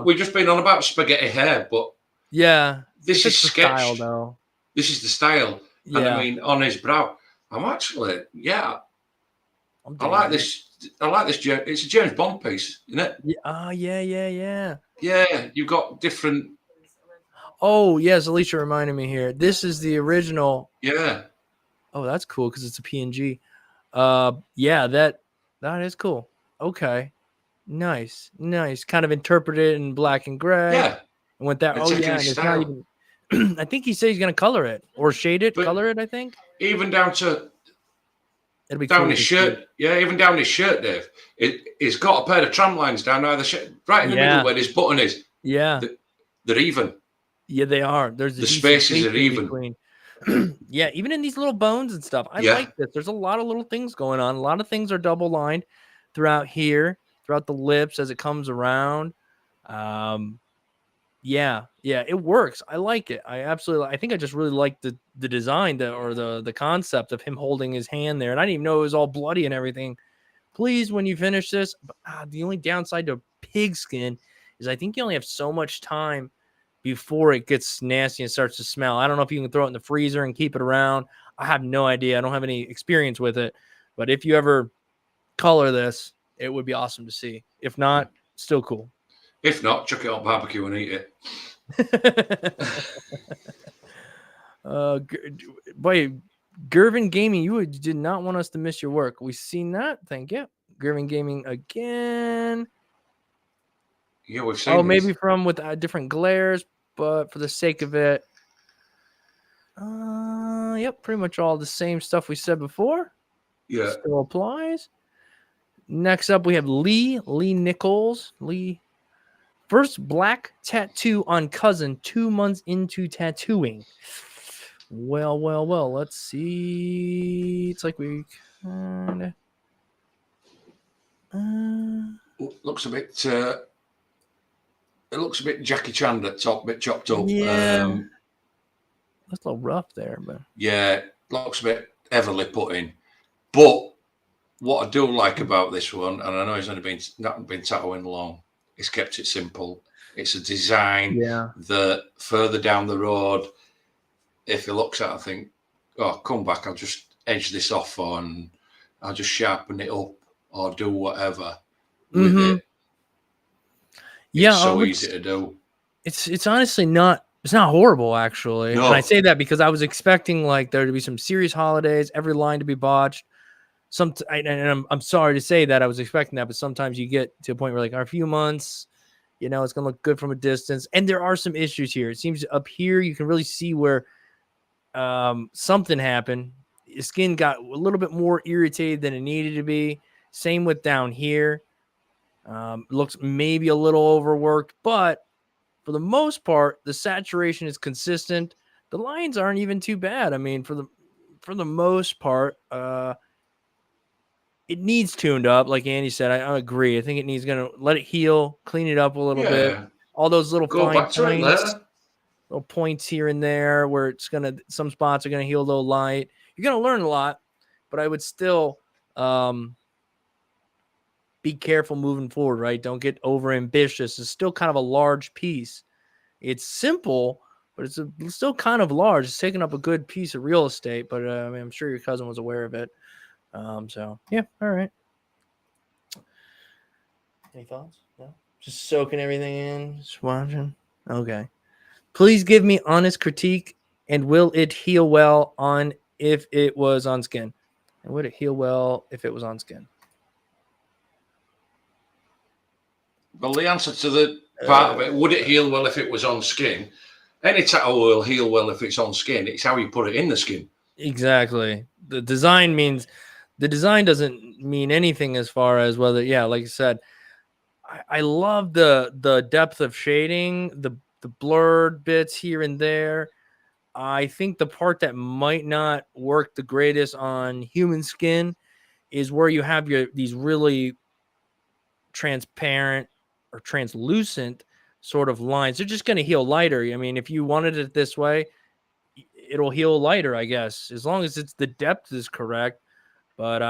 we've just been on about spaghetti hair, but Yeah, this is the style sketched. though. This is the style. Yeah, And I mean, on his brow, I'm actually, yeah, I'm I like digging it. this. I like this. It's a James Bond piece, isn't it? Yeah, yeah. Yeah, you've got different. Oh, yes, Alicia reminded me here. This is the original. Yeah. Oh, that's cool because it's a PNG. Yeah, that is cool. Okay, nice. Kind of interpreted in black and gray. Yeah. And with that, And oh taking yeah, his and it's not style. even. I think he said he's gonna color it or shade it, But color it. I think even down to it'll be down cool his to shirt. see. Yeah, even down his shirt, Dave. He's got a pair of tram lines down either shirt, right in the middle where this button is. Yeah, They're even. yeah, they are. There's The spaces are even. between. Yeah, even in these little bones and stuff. I like this. There's a lot of little things going on. A lot of things are double lined throughout here, throughout the lips as it comes around. Yeah, it works. I like it. I think I just really like the design or the concept of him holding his hand there. And I didn't even know it was all bloody and everything. Please, when you finish this, the only downside to pigskin is I think you only have so much time before it gets nasty and starts to smell. I don't know if you can throw it in the freezer and keep it around. I have no idea. I don't have any experience with it. But if you ever color this, it would be awesome to see. If not, still cool. If not, chuck it on barbecue and eat it. Boy, Gervin Gaming, you did not want us to miss your work. We've seen that. Thank you. Gervin Gaming again. Yeah, we've seen maybe from with different glares, but for the sake of it, yep, pretty much all the same stuff we said before. Yeah, still applies. Next up, we have Lee Nichols. Lee, first black tattoo on cousin 2 months into tattooing. Well. Let's see. It's like we kind of. Looks a bit. It looks a bit Jackie Chan at top, a bit chopped up. Yeah, that's a little rough there, but yeah, looks a bit heavily put in. But what I do like about this one, and I know he's only not been tattooing long, he's kept it simple. It's a design that further down the road, if he looks at it, I think, oh, come back, I'll just edge this off and I'll just sharpen it up or do whatever with it. Yeah, it's so easy to do. It's honestly not. It's not horrible, actually. No. And I say that because I was expecting like there to be some serious holidays, every line to be botched. I'm sorry to say that I was expecting that, but sometimes you get to a point where like a few months, it's gonna look good from a distance, and there are some issues here. It seems up here you can really see where something happened. His skin got a little bit more irritated than it needed to be. Same with down here. Looks maybe a little overworked, but for the most part, the saturation is consistent. The lines aren't even too bad. I mean, for the most part, it needs tuned up. Like Andy said, I agree. I think it needs to let it heal, clean it up a little bit. All those little fine points, little points here and there where some spots are gonna heal a little light. You're gonna learn a lot, but I would still be careful moving forward, right? Don't get over ambitious. It's still kind of a large piece. It's simple, but it's still kind of large. It's taking up a good piece of real estate, but I mean, I'm sure your cousin was aware of it. So yeah, all right. Any thoughts? No? Just soaking everything in, just watching. Okay. Please give me honest critique, and will it heal well on if it was on skin? And would it heal well if it was on skin? Well, the answer to the part of it, would it heal well if it was on skin? Any tattoo will heal well if it's on skin. It's how you put it in the skin. Exactly. The design doesn't mean anything as far as whether, like I said, I love the depth of shading, the blurred bits here and there. I think the part that might not work the greatest on human skin is where you have these really transparent or translucent sort of lines. They're just going to heal lighter. I mean, if you wanted it this way, it'll heal lighter, I guess, as long as the depth is correct. But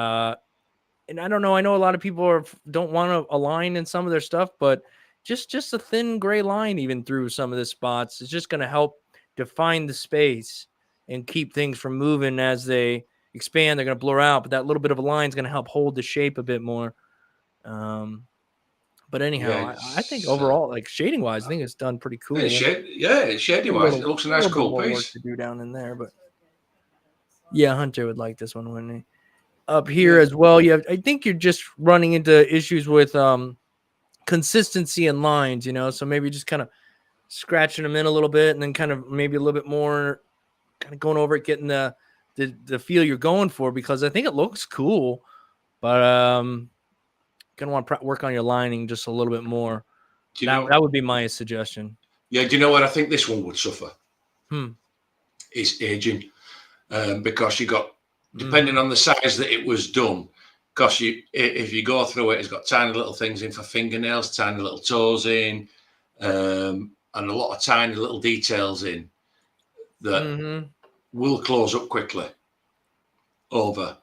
and I don't know. I know a lot of people don't want to align in some of their stuff, but just a thin gray line even through some of the spots is just going to help define the space and keep things from moving as they expand. They're going to blur out, but that little bit of a line is going to help hold the shape a bit more. But anyhow, I think overall, like shading wise, I think it's done pretty cool. It's shading wise. It looks a nice, cool piece. Work to do down in there, but yeah, Hunter would like this one, wouldn't he? Up here as well, I think you're just running into issues with consistency in lines, so maybe just kind of scratching them in a little bit, and then kind of maybe a little bit more, kind of going over it, getting the feel you're going for, because I think it looks cool, but gonna want to work on your lining just a little bit more. That would be my suggestion. Yeah, do you know what I think this one would suffer? It's aging, because you got, depending on the size that it was done, because if you go through it, it's got tiny little things in for fingernails, tiny little toes in, and a lot of tiny little details in that will close up quickly over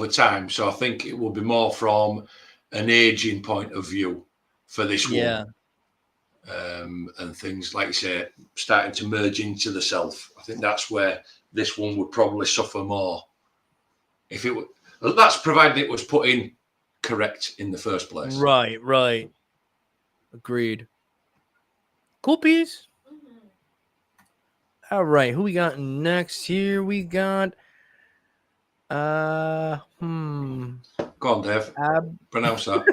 time. So I think it will be more from an aging point of view for this one. And things, like you say, starting to merge into the self. I think that's where this one would probably suffer more. If it were, that's provided it was put in correct in the first place. Right. Agreed. Cool piece. All right, who we got next here? We got Go on, Dave. Pronounce that.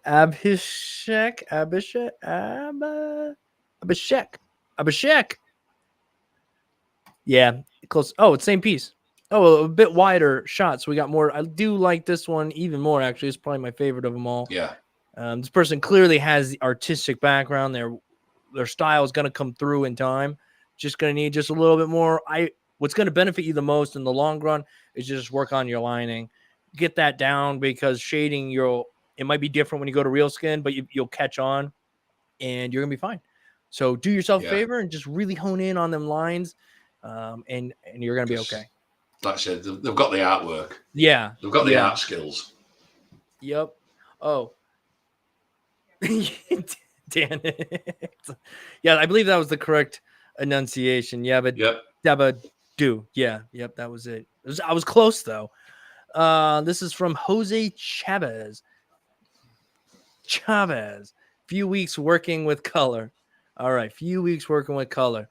Abhishek. Yeah, close. Oh, it's same piece. Oh, a bit wider shot, so we got more. I do like this one even more, actually. It's probably my favorite of them all. Yeah. This person clearly has the artistic background. Their style is going to come through in time. Just going to need just a little bit more. What's going to benefit you the most in the long run is just work on your lining. Get that down, because shading, it might be different when you go to real skin, but you'll catch on and you're going to be fine. So do yourself a favor and just really hone in on them lines, and you're going to be okay. Like I said, they've got the artwork. Yeah. They've got the art skills. Yep. Oh. Dan. Yeah, I believe that was the correct enunciation. Yeah, but do. Yeah, yep, that was it. I was close though. This is from Jose Chavez. Few weeks working with color. All right, few weeks working with color.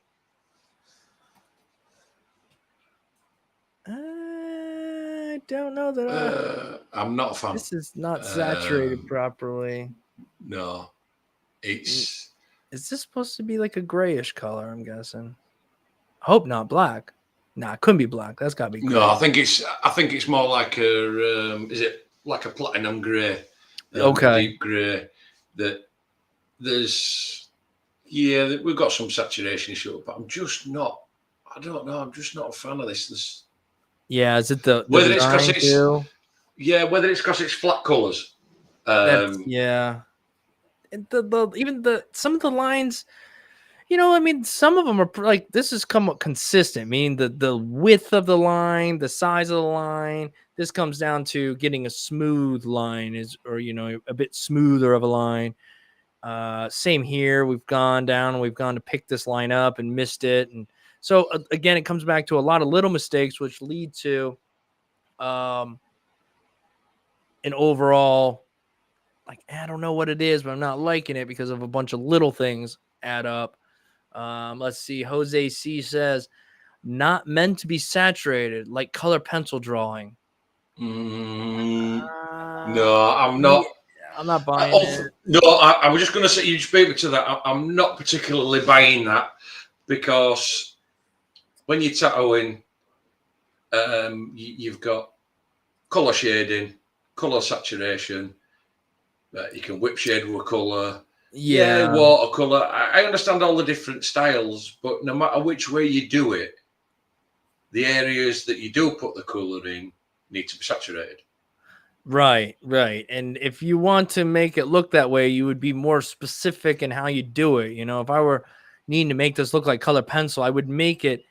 I don't know that I'm not a fan. This is not saturated properly. No. Is this supposed to be like a grayish color, I'm guessing? I hope not black. Nah, it couldn't be black. That's gotta be gray. No, I think it's more like is it like a platinum grey? Okay. Deep grey. That we've got some saturation issue, but I'm just not a fan of this. Is it the whether it's because it's flat colours. And some of the lines, some of them are like, this has come up consistent, meaning the width of the line, the size of the line. This comes down to getting a smooth line a bit smoother of a line. Same here. We've gone down and we've gone to pick this line up and missed it. And so again, it comes back to a lot of little mistakes, which lead to an overall, like, I don't know what it is, but I'm not liking it because of a bunch of little things add up. Let's see. Jose C says, not meant to be saturated, like color pencil drawing. No, I'm not. I'm not buying it. No, I was just going to say, you speak to that. I'm not particularly buying that, because when you're tattooing, you've got color shading, color saturation. You can whip shade with a colour. Yeah, watercolour. I understand all the different styles, but no matter which way you do it, the areas that you do put the colour in need to be saturated. Right. And if you want to make it look that way, you would be more specific in how you do it. If I were needing to make this look like color pencil, I would make it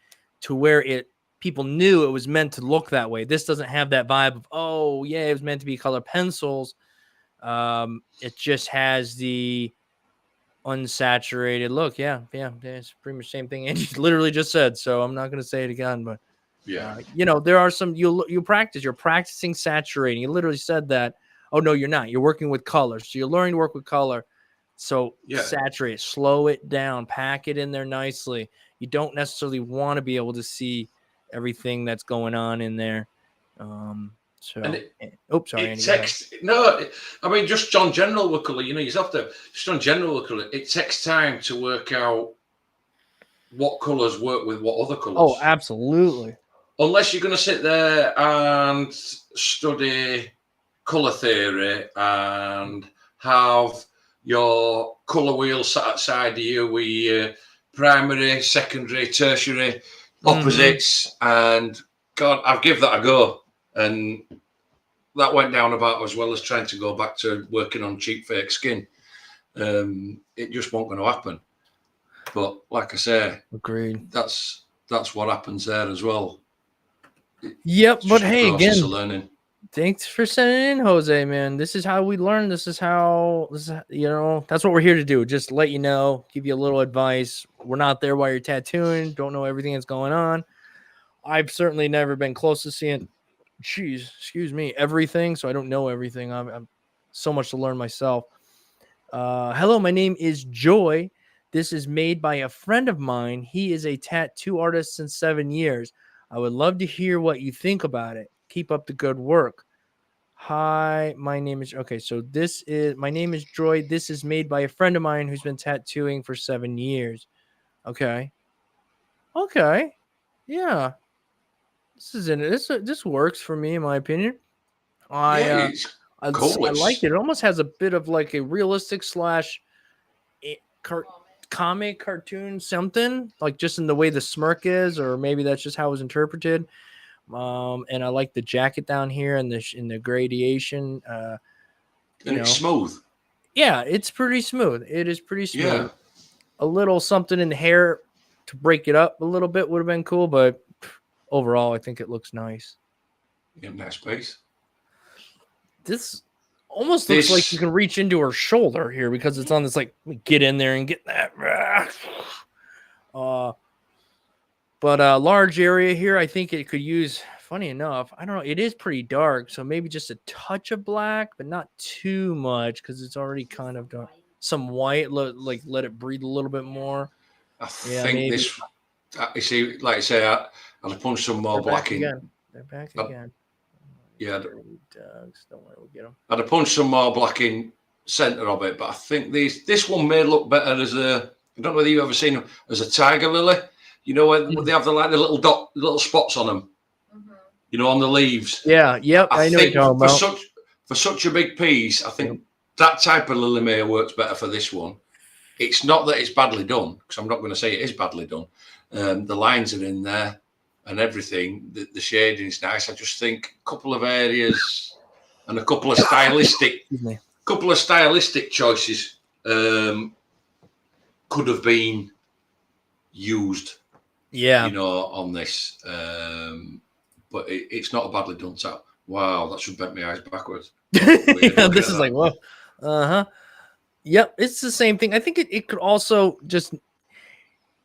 to where people knew it was meant to look that way. This doesn't have that vibe of, oh yeah, it was meant to be color pencils. It just has the unsaturated look. Yeah, it's pretty much the same thing Andy literally just said, so I'm not going to say it again, but there are some, you're practicing saturating. You literally said that. Oh no, you're not. You're working with color, so you're learning to work with color. So saturate it, slow it down, pack it in there nicely. You don't necessarily want to be able to see everything that's going on in there. Sorry. No, I mean, just on general with colour, you have to, just on general with colour, it takes time to work out what colours work with what other colours. Oh, absolutely. Unless you're going to sit there and study colour theory and have your colour wheel sat outside of you with your primary, secondary, tertiary opposites, and God, I've give that a go. And that went down about as well as trying to go back to working on cheap fake skin. It just wasn't going to happen. But like I say, agreed. That's what happens there as well. Yep, but hey, again, learning. Thanks for sending in, Jose, man. This is how we learn. This is that's what we're here to do. Just let you know, give you a little advice. We're not there while you're tattooing. Don't know everything that's going on. I've certainly never been close to seeing, everything. So I don't know everything. I'm so much to learn myself. Hello, my name is Joy. This is made by a friend of mine. He is a tattoo artist since 7 years. I would love to hear what you think about it. Keep up the good work. Hi, my name is my name is Joy. This is made by a friend of mine who's been tattooing for 7 years. Okay. Yeah. This works for me, in my opinion. I like it. It almost has a bit of like a realistic / comic cartoon something, like just in the way the smirk is, or maybe that's just how it was interpreted. And I like the jacket down here and the gradation. And it's smooth. Yeah, it's pretty smooth. It is pretty smooth. Yeah. A little something in the hair to break it up a little bit would have been cool, but overall, I think it looks nice. Yeah, nice piece. This almost looks like you can reach into her shoulder here because it's on this, like, get in there and get that. But a large area here, I think it could use, funny enough, I don't know, it is pretty dark, so maybe just a touch of black, but not too much because it's already kind of dark. Some white, let it breathe a little bit more. I think this, you see, like I say, I'd have punched some more black in. They're back again. Yeah. Dogs. Don't worry, we'll get them. I'd have punched some more black in center of it, but I think this one may look better as I don't know whether you've ever seen them as a tiger lily. You know, when they have the little spots on them, on the leaves. Yeah, yep. I know what you're talking about. For such a big piece, I think that type of lily mare works better for this one. It's not that it's badly done, because I'm not going to say it is badly done. The lines are in there and everything. The shading is nice. I just think a couple of areas and a couple of stylistic choices could have been used. Yeah, on this, but it's not a badly done tap. Wow, that should bend my eyes backwards. Yeah, this is like, whoa. Yep, it's the same thing. I think it could also just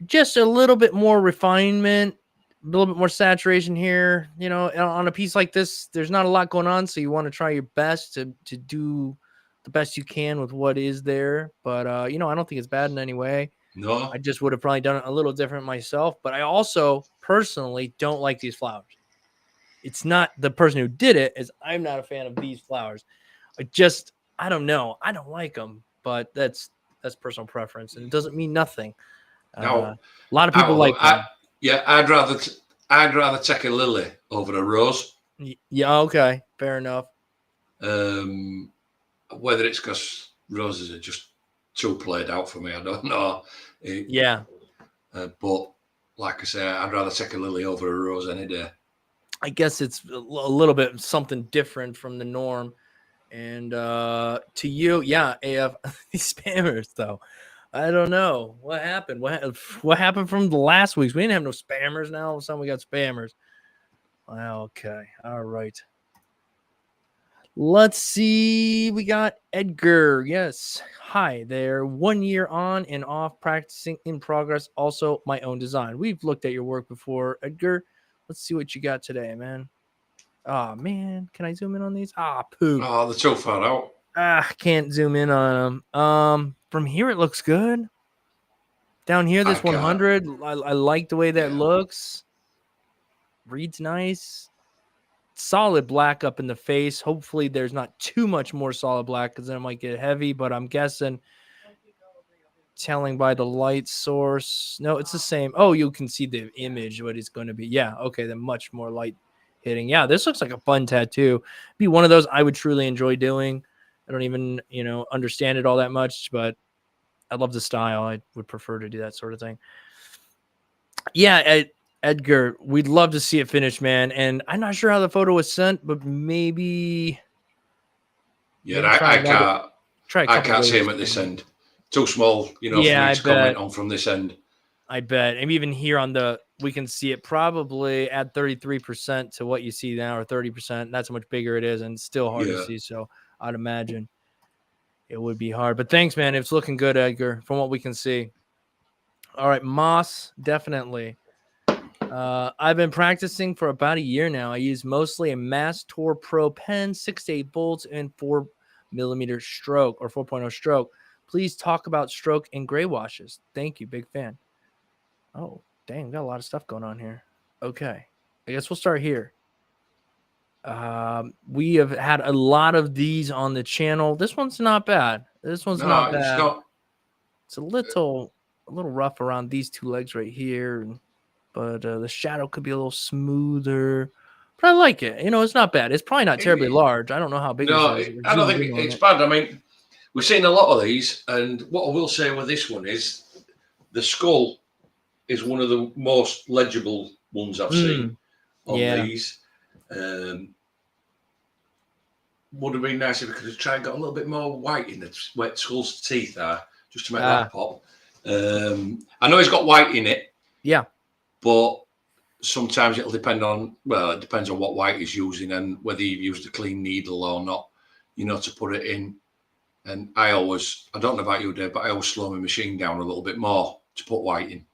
a little bit more refinement, a little bit more saturation here. On a piece like this, there's not a lot going on, so you want to try your best to do the best you can with what is there. But I don't think it's bad in any way. No, I just would have probably done it a little different myself. But I also personally don't like these flowers. It's not the person who did it, as I'm not a fan of these flowers. I don't know. I don't like them, but that's personal preference, and it doesn't mean nothing. A lot of people like them. I'd rather take a lily over a rose. Yeah, okay, fair enough. Whether it's because roses are just too played out for me, I don't know. But like I say, I'd rather take a lily over a rose any day. I guess it's a little bit something different from the norm. And to you, AF, these spammers though. I don't know what happened. What happened from the last week's? We didn't have no spammers. Now all of a sudden we got spammers. Okay. All right. Let's see. We got Edgar. Yes. Hi there. 1 year on and off, practicing in progress. Also, my own design. We've looked at your work before, Edgar. Let's see what you got today, man. Oh, man. Can I zoom in on these? Poop. Oh, they're too far out. Can't zoom in on them. From here, it looks good. Down here, this 100, I like the way that looks. Reads nice. Solid black up in the face. Hopefully there's not too much more solid black because then it might get heavy, but I'm guessing telling by the light source. No, it's the same. Oh, you can see the image, what it's going to be. Yeah, okay, then much more light hitting. Yeah, this looks like a fun tattoo. Be one of those I would truly enjoy doing. I don't even, understand it all that much, but I love the style. I would prefer to do that sort of thing. Yeah, Edgar, we'd love to see it finished, man. And I'm not sure how the photo was sent, but maybe. Yeah, I can't see him at this end. Too small, for me to comment on from this end. I bet. And even here we can see it probably at 33% to what you see now, or 30%. That's how much bigger it is, and it's still hard to see. So I'd imagine it would be hard. But thanks, man. It's looking good, Edgar, from what we can see. All right, Moss, definitely. I've been practicing for about a year now. I use mostly a Mass Tour Pro pen, 6 to 8 volts, and 4mm stroke or 4.0 stroke. Please talk about stroke and gray washes. Thank you. Big fan. Oh, dang. Got a lot of stuff going on here. Okay. I guess we'll start here. We have had a lot of these on the channel. This one's not bad. Not bad. It's a little rough around these two legs right here. But the shadow could be a little smoother. But I like it. It's not bad. It's probably not terribly large. I don't know how big it is. I don't think it's bad. I mean, we've seen a lot of these. And what I will say with this one is the skull is one of the most legible ones I've seen on these. Would have been nice if we could have tried and got a little bit more white in the wet skull's teeth there, just to make that pop. I know he's got white in it. Yeah. But sometimes it'll depend on, it depends on what white he's using and whether you've used a clean needle or not, to put it in. And I don't know about you, Dave, but I always slow my machine down a little bit more to put white in.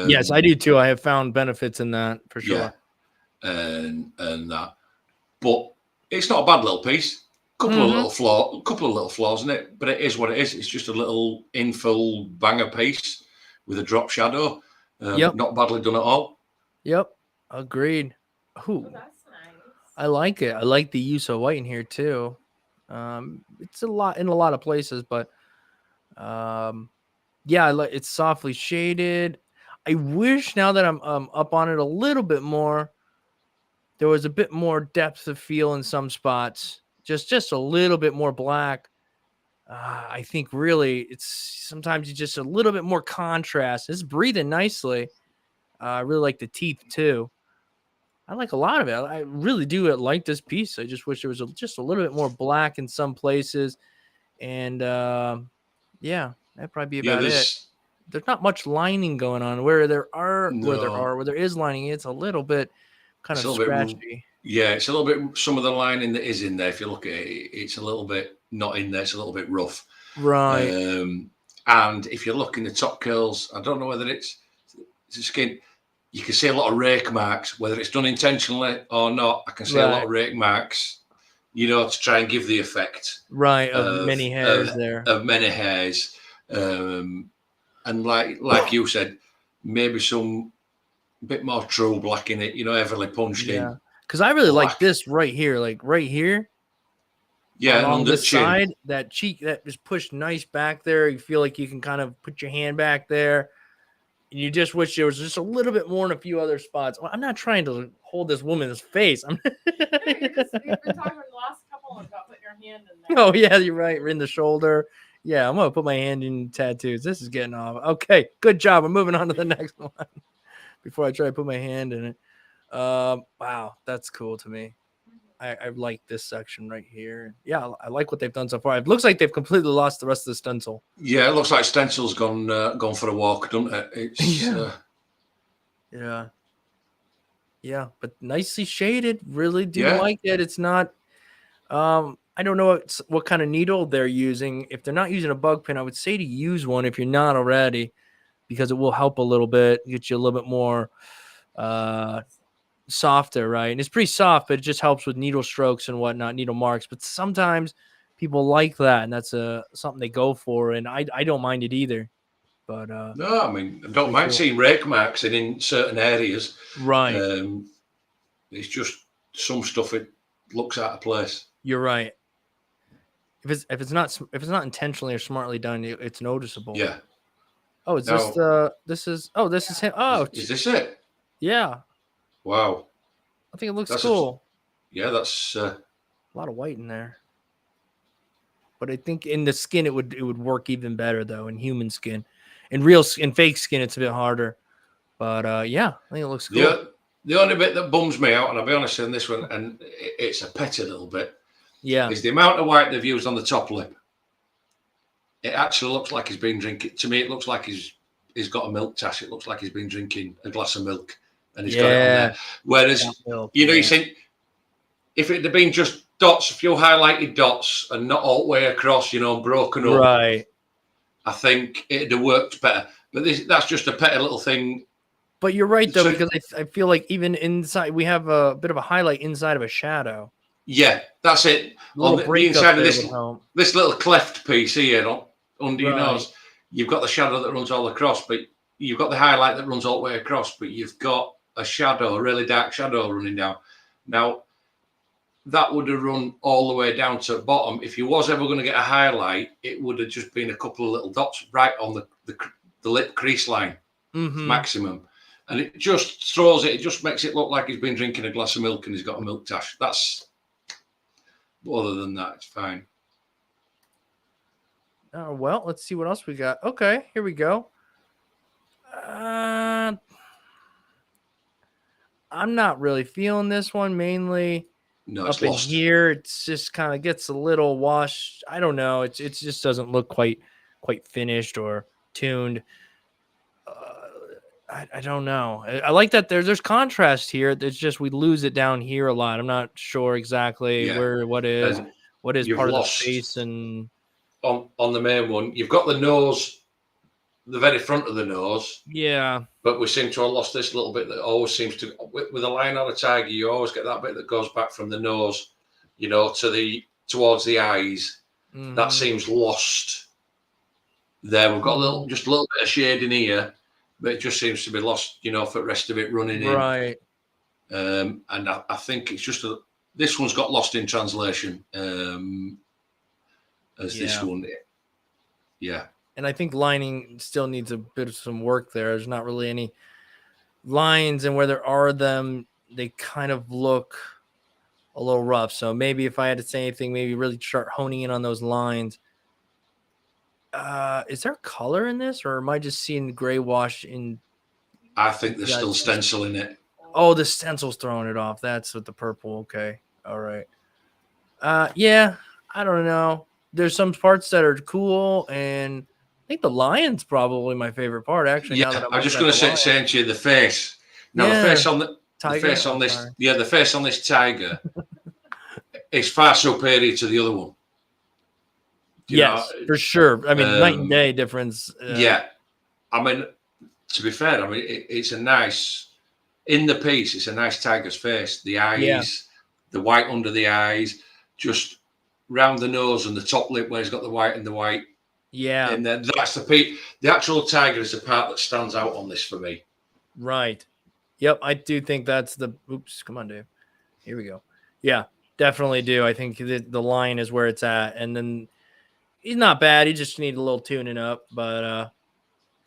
Yes, I do too. I have found benefits in that for sure. Yeah, and that. But it's not a bad little piece. Couple of little flaws in it, but it is what it is. It's just a little infill banger piece with a drop shadow. Not badly done at all. Yep, agreed. Ooh, that's nice. I like it. I like the use of white in here too. It's a lot in a lot of places, but I like it's softly shaded. I wish now that I'm up on it a little bit more, there was a bit more depth of feel in some spots. Just a little bit more black. I think really it's sometimes just a little bit more contrast. It's breathing nicely. I really like the teeth too. I like a lot of it. I really do like this piece. I just wish there was just a little bit more black in some places. And that'd probably be about it. There's not much lining going on where there is lining. It's a little bit kind of scratchy. It's a little bit, some of the lining that is in there, if you look at it, it's a little bit not in there. It's a little bit rough. Right. And if you look in the top curls, I don't know whether it's the skin, you can see a lot of rake marks, whether it's done intentionally or not. I can see a lot of rake marks, to try and give the effect. Right. Of many hairs there. Of many hairs. And like you said, maybe some bit more true black in it, heavily punched in. Because I really like this right here, like right here. Yeah, on the side, that cheek that is pushed nice back there. You feel like you can kind of put your hand back there. And you just wish there was just a little bit more in a few other spots. Well, I'm not trying to hold this woman's face. You've been talking the last couple about putting your hand in there. Oh, yeah, you're right. We're in the shoulder. Yeah, I'm going to put my hand in tattoos. This is getting off. Okay, good job. I'm moving on to the next one before I try to put my hand in it. Wow, that's cool to me. I like this section right here. Yeah, I like what they've done so far. It looks like they've completely lost the rest of the stencil. Yeah, it looks like stencil's gone for a walk, doesn't it? It's yeah, but nicely shaded. Really do like it. It's not. I don't know what kind of needle they're using. If they're not using a bug pin, I would say to use one if you're not already, because it will help a little bit, get you a little bit more softer, right? And it's pretty soft, but it just helps with needle strokes and whatnot, needle marks. But sometimes people like that, and that's something they go for, and I don't mind it either. But no, I mean, I don't mind seeing rake marks in certain areas. Right. It's just some stuff it looks out of place. You're right. If it's not intentionally or smartly done, it's noticeable. Yeah. Oh, is this is him? Oh, is this it? Yeah. Wow. I think it looks cool. That's a lot of white in there. But I think in the skin it would work even better though, in human skin. In fake skin it's a bit harder. But yeah, I think it looks cool. Yeah. The only bit that bums me out, and I'll be honest in this one, and it's a petty little bit, is the amount of white they've used on the top lip. It actually looks like he's been drinking. To me, it looks like he's got a milk tash. It looks like he's been drinking a glass of milk, and he's got it on there. Whereas, you think if it had been just dots, a few highlighted dots, and not all the way across, broken up, right? I think it'd have worked better. But that's just a petty little thing. But you're right, though, because I feel like even inside, we have a bit of a highlight inside of a shadow. Yeah, that's it. On the inside of this little cleft piece here, under your nose, you've got the shadow that runs all across, but you've got the highlight that runs all the way across, but you've got a really dark shadow running down. Now, that would have run all the way down to the bottom. If you was ever going to get a highlight, it would have just been a couple of little dots right on the lip crease line, maximum. And it just throws it. It just makes it look like he's been drinking a glass of milk and he's got a milk tash. Other than that, it's fine. Well, let's see what else we got. Okay, here we go. I'm not really feeling this one. Mainly up in here, it's just kind of gets a little washed. I don't know. It just doesn't look quite finished or tuned. I don't know. I like that there's contrast here. It's just we lose it down here a lot. I'm not sure exactly what is part of the face. And on the main one, you've got the nose, the very front of the nose. Yeah. But we seem to have lost this little bit that always seems to, with a lion or a tiger, you always get that bit that goes back from the nose, towards the eyes. Mm-hmm. That seems lost there. We've got just a little bit of shade in here, but it just seems to be lost, for the rest of it running in. Right. And I think it's just this one's got lost in translation as this one. Yeah. And I think lining still needs a bit of some work there. There's not really any lines, and where there are them, they kind of look a little rough. So maybe if I had to say anything, maybe really start honing in on those lines. Is there color in this, or am I just seeing gray wash in? I think there's still stencil in it. Oh, the stencil's throwing it off. That's with the purple. Okay. All right. Yeah, I don't know. There's some parts that are cool, and I think the lion's probably my favorite part, actually. Yeah, now that I'm just going to say to you the face. Now, the face on the face on this tiger is far superior to the other one. Yes, for sure. I mean, night and day difference. Yeah. I mean, to be fair, it's a nice, in the piece, it's a nice tiger's face. The eyes, the white under the eyes, just round the nose and the top lip where he's got the white and the white. Yeah. And then that's the actual tiger is the part that stands out on this for me. Right. Yep. I do think that's come on, Dave. Here we go. Yeah, definitely do. I think the line is where it's at. And then he's not bad. He just needs a little tuning up. But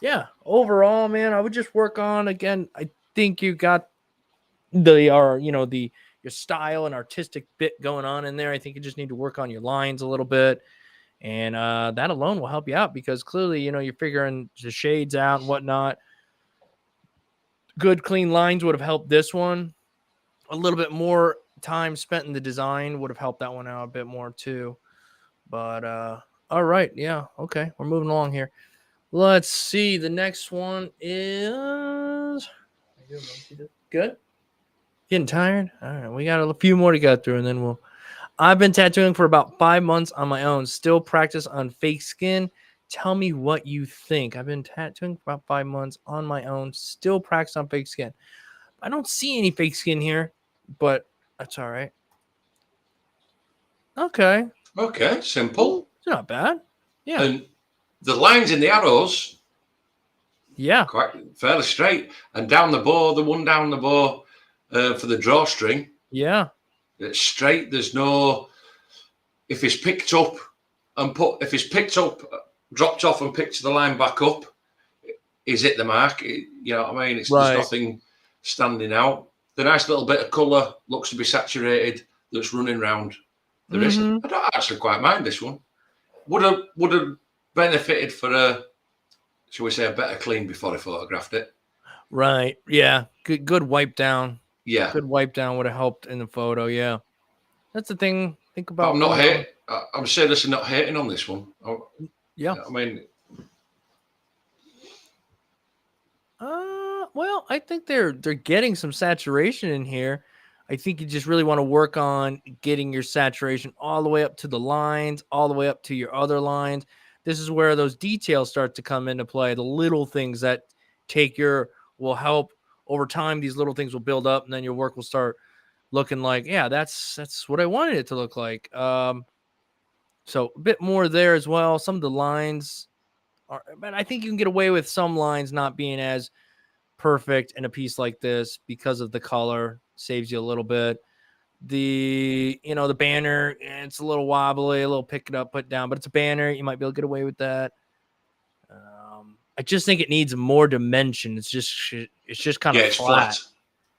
yeah, overall, man, I would just work on, again, I think you got your style and artistic bit going on in there. I think you just need to work on your lines a little bit. And that alone will help you out, because clearly, you're figuring the shades out and whatnot. Good, clean lines would have helped this one. A little bit more time spent in the design would have helped that one out a bit more too. But all right, yeah, okay, we're moving along here. Let's see. The next one is good. Getting tired? All right, we got a few more to go through, and then we'll. I've been tattooing for about 5 months on my own. Still practice on fake skin. Tell me what you think. I've been tattooing for about 5 months on my own. Still practice on fake skin. I don't see any fake skin here, but that's all right. Okay. Okay, simple. It's not bad. Yeah. And the lines in the arrows, yeah, quite fairly straight. And down the bow, the one down the bow for the drawstring, yeah, it's straight. There's no. If it's picked up and dropped off and picked the line back up, is it the mark? You know what I mean? There's nothing standing out. The nice little bit of colour looks to be saturated. That's running round the wrist. I don't actually quite mind this one. Would have benefited for a, shall we say, a better clean before I photographed it. Right. Yeah. Good wipe down. Yeah. Good wipe down would have helped in the photo. Yeah. That's the thing. Think about. But I'm not hating. I'm seriously not hating on this one. Yeah. I mean. Well, I think they're getting some saturation in here. I think you just really want to work on getting your saturation all the way up to the lines, all the way up to your other lines. This is where those details start to come into play. The little things that will help over time. These little things will build up, and then your work will start looking like, yeah, that's what I wanted it to look like. So a bit more there as well. Some of the lines are, but I think you can get away with some lines not being as perfect in a piece like this because of the color. Saves you a little bit. The banner, it's a little wobbly, a little pick it up, put down, but it's a banner. You might be able to get away with that. I just think it needs more dimension. It's just kind of flat.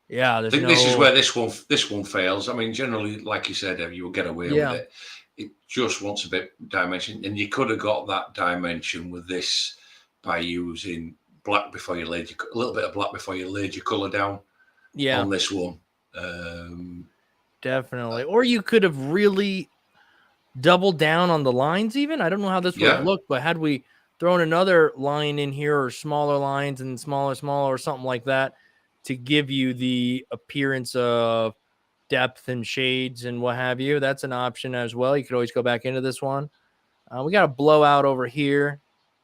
Yeah, I think this is where this one fails. I mean, generally, like you said, you will get away with it. It just wants a bit of dimension, and you could have got that dimension with this by using black before you laid a little bit of black before you laid your color down. Yeah, on this one. Definitely. Or you could have really doubled down on the lines even. I don't know how this would have looked, but had we thrown another line in here or smaller lines and smaller or something like that to give you the appearance of depth and shades and what have you, that's an option as well. You could always go back into this one. We got a blowout over here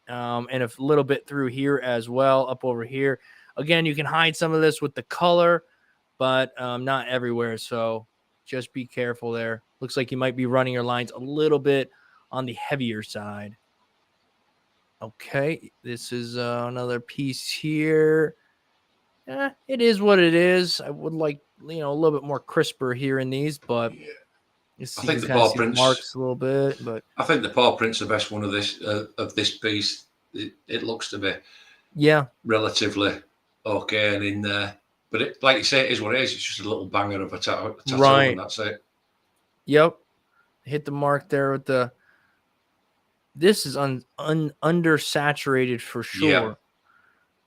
and a little bit through here as well, up over here. Again, you can hide some of this with the color, but not everywhere. So just be careful there. Looks like you might be running your lines a little bit on the heavier side. Okay, this is another piece here. It is what it is. I would like, a little bit more crisper here in these, but I think the paw prints marks a little bit. But I think the paw print's the best one of this piece. It looks to be relatively okay and in there. But it, like you say, it is what it is. It's just a little banger of a tattoo, right? And that's it. Yep, hit the mark there with the. This is undersaturated for sure. Yeah.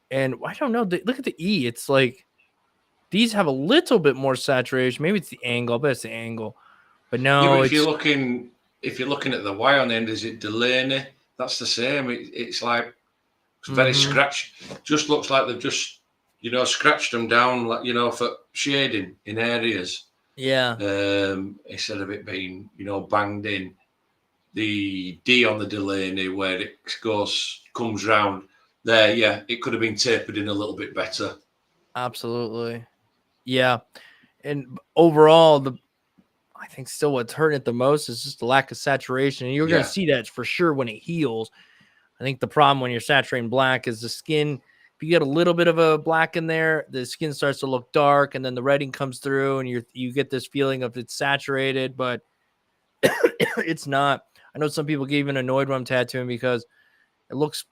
And I don't know. Look at the E. It's like these have a little bit more saturation. Maybe it's the angle. I bet it's the angle. But no, but if you're looking at the Y on the end, is it Delaney? That's the same. It's like it's very scratched. Just looks like they've just scratched them down, like for shading in areas. Yeah. Instead of it being banged in. The D on the Delaney where it comes round there, it could have been tapered in a little bit better. Absolutely. Yeah. And overall, I think still what's hurting it the most is just the lack of saturation. And you're going to see that for sure when it heals. I think the problem when you're saturating black is the skin. If you get a little bit of a black in there, the skin starts to look dark, and then the redding comes through, and you get this feeling of it's saturated, but it's not. I know some people get even annoyed when I'm tattooing because it looks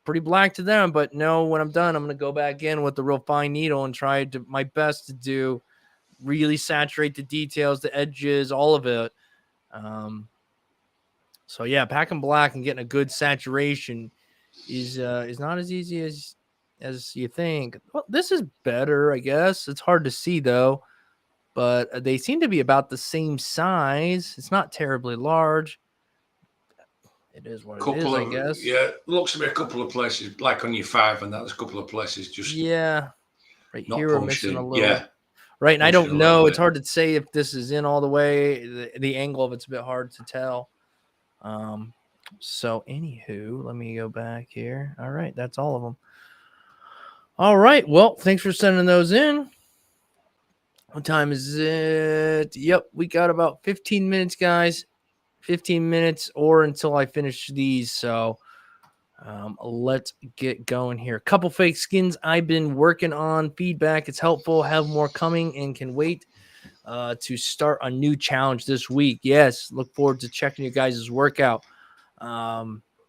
pretty black to them, but no, when I'm done, I'm going to go back in with the real fine needle and try my best to do really saturate the details, the edges, all of it. So yeah, packing black and getting a good saturation is not as easy as you think. Well, this is better, I guess. It's hard to see though. but they seem to be about the same size. It's not terribly large. It is what it is, I guess. Yeah, looks to be a couple of places, like on your 5, and there's a couple of places just right here we're missing a little. Yeah, right, and I don't know. It's hard to say if this is in all the way. The angle of it's a bit hard to tell. So anywho, let me go back here. All right, that's all of them. All right, well, thanks for sending those in. What time is it? Yep, we got about 15 minutes, guys. 15 minutes or until I finish these. So let's get going here. A couple fake skins I've been working on. Feedback, it's helpful. Have more coming and can wait to start a new challenge this week. Yes, look forward to checking you guys' workout.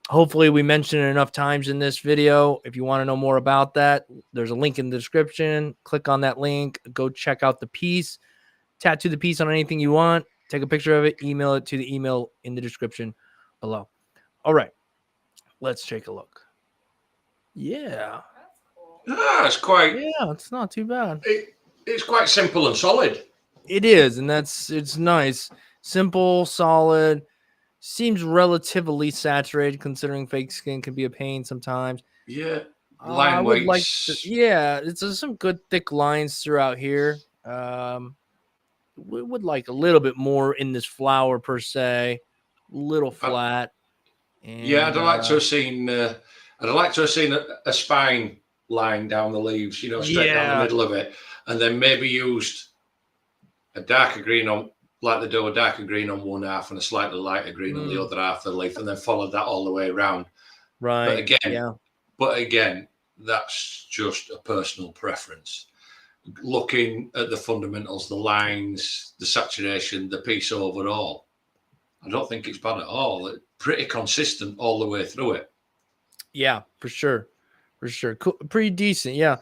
Hopefully we mentioned it enough times in this video. If you want to know more about that, there's a link in the description. Click on that link. Go check out the piece. Tattoo the piece on anything you want. Take a picture of it. Email it to the email in the description below. All right. Let's take a look. Yeah. That's cool. It's quite. Yeah, it's not too bad. It's quite simple and solid. It is, and it's nice. Simple, solid. Seems relatively saturated, considering fake skin can be a pain sometimes. Yeah. Line weights. It's some good thick lines throughout here. We would like a little bit more in this flower per se. Little flat. And, I'd like to have seen. I'd like to have seen a spine line down the leaves. Straight down the middle of it, and then maybe used a darker green on, like they do, a darker green on one half and a slightly lighter green on the other half of the leaf, and then followed that all the way around. Right. But again, that's just a personal preference. Looking at the fundamentals, the lines, the saturation, the piece overall, I don't think it's bad at all. It's pretty consistent all the way through it. Yeah, for sure. Cool. Pretty decent. Yeah.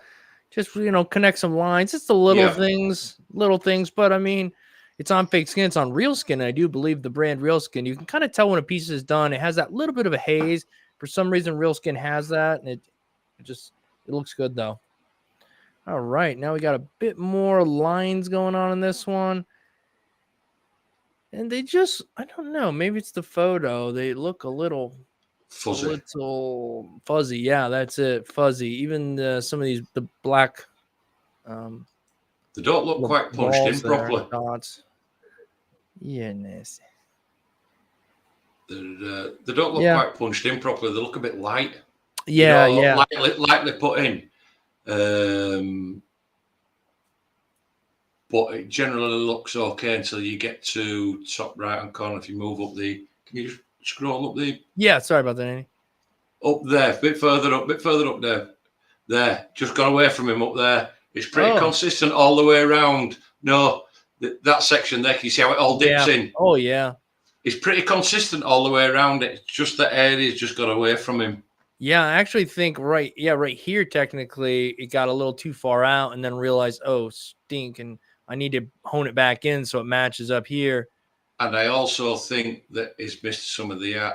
Just, connect some lines. It's the little things. But I mean, it's on fake skin. It's on real skin. I do believe the brand Real Skin. You can kind of tell when a piece is done. It has that little bit of a haze. For some reason, Real Skin has that. And it looks good though. All right, now we got a bit more lines going on in this one. And they just, I don't know, maybe it's the photo. They look a little fuzzy. Yeah, that's it, fuzzy. Even some of these, the black. They don't look quite punched in properly. Dots. Yeah, nice. They don't look quite punched in properly. They look a bit light. Yeah. Lightly put in. But it generally looks okay until you get to top right hand corner. If you move up can you just scroll up the? Yeah, sorry about that, Andy. Up there, bit further up there. Just got away from him up there. It's pretty consistent all the way around. No, that section there, can you see how it all dips in? Oh yeah. It's pretty consistent all the way around it. It's just that area's just got away from him. Yeah, I actually think right here, technically, it got a little too far out and then realized, stink, and I need to hone it back in so it matches up here. And I also think that he's missed some of the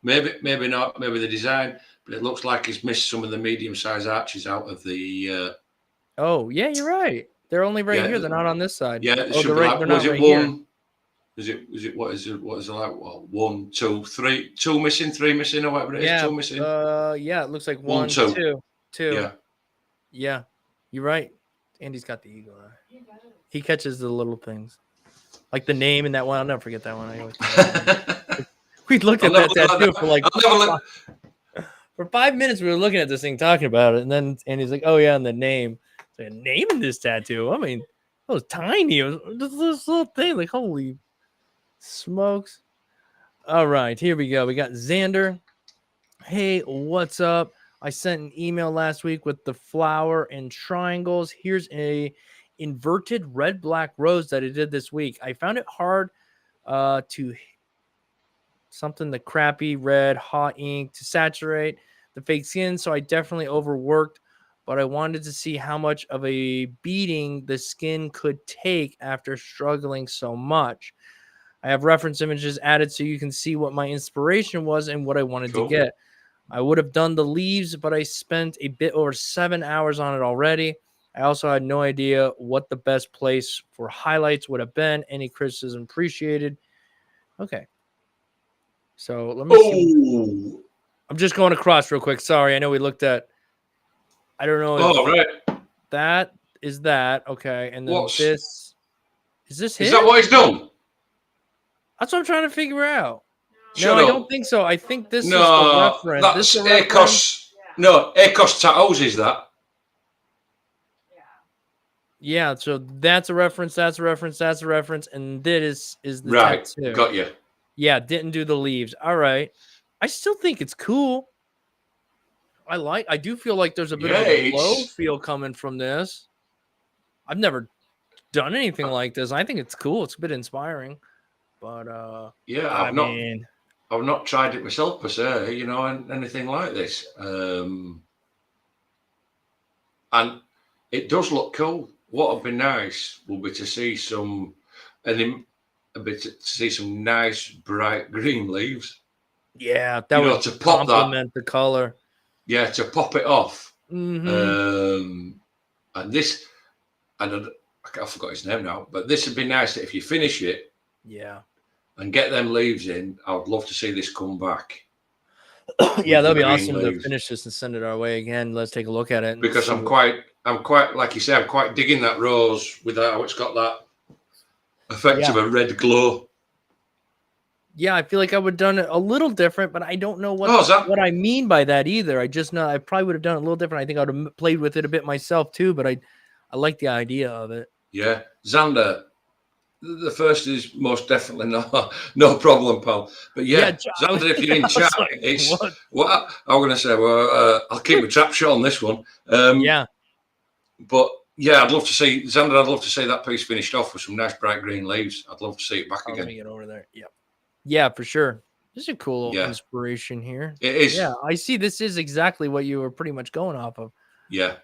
maybe not, maybe the design, but it looks like he's missed some of the medium-sized arches out of the... Oh, yeah, you're right. They're only right here. They're not on this side. Yeah, they're not right here. Is it what is it like? Well, 1, 2, 3, 2 missing, 3 missing, or whatever it is. 2 missing. It looks like 1, 2. Yeah, you're right. Andy's got the eagle eye. He catches the little things, like the name in that one. I'll never forget that one. I always we looked at that tattoo for like for 5 minutes. We were looking at this thing, talking about it, and then Andy's like, "Oh yeah, and the name." Like, a name in this tattoo. I mean, it was tiny. It was this little thing. Like, holy smokes. All right, here we go. We got Xander. Hey, what's up? I sent an email last week with the flower and triangles. Here's a inverted red black rose that I did this week. I found it hard to something the crappy red hot ink to saturate the fake skin, so I definitely overworked, but I wanted to see how much of a beating the skin could take after struggling so much. I have reference images added so you can see what my inspiration was and what I wanted to get. I would have done the leaves, but I spent a bit over 7 hours on it already. I also had no idea what the best place for highlights would have been. Any criticism appreciated. Okay. So let me see. I'm just going across real quick. Sorry. I know we looked at, I don't know. Right. That is that. Okay. And then this, is this his? Is that what he's done? That's what I'm trying to figure out. Shut I up. don't think so. I think this is the reference. That's ACOS. No, ACOS Tattoos is that. Yeah, so that's a reference, that's a reference, that's a reference, and this is the right. tattoo. Got you. Yeah, didn't do the leaves. All right. I still think it's cool. I do feel like there's a bit of a glow feel coming from this. I've never done anything like this. I think it's cool. It's a bit inspiring. But yeah, I've not tried it myself per se, you know, anything like this. And it does look cool. What would be nice would be to see some nice bright green leaves. Yeah, that would to pop complement the color. Yeah, to pop it off. Mm-hmm. And this, I forgot his name now, but this would be nice if you finish it. Yeah. And get them leaves in. I would love to see this come back. Yeah, that'd be awesome to finish this and send it our way again. Let's take a look at it. Because I'm quite, like you say, I'm quite digging that rose with how it's got that effect of a red glow. Yeah, I feel like I would have done it a little different, but I don't know what I mean by that either. I just know I probably would have done it a little different. I think I would have played with it a bit myself too, but I like the idea of it. Yeah, Xander. The first is most definitely no problem, pal. But yeah, Xander, if you're in chat, it's what I'm going to say. Well, I'll keep my trap shut on this one. Yeah, but yeah, I'd love to see Xander. I'd love to see that piece finished off with some nice bright green leaves. I'd love to see it back again. Let me get over there. Yep. Yeah, for sure. This is a cool inspiration here. It is. Yeah, I see. This is exactly what you were pretty much going off of. Yeah.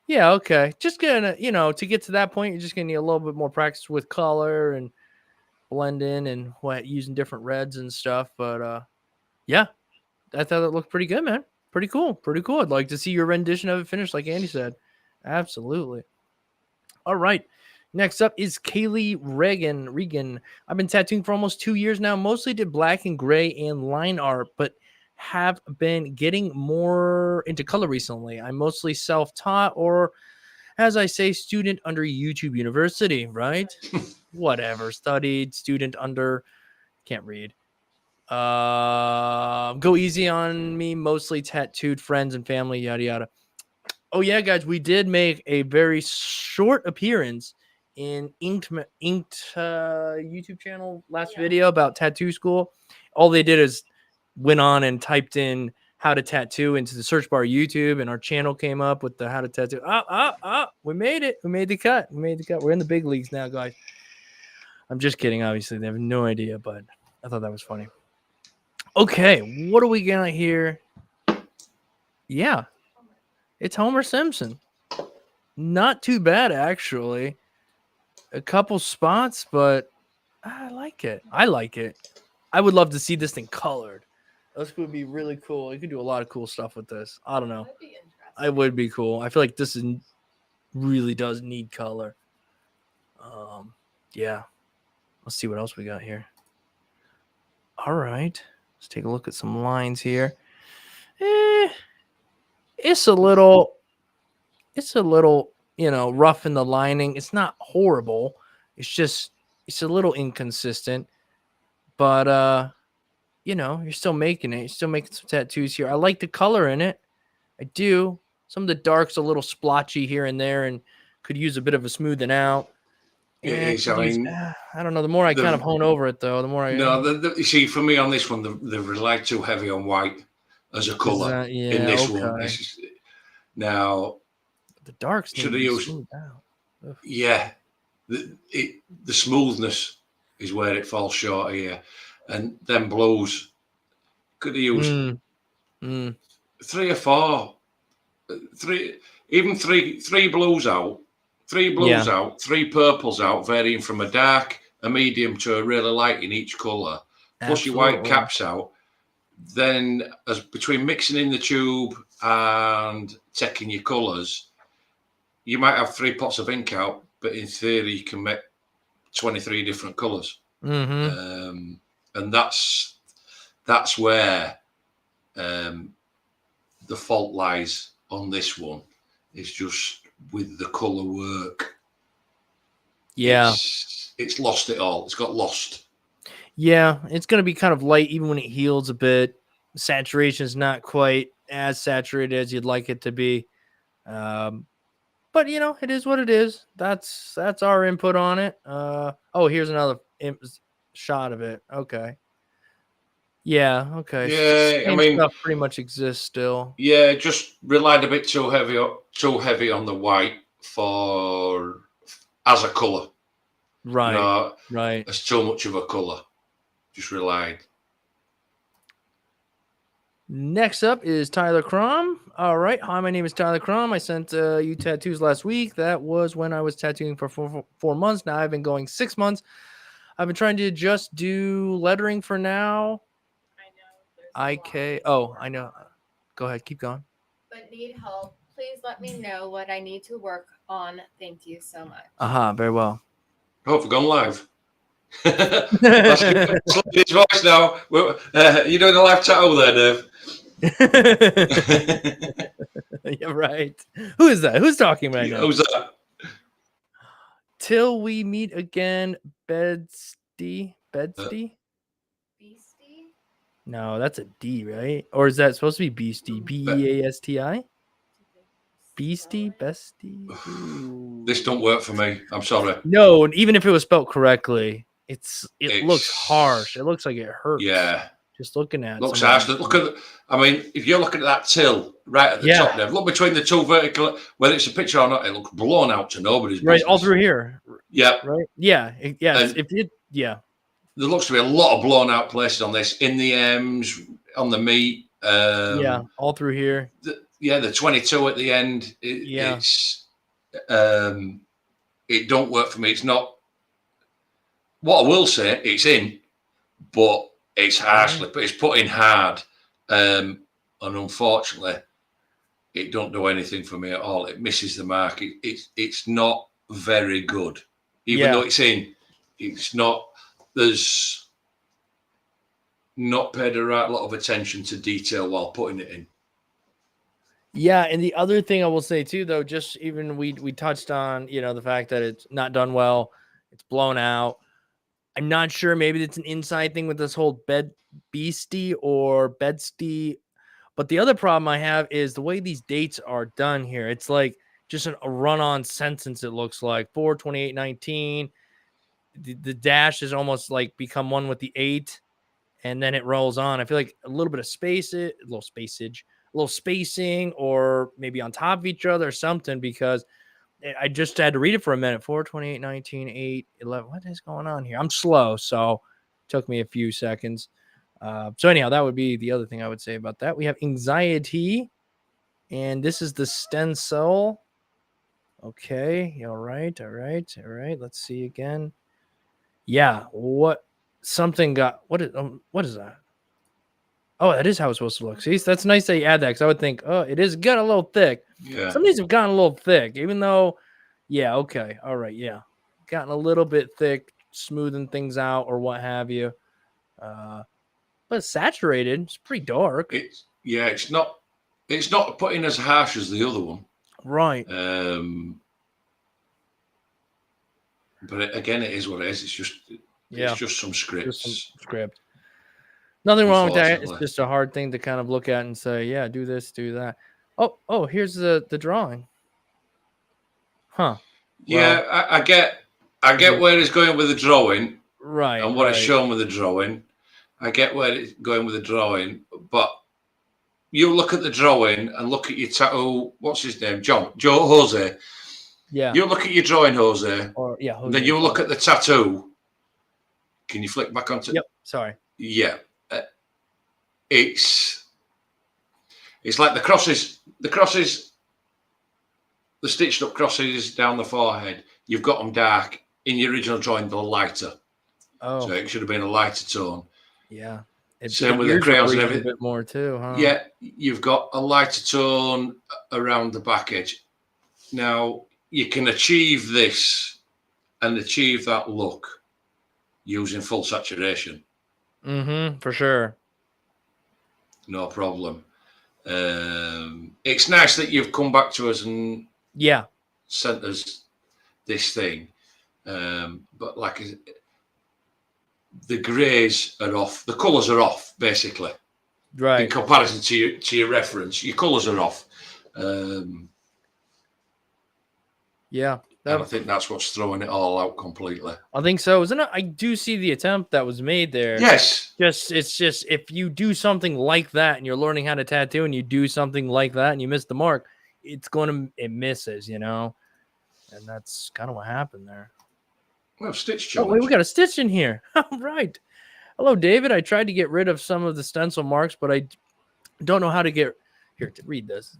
Yeah, okay. Just gonna, to get to that point, you're just gonna need a little bit more practice with color and blending and using different reds and stuff. But yeah, I thought it looked pretty good, man. Pretty cool. Pretty cool. I'd like to see your rendition of it finished, like Andy said. Absolutely. All right. Next up is Kaylee Regan. I've been tattooing for almost 2 years now. Mostly did black and gray and line art, but have been getting more into color recently. I'm mostly self-taught, or as I say, student under YouTube University, right? Whatever. Studied, student under, can't read. Go easy on me, mostly tattooed friends and family, yada, yada. Oh, yeah, guys, we did make a very short appearance in Inked YouTube channel last video about tattoo school. All they did is went on and typed in how to tattoo into the search bar of YouTube, and our channel came up with the how to tattoo. We made it. We made the cut. We're in the big leagues now, guys. I'm just kidding. Obviously, they have no idea, but I thought that was funny. Okay, what do we got here? Yeah, it's Homer Simpson. Not too bad, actually. A couple spots, but I like it. I would love to see this thing colored. This would be really cool. You could do a lot of cool stuff with this. I don't know. It would be cool. I feel like this really does need color. Yeah. Let's see what else we got here. All right. Let's take a look at some lines here. It's a little, rough in the lining. It's not horrible. It's a little inconsistent. But, you're still making it. You're still making some tattoos here. I like the color in it. I do. Some of the dark's a little splotchy here and there and could use a bit of a smoothing out. I don't know. The more I kind of hone over it, though, the more I... No, you see, for me on this one, they rely too heavy on white as a color in this one. Now, the darks should have used... Yeah. The smoothness is where it falls short here. And then blues. Could have used 3 or 4. Three blues out. 3 blues out, 3 purples out, varying from a dark, a medium to a really light in each colour. Plus your white caps out. Then, as between mixing in the tube and taking your colours, you might have 3 pots of ink out, but in theory you can make 23 different colours. Mm-hmm. And that's where the fault lies on this one. It's just with the colour work. Yeah. It's lost it all. It's got lost. Yeah, it's going to be kind of light even when it heals a bit. Saturation is not quite as saturated as you'd like it to be. But, you know, it is what it is. That's our input on it. Oh, here's another shot of it. Okay. Yeah, okay. Yeah, Same I mean, stuff pretty much exists still. Yeah, just relied a bit too heavy on the white as a colour. Right. You know, right. It's too much of a colour. Just relied. Next up is Tyler Krum. All right. Hi, my name is Tyler Krum. I sent you tattoos last week. That was when I was tattooing for 4 months. Now I've been going 6 months. I've been trying to just do lettering for now. I know. Go ahead. Keep going. But need help. Please let me know what I need to work on. Thank you so much. Very well. Oh, we've gone live. Let's his voice now. You doing a live chat over there, Dave? Yeah, right. Who is that? Who's talking right now? Who's that? Till we meet again, Bedsty. Beastie? No, that's a D, right? Or is that supposed to be Beastie? Beasti? Beastie? Bestie? Ooh. This don't work for me. I'm sorry. No, and even if it was spelled correctly, it looks harsh. It looks like it hurts. Yeah. Just looking at it. Looks harsh. Look at if you're looking at that till right at the top there, look between the two vertical, whether it's a picture or not, it looks blown out to nobody's business. Right, all through here. Yeah. Right? Yeah. There looks to be a lot of blown out places on this, in the M's, on the meat. All through here. The 22 at the end. It don't work for me. It's not. What I will say, it's in, but it's harshly, but it's put in hard, and unfortunately, it don't do anything for me at all. It misses the mark. It's not very good, even though it's in. It's not. There's not paid a right lot of attention to detail while putting it in. Yeah, and the other thing I will say too, though, just even we touched on, the fact that it's not done well, it's blown out. I'm not sure. Maybe it's an inside thing with this whole beastie or bedstie. But the other problem I have is the way these dates are done here. It's like just a run-on sentence. It looks like 4/28/19. The dash is almost like become one with the 8, and then it rolls on. I feel like a little bit of a little spacing, or maybe on top of each other or something, because I just had to read it for a minute. 4/28/19, 8/11. What is going on here? I'm slow, so it took me a few seconds. So anyhow, that would be the other thing I would say about that. We have anxiety, and this is the stencil. Okay, all right. Let's see again. Yeah, what is that? Oh, that is how it's supposed to look. See, that's nice that you add that, because I would think, oh, it is getting a little thick. Yeah. Some of these have gotten a little thick, even though, okay, all right, gotten a little bit thick, smoothing things out or what have you. But it's saturated. It's pretty dark. It's not put in as harsh as the other one. Right. But again, it is what it is. It's just some scripts. Nothing wrong with that. It's just a hard thing to kind of look at and say, yeah, do this, do that. Oh, here's the drawing. Huh. Yeah, well, I get where it's going with the drawing. Right. And what it's shown with the drawing. I get where it's going with the drawing, but you look at the drawing and look at your tattoo. What's his name? Joe Jose. Yeah. You look at your drawing, Jose. Jose, then you look at the tattoo. Can you flick back onto? Yep. Sorry. Yeah. It's like the crosses, the stitched up crosses down the forehead. You've got them dark. In your original drawing, they're lighter. Oh. So it should have been a lighter tone. Yeah. Same with the crayons and everything. A bit more too, huh? Yeah, you've got a lighter tone around the back edge. Now, you can achieve this and achieve that look using full saturation. For sure. No problem. It's nice that you've come back to us and sent us this thing. But like the greys are off, the colours are off, basically. Right. In comparison to your reference, your colours are off. And I think that's what's throwing it all out completely. I think so, isn't it? I do see the attempt that was made there. Yes. It's just if you do something like that and you're learning how to tattoo and you do something like that and you miss the mark, it misses, you know? And that's kind of what happened there. Well, stitch challenge. Oh, wait, we got a stitch in here. All right. Hello, David. I tried to get rid of some of the stencil marks, but I don't know how to get here to read this.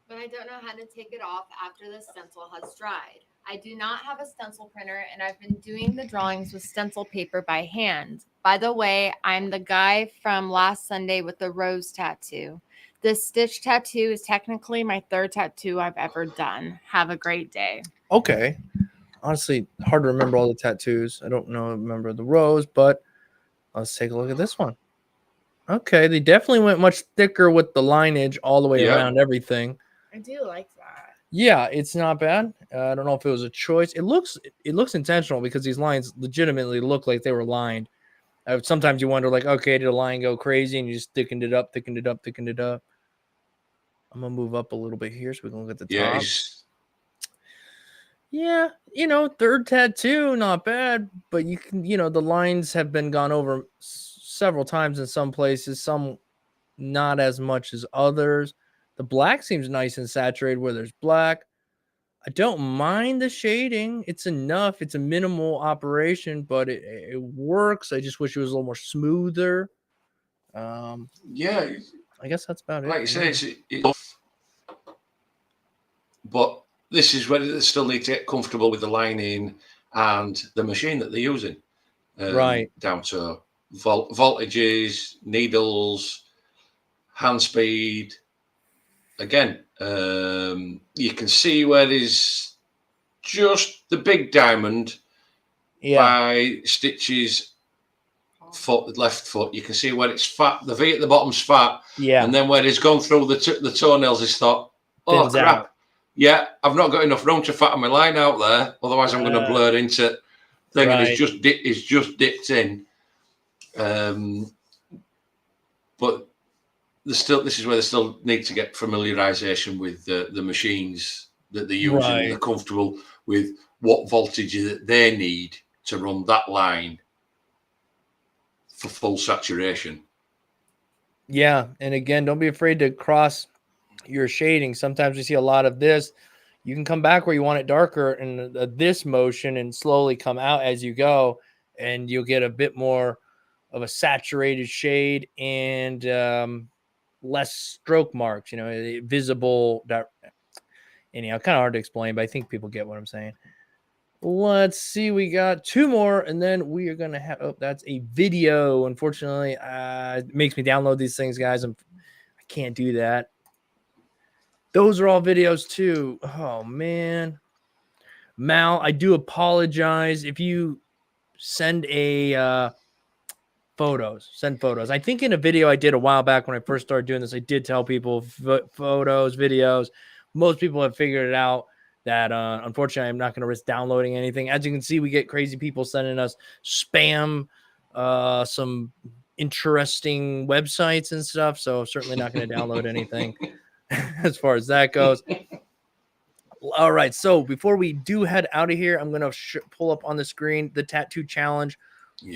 But I don't know how to take it off after the stencil has dried. I do not have a stencil printer, and I've been doing the drawings with stencil paper by hand. By the way, I'm the guy from last Sunday with the rose tattoo. This stitch tattoo is technically my third tattoo I've ever done. Have a great day. Okay. Honestly, hard to remember all the tattoos. I don't remember the rose, but let's take a look at this one. Okay, they definitely went much thicker with the lineage all the way around everything. I do like that. Yeah, it's not bad. I don't know if it was a choice. It looks intentional because these lines legitimately look like they were lined. Sometimes you wonder, like, okay, did a line go crazy and you just thickened it up? I'm gonna move up a little bit here so we can look at the top. Yeah, third tattoo, not bad, but you can, the lines have been gone over several times in some places, some not as much as others. The black seems nice and saturated where there's black. I don't mind the shading. It's enough. It's a minimal operation, but it works. I just wish it was a little more smoother. I guess that's about it. Like you say, it's off. But this is where they still need to get comfortable with the lining and the machine that they're using. Right. Down to voltages, needles, hand speed. Again, you can see where there's just the big diamond by Stitch's left foot. You can see where it's fat. The V at the bottom's fat. Yeah. And then where it's gone through the toenails, he's thought, oh, crap. Out. Yeah, I've not got enough room to fatten my line out there. Otherwise, I'm going to blur into thing. Right. And it's just dipped in. But this is where they still need to get familiarization with the machines that they're using. Right. They're comfortable with what voltage that they need to run that line for full saturation. Yeah, and again, don't be afraid to cross your shading. Sometimes we see a lot of this. You can come back where you want it darker in this motion and slowly come out as you go, and you'll get a bit more of a saturated shade and less stroke marks, visible. Anyhow, kind of hard to explain, but I think people get what I'm saying. Let's see. We got two more, and then we are going to have... Oh, that's a video. Unfortunately, it makes me download these things, guys. I can't do that. Those are all videos, too. Oh, man. Mal, I do apologize. If you send photos. I think in a video I did a while back when I first started doing this, I did tell people photos, videos. Most people have figured it out that unfortunately I'm not going to risk downloading anything. As you can see, we get crazy people sending us spam, some interesting websites and stuff. So certainly not going to download anything as far as that goes. All right. So before we do head out of here, I'm going to pull up on the screen the tattoo challenge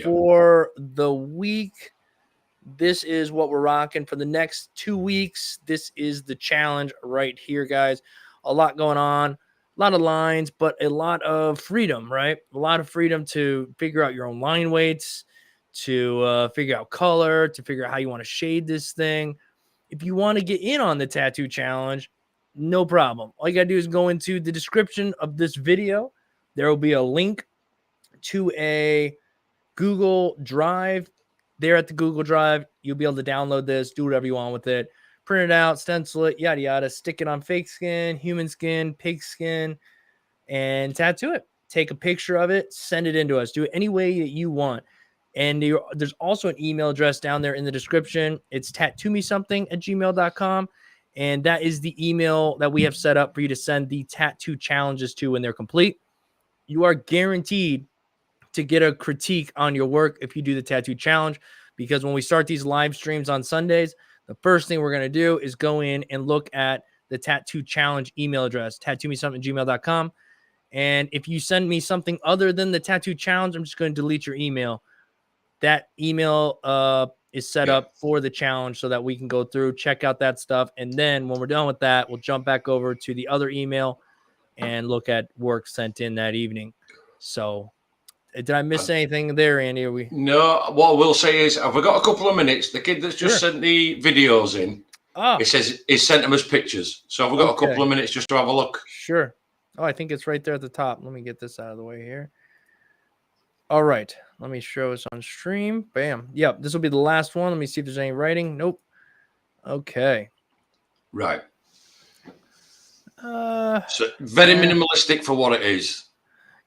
for the week. This is what we're rocking for the next 2 weeks. This is the challenge right here, guys. A lot going on, a lot of lines, but a lot of freedom, right? A lot of freedom to figure out your own line weights, to figure out color, to figure out how you want to shade this thing. If you want to get in on the tattoo challenge, no problem. All you got to do is go into the description of this video. There will be a link to a Google Drive. There at the Google Drive, you'll be able to download this, do whatever you want with it, print it out, stencil it, yada, yada, stick it on fake skin, human skin, pig skin, and tattoo it. Take a picture of it, send it in to us. Do it any way that you want. And there's also an email address down there in the description. It's tattoomesomething@gmail.com. And that is the email that we have set up for you to send the tattoo challenges to when they're complete. You are guaranteed to get a critique on your work if you do the tattoo challenge, because when we start these live streams on Sundays, the first thing we're going to do is go in and look at the tattoo challenge email address, tattoomesomething@gmail.com. And if you send me something other than the tattoo challenge, I'm just going to delete your email. That email is set up for the challenge so that we can go through, check out that stuff. And then when we're done with that, we'll jump back over to the other email and look at work sent in that evening. So did I miss anything there, Andy? Are we? No, what I will say is, have we got a couple of minutes? The kid that's just sent the videos in, it says he sent them as pictures. So have we got a couple of minutes just to have a look? Sure. Oh, I think it's right there at the top. Let me get this out of the way here. All right. Let me show us on stream. Bam. Yep. This will be the last one. Let me see if there's any writing. Nope. Okay. Right. So very minimalistic for what it is.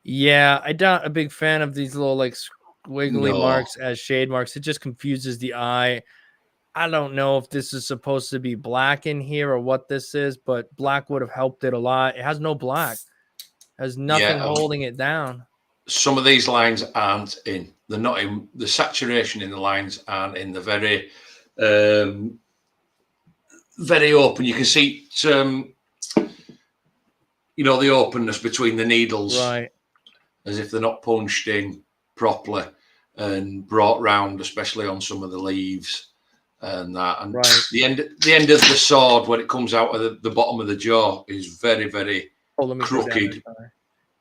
Yeah, I'm not a big fan of these little like wiggly marks as shade marks. It just confuses the eye. I don't know if this is supposed to be black in here or what this is, but black would have helped it a lot. It has no black. It has nothing holding it down. Some of these lines aren't in. They're not in. The saturation in the lines aren't in. They're very, very open. You can see, the openness between the needles, right? As if they're not punched in properly and brought round, especially on some of the leaves and that. And the end of the sword when it comes out of the bottom of the jaw is very, very crooked.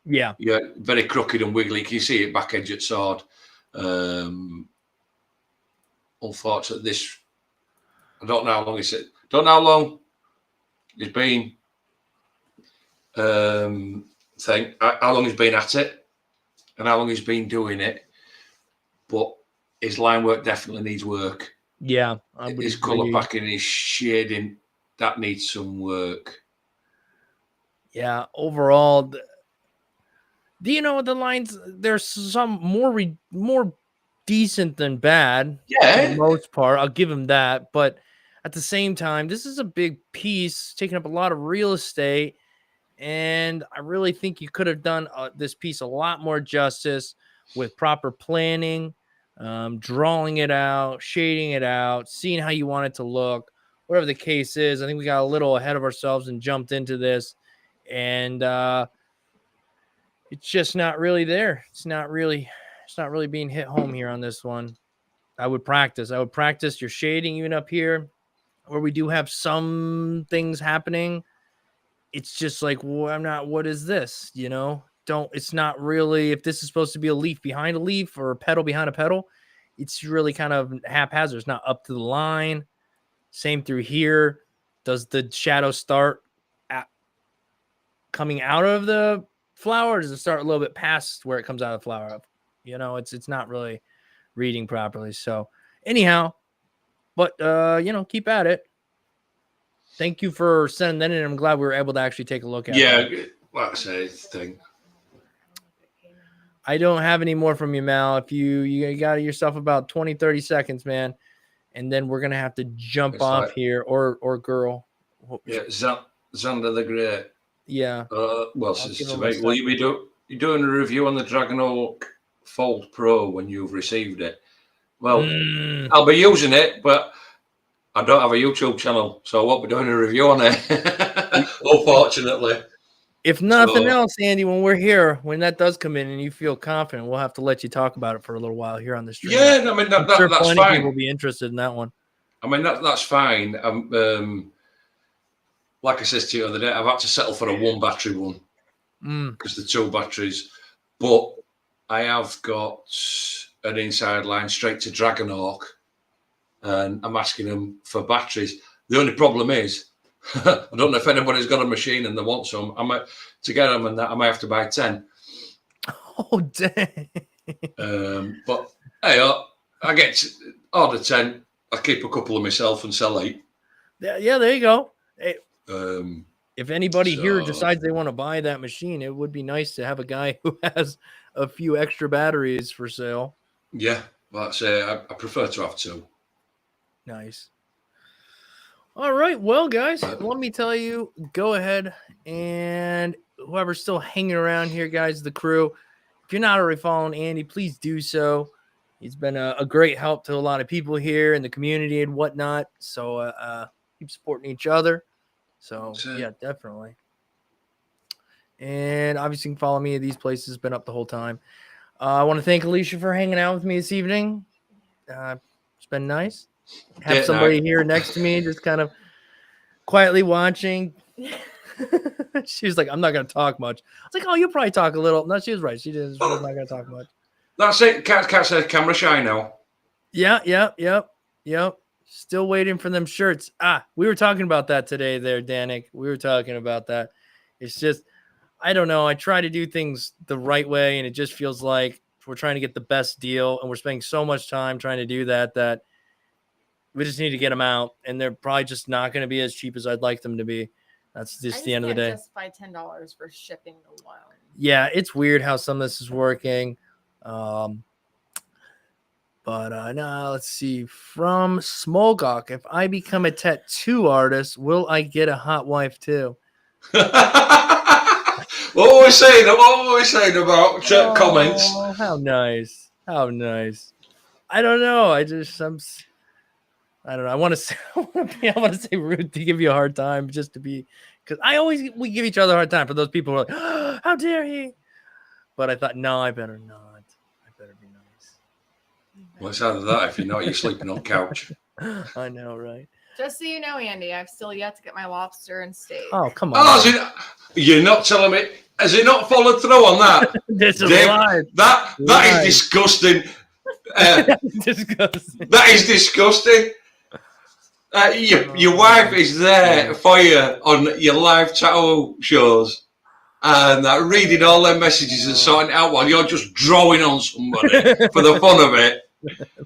Yeah, very crooked and wiggly. Can you see it back edge at sword? Unfortunately, this I don't know how long it's. Don't know how long it's been. How long he's been at it, and how long he's been doing it. But his line work definitely needs work. Yeah, his color packing, his shading, that needs some work. Yeah, overall. The lines, there's some more decent than bad. Yeah. For the most part, I'll give him that. But at the same time, this is a big piece, taking up a lot of real estate. And I really think you could have done this piece a lot more justice with proper planning, drawing it out, shading it out, seeing how you want it to look, whatever the case is. I think we got a little ahead of ourselves and jumped into this. And, it's just not really there. It's not really being hit home here on this one. I would practice your shading even up here where we do have some things happening. It's just like, well, what is this? It's not really, if this is supposed to be a leaf behind a leaf or a petal behind a petal, it's really kind of haphazard. It's not up to the line. Same through here. Does the shadow start coming out of the flower, or does it start a little bit past where it comes out of the flower? It's not really reading properly. So anyhow, but keep at it. Thank you for sending that in. I'm glad we were able to actually take a look at it. Yeah, that's a thing. I don't have any more from you, Mal. If you got yourself about 20-30 seconds, man, and then we're gonna have to jump off here, or girl. Yeah, Xander the Great. Yeah. Will you be doing a review on the Dragon Oak Fold Pro when you've received it? Well, I'll be using it, but I don't have a YouTube channel, so I won't be doing a review on it. Unfortunately. If nothing else, Andy, when we're here, when that does come in and you feel confident, we'll have to let you talk about it for a little while here on the stream. Yeah, I mean that's fine. People will be interested in that one. I mean that's fine. Like I said to you the other day, I've had to settle for a 1-battery one because the 2 batteries. But I have got an inside line straight to Dragon Oak, and I'm asking them for batteries. The only problem is, I don't know if anybody's got a machine and they want some. To get them, and that I might have to buy 10. Oh dang! But hey, I get order 10. I keep a couple of myself and sell 8. Yeah, there you go. Hey, if anybody here decides they want to buy that machine, it would be nice to have a guy who has a few extra batteries for sale. Yeah, that's I prefer to have 2. Nice. All right, well, guys, let me tell you, go ahead and whoever's still hanging around here, guys, the crew, if you're not already following Andy, please do so. He's been a great help to a lot of people here in the community and whatnot. So keep supporting each other. So, yeah, definitely. And obviously, you can follow me at these places. Been up the whole time. I want to thank Alicia for hanging out with me this evening. It's been nice. Have somebody here next to me just kind of quietly watching. She was like, I'm not going to talk much. I was like, oh, you'll probably talk a little. No, she was right. She was not going to talk much. That's it. Cat says camera shy now. Yep. Still waiting for them shirts. We were talking about that today there, Danik. We were talking about that. It's just, I don't know. I try to do things the right way, and it just feels like we're trying to get the best deal, and we're spending so much time trying to do that we just need to get them out, and they're probably just not going to be as cheap as I'd like them to be. That's just the end of the day. Justify $10 for shipping the one. Yeah, it's weird how some of this is working. But now let's see. From Smolgok, if I become a tattoo artist, will I get a hot wife too? What were we saying about comments? How nice. I don't know. I don't know. I want to say rude to give you a hard time, just to be, because we give each other a hard time for those people who are like, oh, how dare he? But I thought, no, I better not. I better be nice. Well, it's either that if you're not, you're sleeping on couch. I know, right? Just so you know, Andy, I've still yet to get my lobster and steak. Oh, come on. You're not telling me. Has he not followed through on that? This is live. That is disgusting. Disgusting. That is disgusting. Your wife is there for you on your live tattoo shows and reading all their messages and sorting it out while you're just drawing on somebody for the fun of it.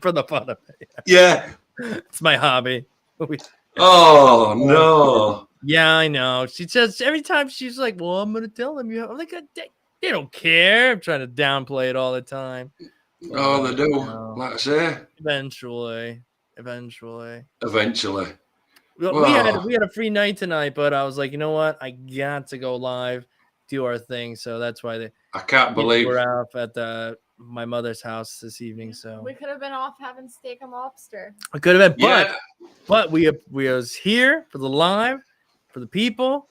For the fun of it. Yeah. It's my hobby. Oh, no. Yeah, I know. She says every time she's like, well, I'm going to tell them. I'm like, they don't care. I'm trying to downplay it all the time. Oh, they do. Like I say. Eventually. Well, we had a free night tonight, but I was like, you know what? I got to go live, do our thing. So that's why I can't believe we're out at my mother's house this evening. So we could have been off having steak and lobster. I could have been, but we was here for the live, for the people.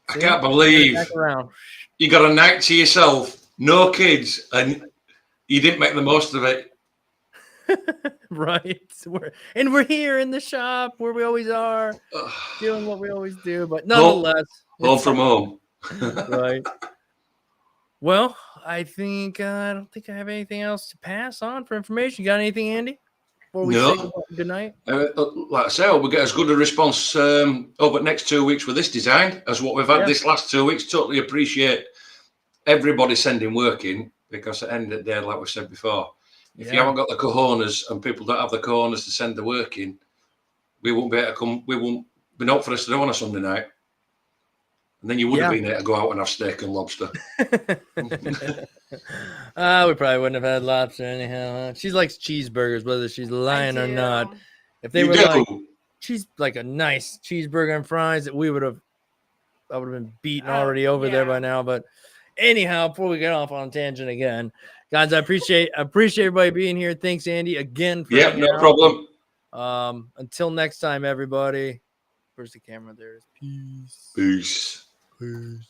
I can't believe you got a night to yourself, no kids, and you didn't make the most of it. Right. We're here in the shop where we always are, doing what we always do, but nonetheless, home from home. Right. Well, I think I don't think I have anything else to pass on for information. You got anything, Andy? Before we say good night? Like I say, we'll get as good a response over the next 2 weeks with this design as what we've had this last 2 weeks. Totally appreciate everybody sending work in, because at the end of the day, like we said before, if you haven't got the cojones and people don't have the cojones to send the work in, we won't be able to come. We won't be not for us to do on a Sunday night. And then you would have been able to go out and have steak and lobster. We probably wouldn't have had lobster anyhow. Huh? She likes cheeseburgers, whether she's lying or not. If they were like a nice cheeseburger and fries, I would have been beaten already over there by now. But anyhow, before we get off on a tangent again, guys, I appreciate everybody being here. Thanks, Andy, again. No problem. Until next time, everybody. Where's the camera? There it is. Peace. Peace. Peace.